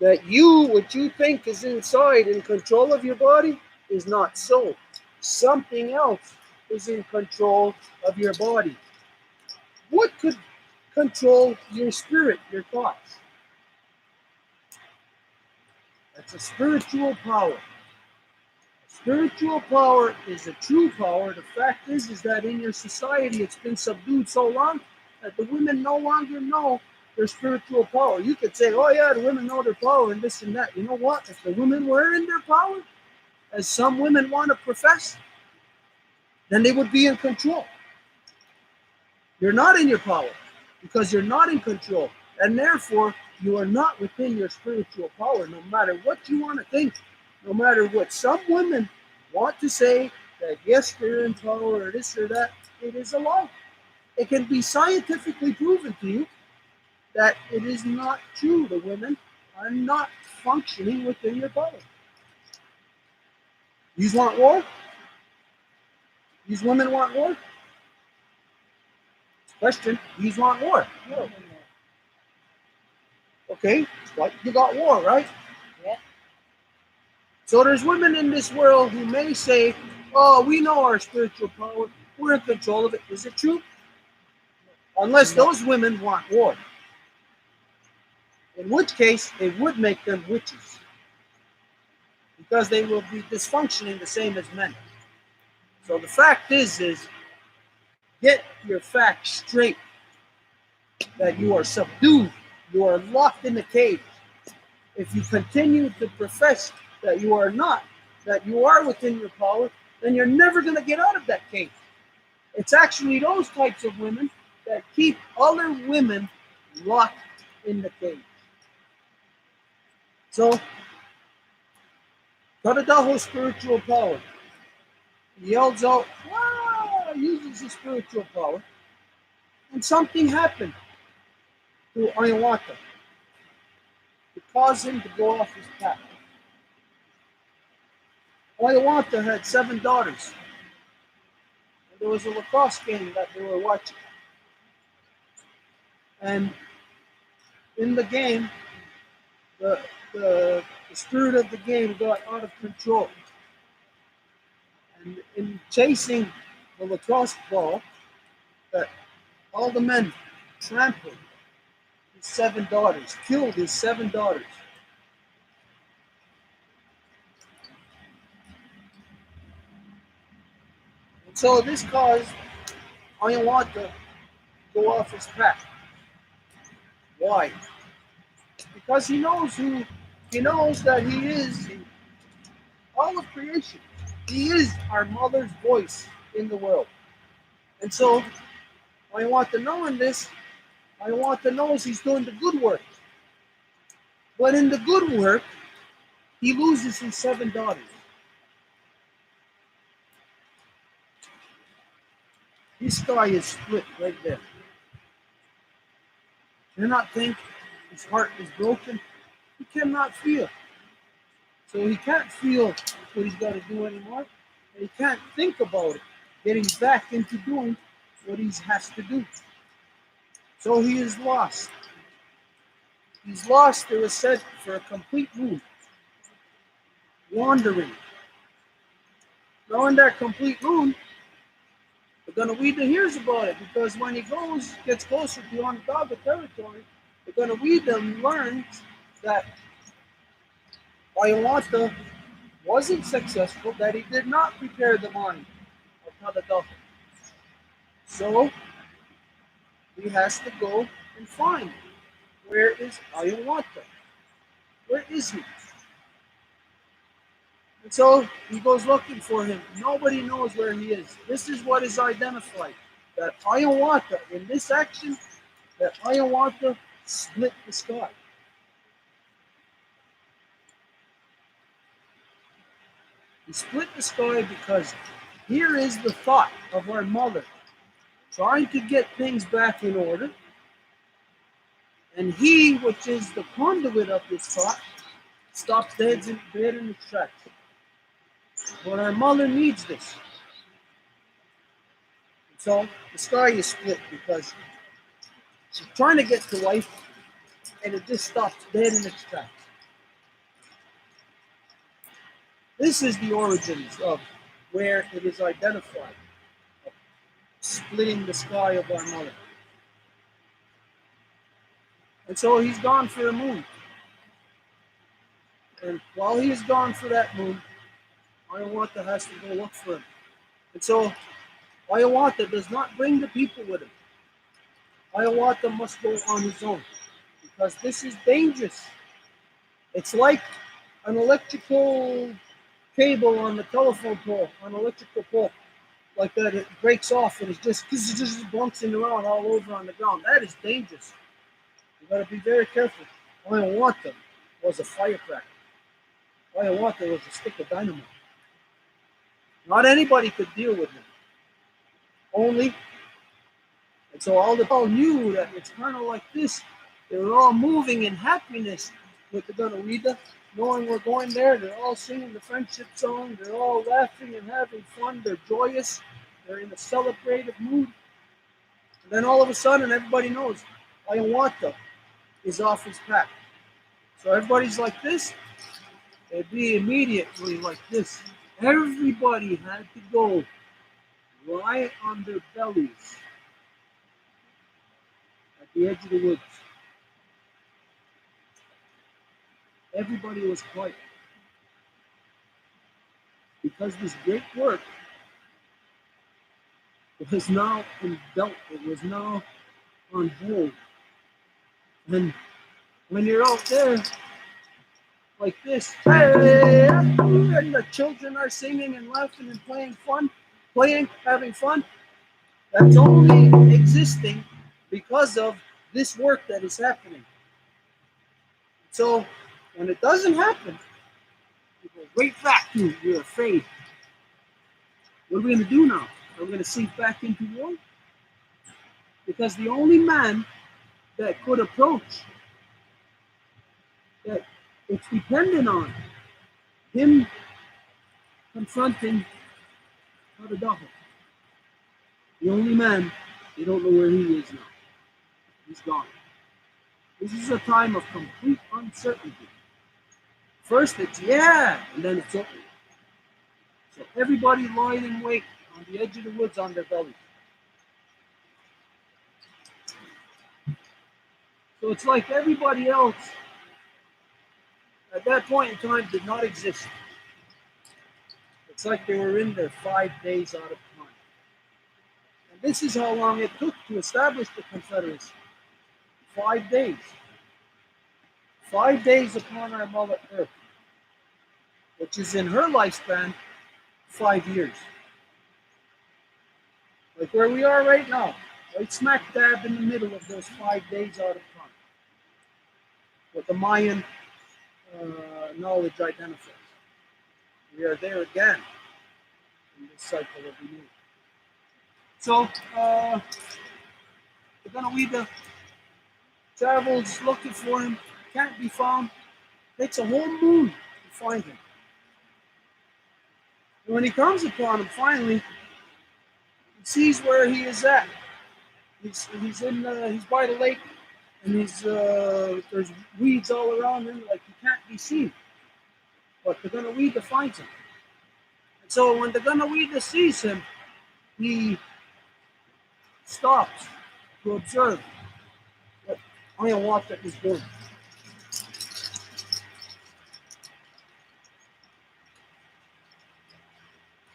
that you, what you think is inside in control of your body, is not so. Something else is in control of your body. What could control your spirit, your thoughts? That's a spiritual power. Spiritual power is a true power. The fact is that in your society it's been subdued so long that the women no longer know their spiritual power. You could say, oh yeah, the women know their power and this and that. You know what? If the women were in their power, as some women want to profess, then they would be in control. You're not in your power because you're not in control. And therefore, you are not within your spiritual power, no matter what you want to think, no matter what some women want to say, that yes, they're in power or this or that. It is a lie. It can be scientifically proven to you that it is not true. The women are not functioning within your power. You want war? These women want war? Question, you want war? No. Okay, but you got war, right? Yeah. So there's women in this world who may say, oh, we know our spiritual power, we're in control of it. Is it true? Unless those women want war. In which case, it would make them witches. Because they will be dysfunctioning the same as men. So the fact is get your facts straight. That you are subdued, you are locked in a cage. If you continue to profess that you are not, that you are within your power, then you're never going to get out of that cage. It's actually those types of women that keep other women locked in the cage. So, Kadadaho's spiritual power. He yells out, ah, uses his spiritual power, and something happened to Ayawata to cause him to go off his path. Ayawata had 7 daughters. And there was a lacrosse game that they were watching. And in the game, the spirit of the game got out of control. And in chasing the lacrosse ball, all the men trampled his 7 daughters, killed his 7 daughters. And so this caused Ayawata to go off his path. Why? Because he knows that he is all of creation. He is our mother's voice in the world. And so I want to know in this, I want to know he's doing the good work. But in the good work, he loses his 7 daughters. This guy is split right there. Do you not think his heart is broken? cannot feel. So he can't feel what he's got to do anymore. And he can't think about it, getting back into doing what he has to do. So he is lost. He's lost, it was said, for a complete moon, wandering. Now in that complete moon, the Ganawida hears about it because when he gets closer to Onondaga territory, the Ganawida learns that Hiawatha wasn't successful, that he did not prepare the mind of Tadadaha. So he has to go and find, where is Hiawatha? Where is he? And so he goes looking for him. Nobody knows where he is. This is what is identified. That Hiawatha, in this action, that Hiawatha split the sky. He split the sky because here is the thought of our mother trying to get things back in order. And he, which is the conduit of this thought, stops dead in its tracks. But our mother needs this. So the sky is split because she's trying to get to life and it just stops dead in its tracks. This is the origins of where it is identified, of splitting the sky of our mother. And so he's gone for the moon. And while he is gone for that moon, Hiawatha has to go look for him. And so Hiawatha does not bring the people with him. Hiawatha must go on his own because this is dangerous. It's like an electrical cable on the telephone pole, on an electrical pole, like that. It breaks off and it's just bouncing around all over on the ground. That is dangerous. You got to be very careful. Hiawatha was a firecracker. Hiawatha was a stick of dynamite. Not anybody could deal with him. Only. And so all knew that it's kind of like this. They were all moving in happiness with the Ganawida, knowing we're going there. They're all singing the friendship song. They're all laughing and having fun. They're joyous. They're in a celebrative mood. And then all of a sudden, everybody knows Hiawatha is off his pack. So everybody's like this. They'd be immediately like this. Everybody had to go lie on their bellies at the edge of the woods. Everybody was quiet. Because this great work was now in belt, it was now on hold. And when you're out there like this, and the children are singing and laughing and having fun, that's only existing because of this work that is happening. So when it doesn't happen, you go right back to you're afraid. What are we going to do now? Are we going to sink back into war? Because the only man that could approach, that it's dependent on him confronting Tadadaha. The only man, they don't know where he is now. He's gone. This is a time of complete uncertainty. First it's yeah, and then it's over. So everybody lying in wait on the edge of the woods on their bellies. So it's like everybody else at that point in time did not exist. It's like they were in there 5 days out of time. And this is how long it took to establish the Confederacy. 5 days. 5 days upon our Mother Earth, which is in her lifespan 5 years. Like where we are right now, right smack dab in the middle of those 5 days out of time. What the Mayan knowledge identifies. We are there again in this cycle of renewal. So, the Ganawida travels looking for him, can't be found. Takes a whole moon to find him. And when he comes upon him, finally, he sees where he is at. He's by the lake, and there's weeds all around him, like he can't be seen. But the Gunawida finds him. And so when the Gunawida sees him, he stops to observe what Ayahuasca is doing.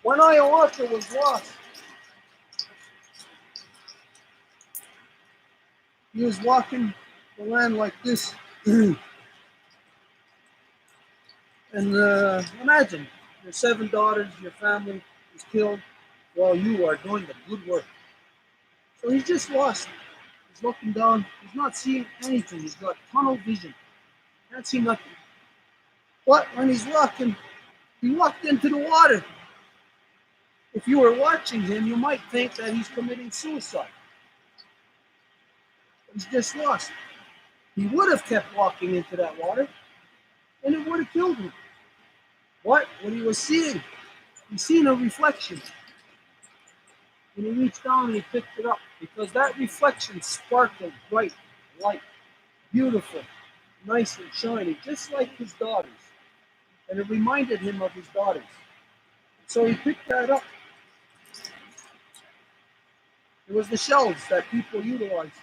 When Ayahuasca was lost, he was walking the land like this. And imagine your 7 daughters, your family is killed while you are doing the good work. So he's just lost. He's looking down. He's not seeing anything. He's got tunnel vision. Can't see nothing. But when he's walking, he walked into the water. If you were watching him, you might think that he's committing suicide. He's just lost. He would have kept walking into that water, and it would have killed him. What he was seeing, he's seen a reflection. And he reached down and he picked it up because that reflection sparkled bright, light, beautiful, nice and shiny, just like his daughters. And it reminded him of his daughters. So he picked that up. It was the shells that people utilized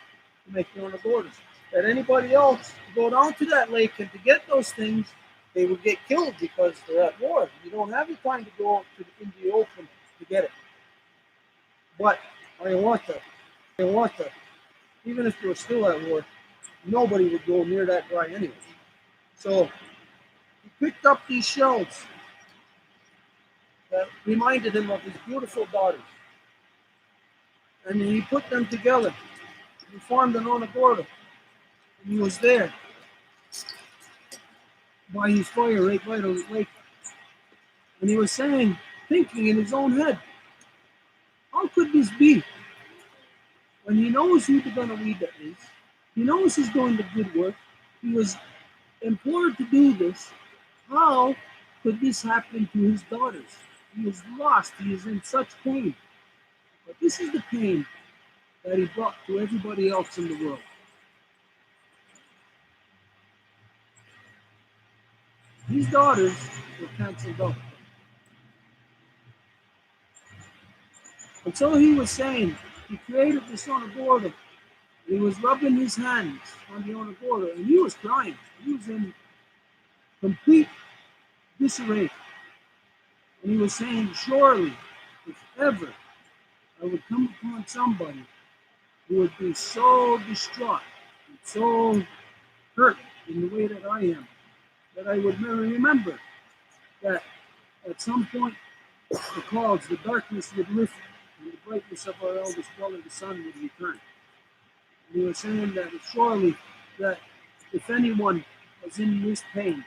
to make their own orders. That anybody else to go down to that lake and to get those things, they would get killed because they're at war. You don't have the time to go into the open to get it. But ayahuasca, even if they were still at war, nobody would go near that guy anyway. So he picked up these shells that reminded him of his beautiful daughters. And he put them together. He formed an onagorda. And he was there by his fire right by the lake. And he was saying, thinking in his own head, how could this be? When he knows who the Gunawida is, he knows he's doing the good work, he was implored to do this. How could this happen to his daughters? He is lost, he is in such pain. But this is the pain that he brought to everybody else in the world. His daughters were canceled out. And so he was saying, he created this onagorda. He was rubbing his hands on the onagorda, and he was crying. He was in complete disarray. And he was saying, surely, if ever I would come upon somebody who would be so distraught and so hurt in the way that I am, that I would never remember that at some point the clouds, the darkness would lift, and the brightness of our eldest brother, the sun, would return. And he was saying that surely that if anyone was in this pain,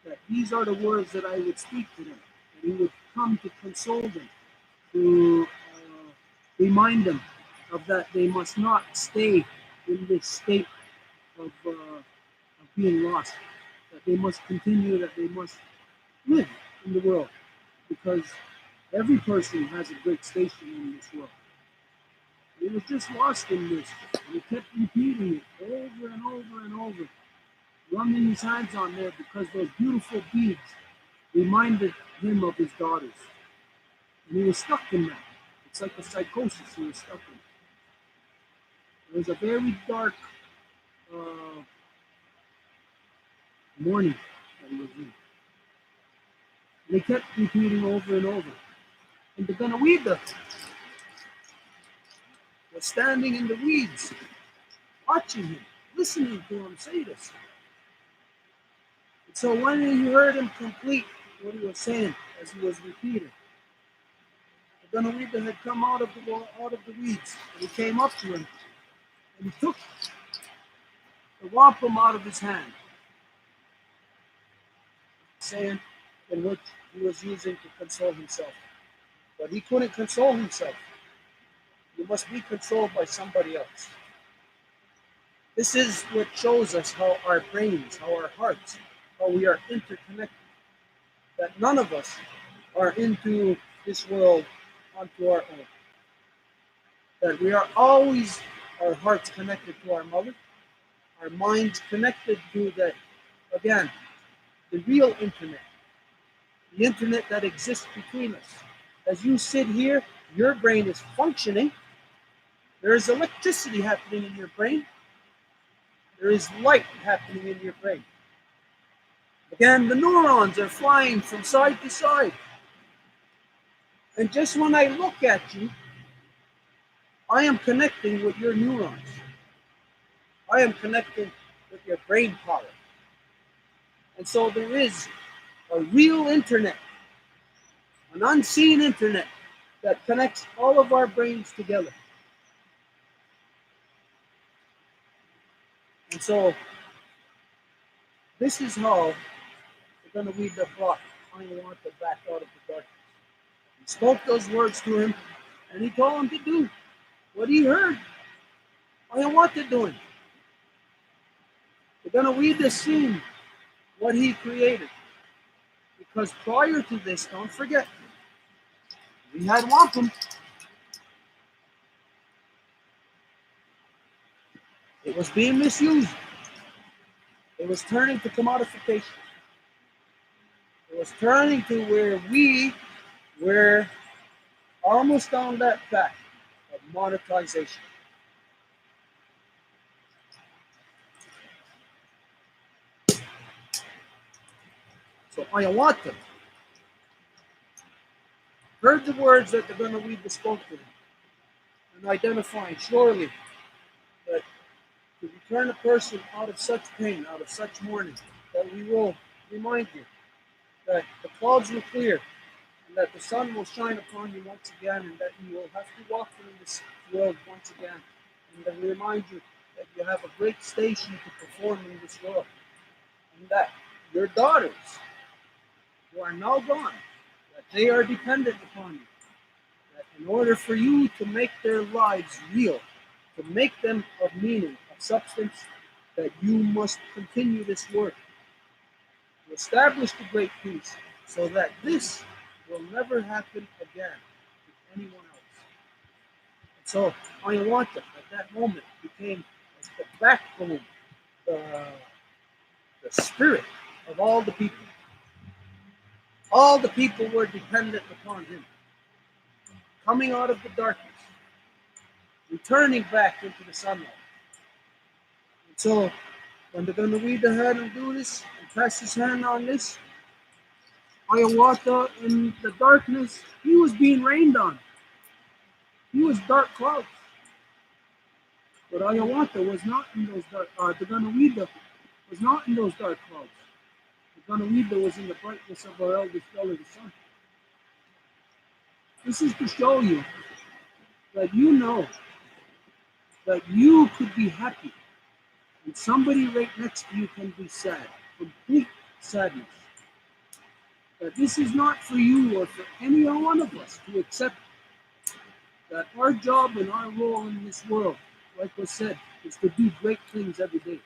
that these are the words that I would speak to them, and he would come to console them, to remind them of that they must not stay in this state of being lost, that they must continue, that they must live in the world, because every person has a great station in this world. He was just lost in this, and he kept repeating it over and over and over, running his hands on there because those beautiful beads reminded him of his daughters. And he was stuck in that. It's like a psychosis he was stuck in. It was a very dark morning that he was in. And he kept repeating over and over. And the Gunawida was standing in the weeds, watching him, listening to him say this. And so when he heard him complete what he was saying as he was repeating, the Gunawida had come out of the weeds, and he came up to him, and he took the wampum out of his hand, saying in which he was using to console himself. But he couldn't console himself. You must be consoled by somebody else. This is what shows us how our brains, how our hearts how we are interconnected. That none of us are into this world onto our own. That we are always, our hearts connected to our mother, our minds connected to that, again, the real internet, the internet that exists between us. As you sit here, your brain is functioning. There is electricity happening in your brain. There is light happening in your brain. Again, the neurons are flying from side to side. And just when I look at you, I am connecting with your neurons. I am connecting with your brain power. And so there is a real internet, an unseen internet that connects all of our brains together. And so this is how we're going to read the block. I want to back out of the darkness. He spoke those words to him, and he told him to do what he heard. I want to do it. We're going to read the scene, what he created. Because prior to this, don't forget, we had wampum. It was being misused. It was turning to commodification. It was turning to where we were almost on that path of monetization. So Ayahuasca heard the words that they're going to read the spoke to them, and identifying surely that to return a person out of such pain, out of such mourning, that we will remind you that the clouds will clear, and that the sun will shine upon you once again, and that you will have to walk through this world once again, and then remind you that you have a great station to perform in this world, and that your daughters, who are now gone, that they are dependent upon you, that in order for you to make their lives real, to make them of meaning, of substance, that you must continue this work to establish the great peace, so that this will never happen again with anyone else. And so Ayahuasca at that moment became as the backbone, the spirit of all the people. All the people were dependent upon him, coming out of the darkness, returning back into the sunlight. And so when they're going to read the hand and do this, and press his hand on this, Ayahuasca in the darkness, he was being rained on. He was dark clouds. But Ayahuasca was not in those dark, the Ganoida was not in those dark clouds. The Ganoida was in the brightness of our eldest brother, the sun. This is to show you that you know that you could be happy and somebody right next to you can be sad, complete sadness. That this is not for you or for any one of us to accept that our job and our role in this world, like was said, is to do great things every day.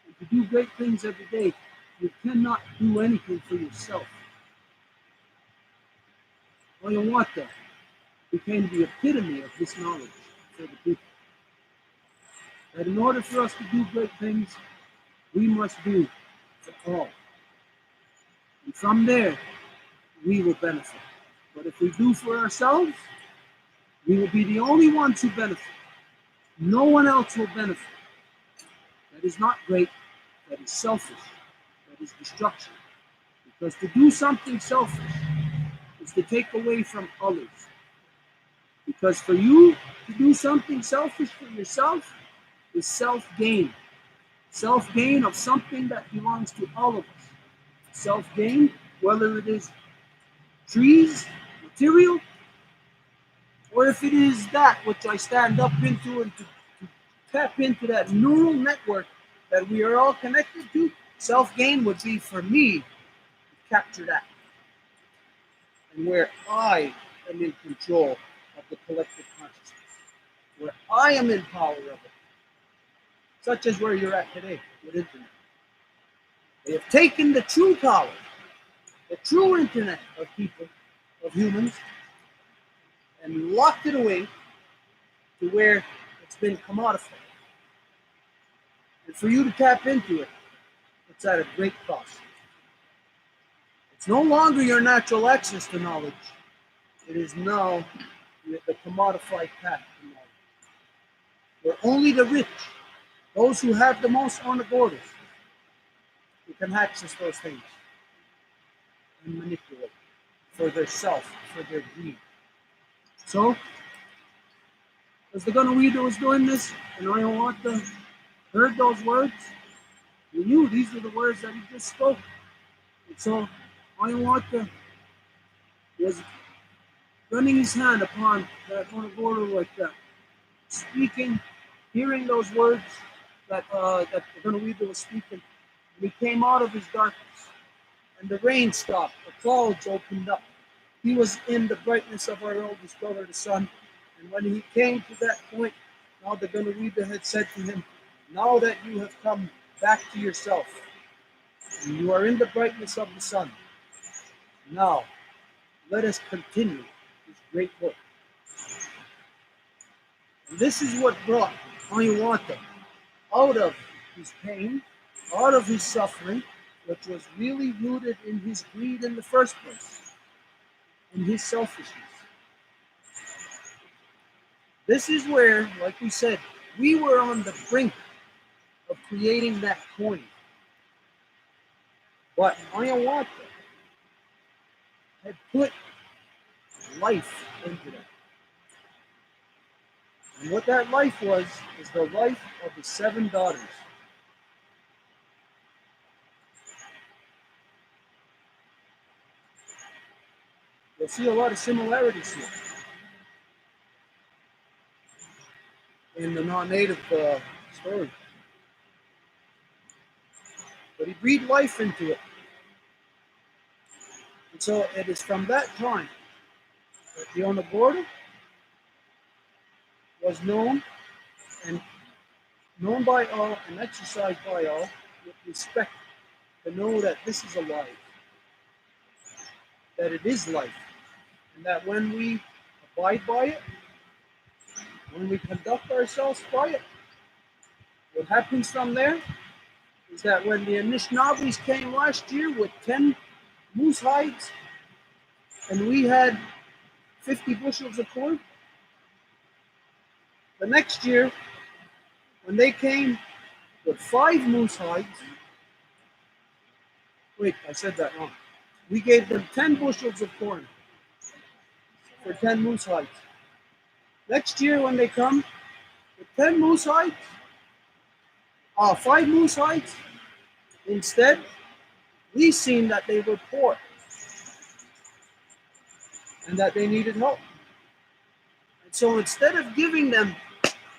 And to do great things every day, you cannot do anything for yourself. Ayahuasca became the epitome of this knowledge for the people. That in order for us to do great things, we must do for all. And from there, we will benefit. But if we do for ourselves, we will be the only ones who benefit. No one else will benefit. That is not great. That is selfish. That is destruction. Because to do something selfish is to take away from others. Because for you to do something selfish for yourself is self-gain. Self-gain of something that belongs to all of us. Self-gain, whether it is trees, material, or if it is that which I stand up into and to tap into that neural network that we are all connected to, self-gain would be for me to capture that. And where I am in control of the collective consciousness, where I am in power of it, such as where you're at today with internet. They have taken the true power, the true internet of people, of humans, and locked it away to where it's been commodified. And for you to tap into it, it's at a great cost. It's no longer your natural access to knowledge. It is now the commodified path to knowledge. Where only the rich, those who have the most on the borders, who can access those things and manipulate for their self, for their greed. So, as the Gunawida was doing this, and Ayahuasca heard those words, he knew these are the words that he just spoke. And so, Ayahuasca was running his hand upon that Gunawida like that, speaking, hearing those words that the Gunawida was speaking. And he came out of his darkness, and the rain stopped, the clouds opened up. He was in the brightness of our oldest brother, the sun. And when he came to that point, now the Gunawida had said to him, now that you have come back to yourself, and you are in the brightness of the sun, now let us continue this great work. And this is what brought Ayahuasca out of his pain, out of his suffering, which was really rooted in his greed in the first place, in his selfishness. This is where, like we said, we were on the brink of creating that coin. But Ayahuasca had put life into that. And what that life was, is the life of the 7 daughters. You'll see a lot of similarities here in the non-native story. But he breathed life into it. And so it is from that time that the Onagorda was known by all and exercised by all with respect, to know that this is alive, that it is life, and that when we abide by it, when we conduct ourselves by it, what happens from there is that when the Anishinaabes came last year with 10 moose hides and we had 50 bushels of corn, the next year when they came with 5 moose hides, wait, I said that wrong. We gave them 10 bushels of corn for 10 moose hides. Next year when they come with 10 moose hides, 5 moose hides, instead, we seen that they were poor and that they needed help. And so instead of giving them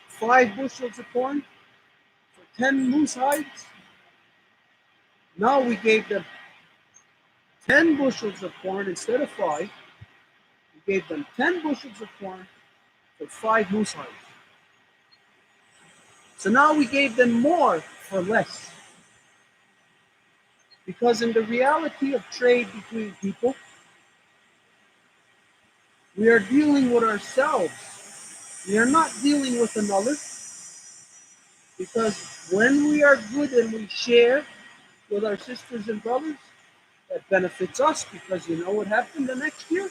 5 bushels of corn for 10 moose hides, now we gave them 10 bushels of corn instead of 5. We gave them 10 bushels of corn for 5 moose hides. So now we gave them more for less. Because in the reality of trade between people, we are dealing with ourselves. We are not dealing with another. Because when we are good and we share with our sisters and brothers, that benefits us, because you know what happened the next year?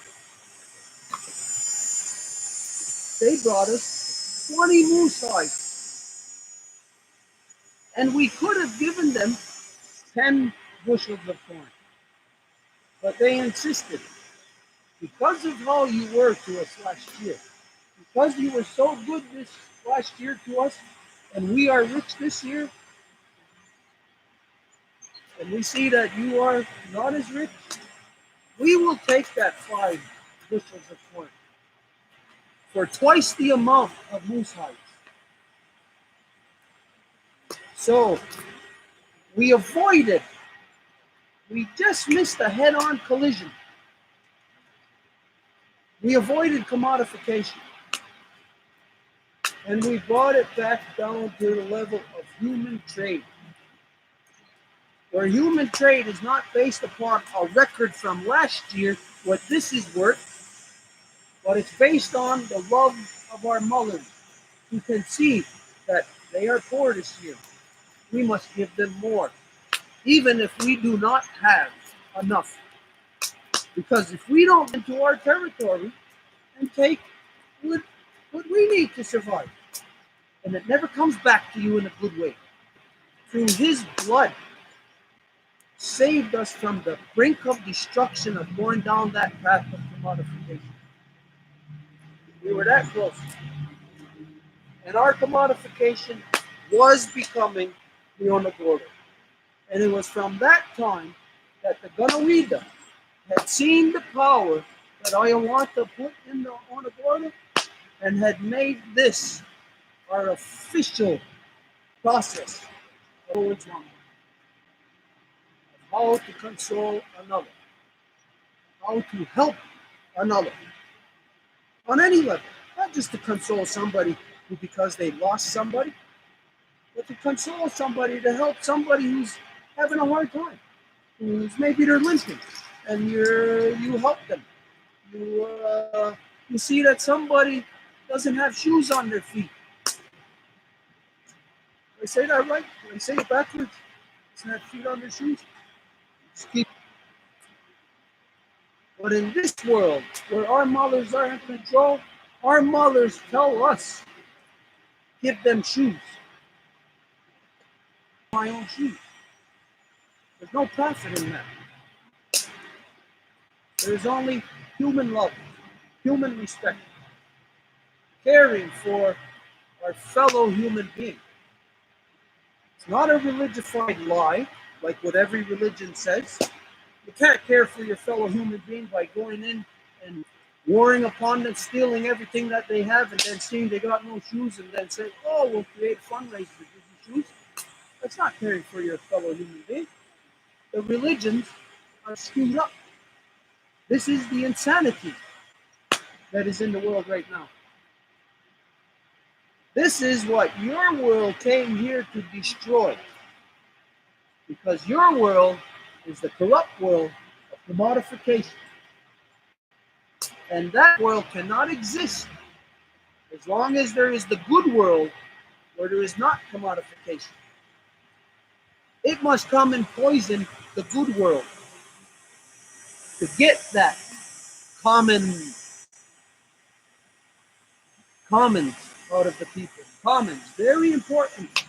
They brought us 20 moose hides. And we could have given them 10 bushels of corn. But they insisted, because of how you were to us last year, because you were so good this last year to us, and we are rich this year, and we see that you are not as rich, we will take that 5 bushels of corn for twice the amount of moose hides. So we avoided, we just missed a head-on collision. We avoided commodification. And we brought it back down to the level of human trade. where human trade is not based upon a record from last year, what this is worth, but it's based on the love of our mothers who can see that they are poor this year. We must give them more, even if we do not have enough. Because if we don't get into our territory and take what we need to survive, and it never comes back to you in a good way. Through his blood, saved us from the brink of destruction of going down that path of commodification. We were that close. And our commodification was becoming the Onagordo. And it was from that time that the Ganawida had seen the power that Ayawanta put in the Onagordo and had made this our official process of how to console another, how to help another on any level, not just to console somebody who because they lost somebody, but to console somebody, to help somebody who's having a hard time, who's maybe they're limping, and you help them. You see that somebody doesn't have shoes on their feet. Did I say that right? Did I say it backwards? Doesn't have feet on their shoes. Just keep. But in this world, where our mothers are in control, our mothers tell us, give them shoes. My own shoes. There's no profit in that. There's only human love, human respect, caring for our fellow human being. It's not a religified lie, like what every religion says. You can't care for your fellow human being by going in and warring upon them, stealing everything that they have, and then seeing they got no shoes, and then say, "Oh, we'll create a fundraiser to give you shoes." That's not caring for your fellow human being. The religions are screwed up. This is the insanity that is in the world right now. This is what your world came here to destroy. Because your world is the corrupt world of commodification. And that world cannot exist as long as there is the good world where there is not commodification. It must come and poison the good world to get that commons out of the people. Commons, very important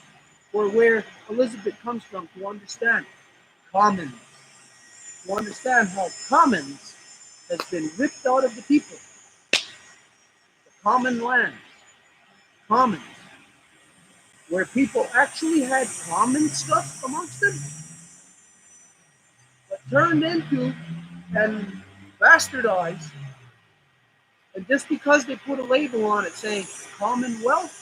for where Elizabeth comes from to understand. Commons. To understand how commons has been ripped out of the people. The common land. Commons. Where people actually had common stuff amongst them, but turned into and bastardized. And just because they put a label on it saying Commonwealth,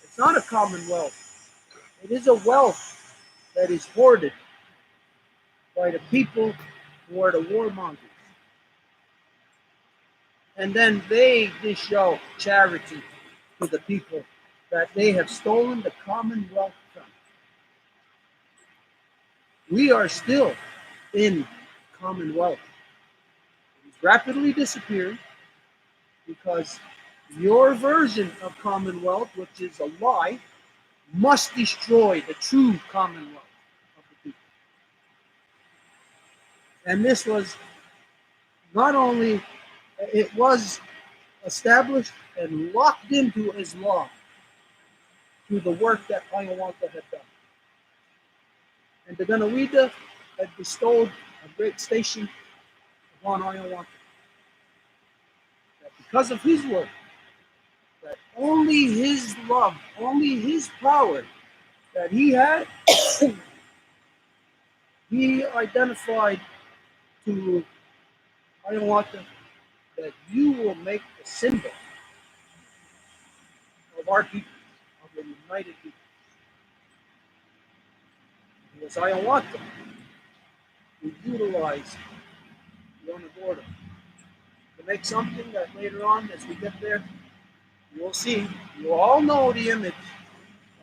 it's not a commonwealth. It is a wealth that is hoarded by the people who are the warmongers. And then they dish out charity to the people that they have stolen the commonwealth from. We are still in commonwealth. It's rapidly disappearing because your version of commonwealth, which is a lie, must destroy the true commonwealth of the people. And this was not only, it was established and locked into as law through the work that Ayawanta had done. And the Ganawida had bestowed a great station upon Ayawanta. That because of his work, that only his love, only his power that he had, he identified to Ayawanta that you will make the symbol of our people, of the united people. It was Ayawanta who utilized the Onagordo to make something that later on, as we get there, you will see, you all know the image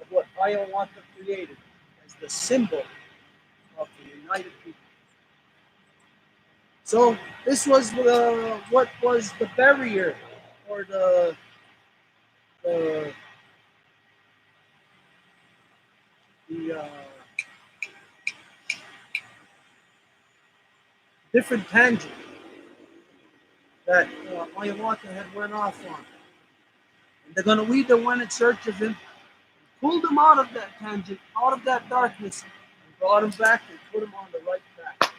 of what Ayawanta created as the symbol united people. So this was what was the barrier or the different tangent that ayahuasca had went off on. And the Ganoida went in search of him, pulled him out of that tangent, out of that darkness, and brought him back and put him on the right path.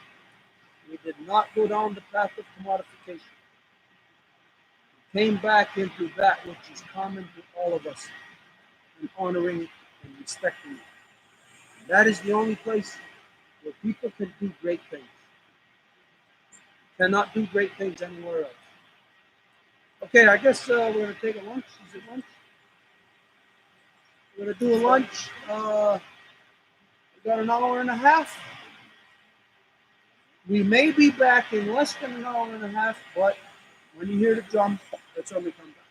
He did not go down the path of commodification. He came back into that which is common to all of us, and honoring and respecting it. And that is the only place where people can do great things. Cannot do great things anywhere else. Okay, I guess we're going to take a lunch. Is it lunch? We're going to do a lunch. We got an hour and a half. We may be back in less than an hour and a half, but when you hear the drum, that's when we come back.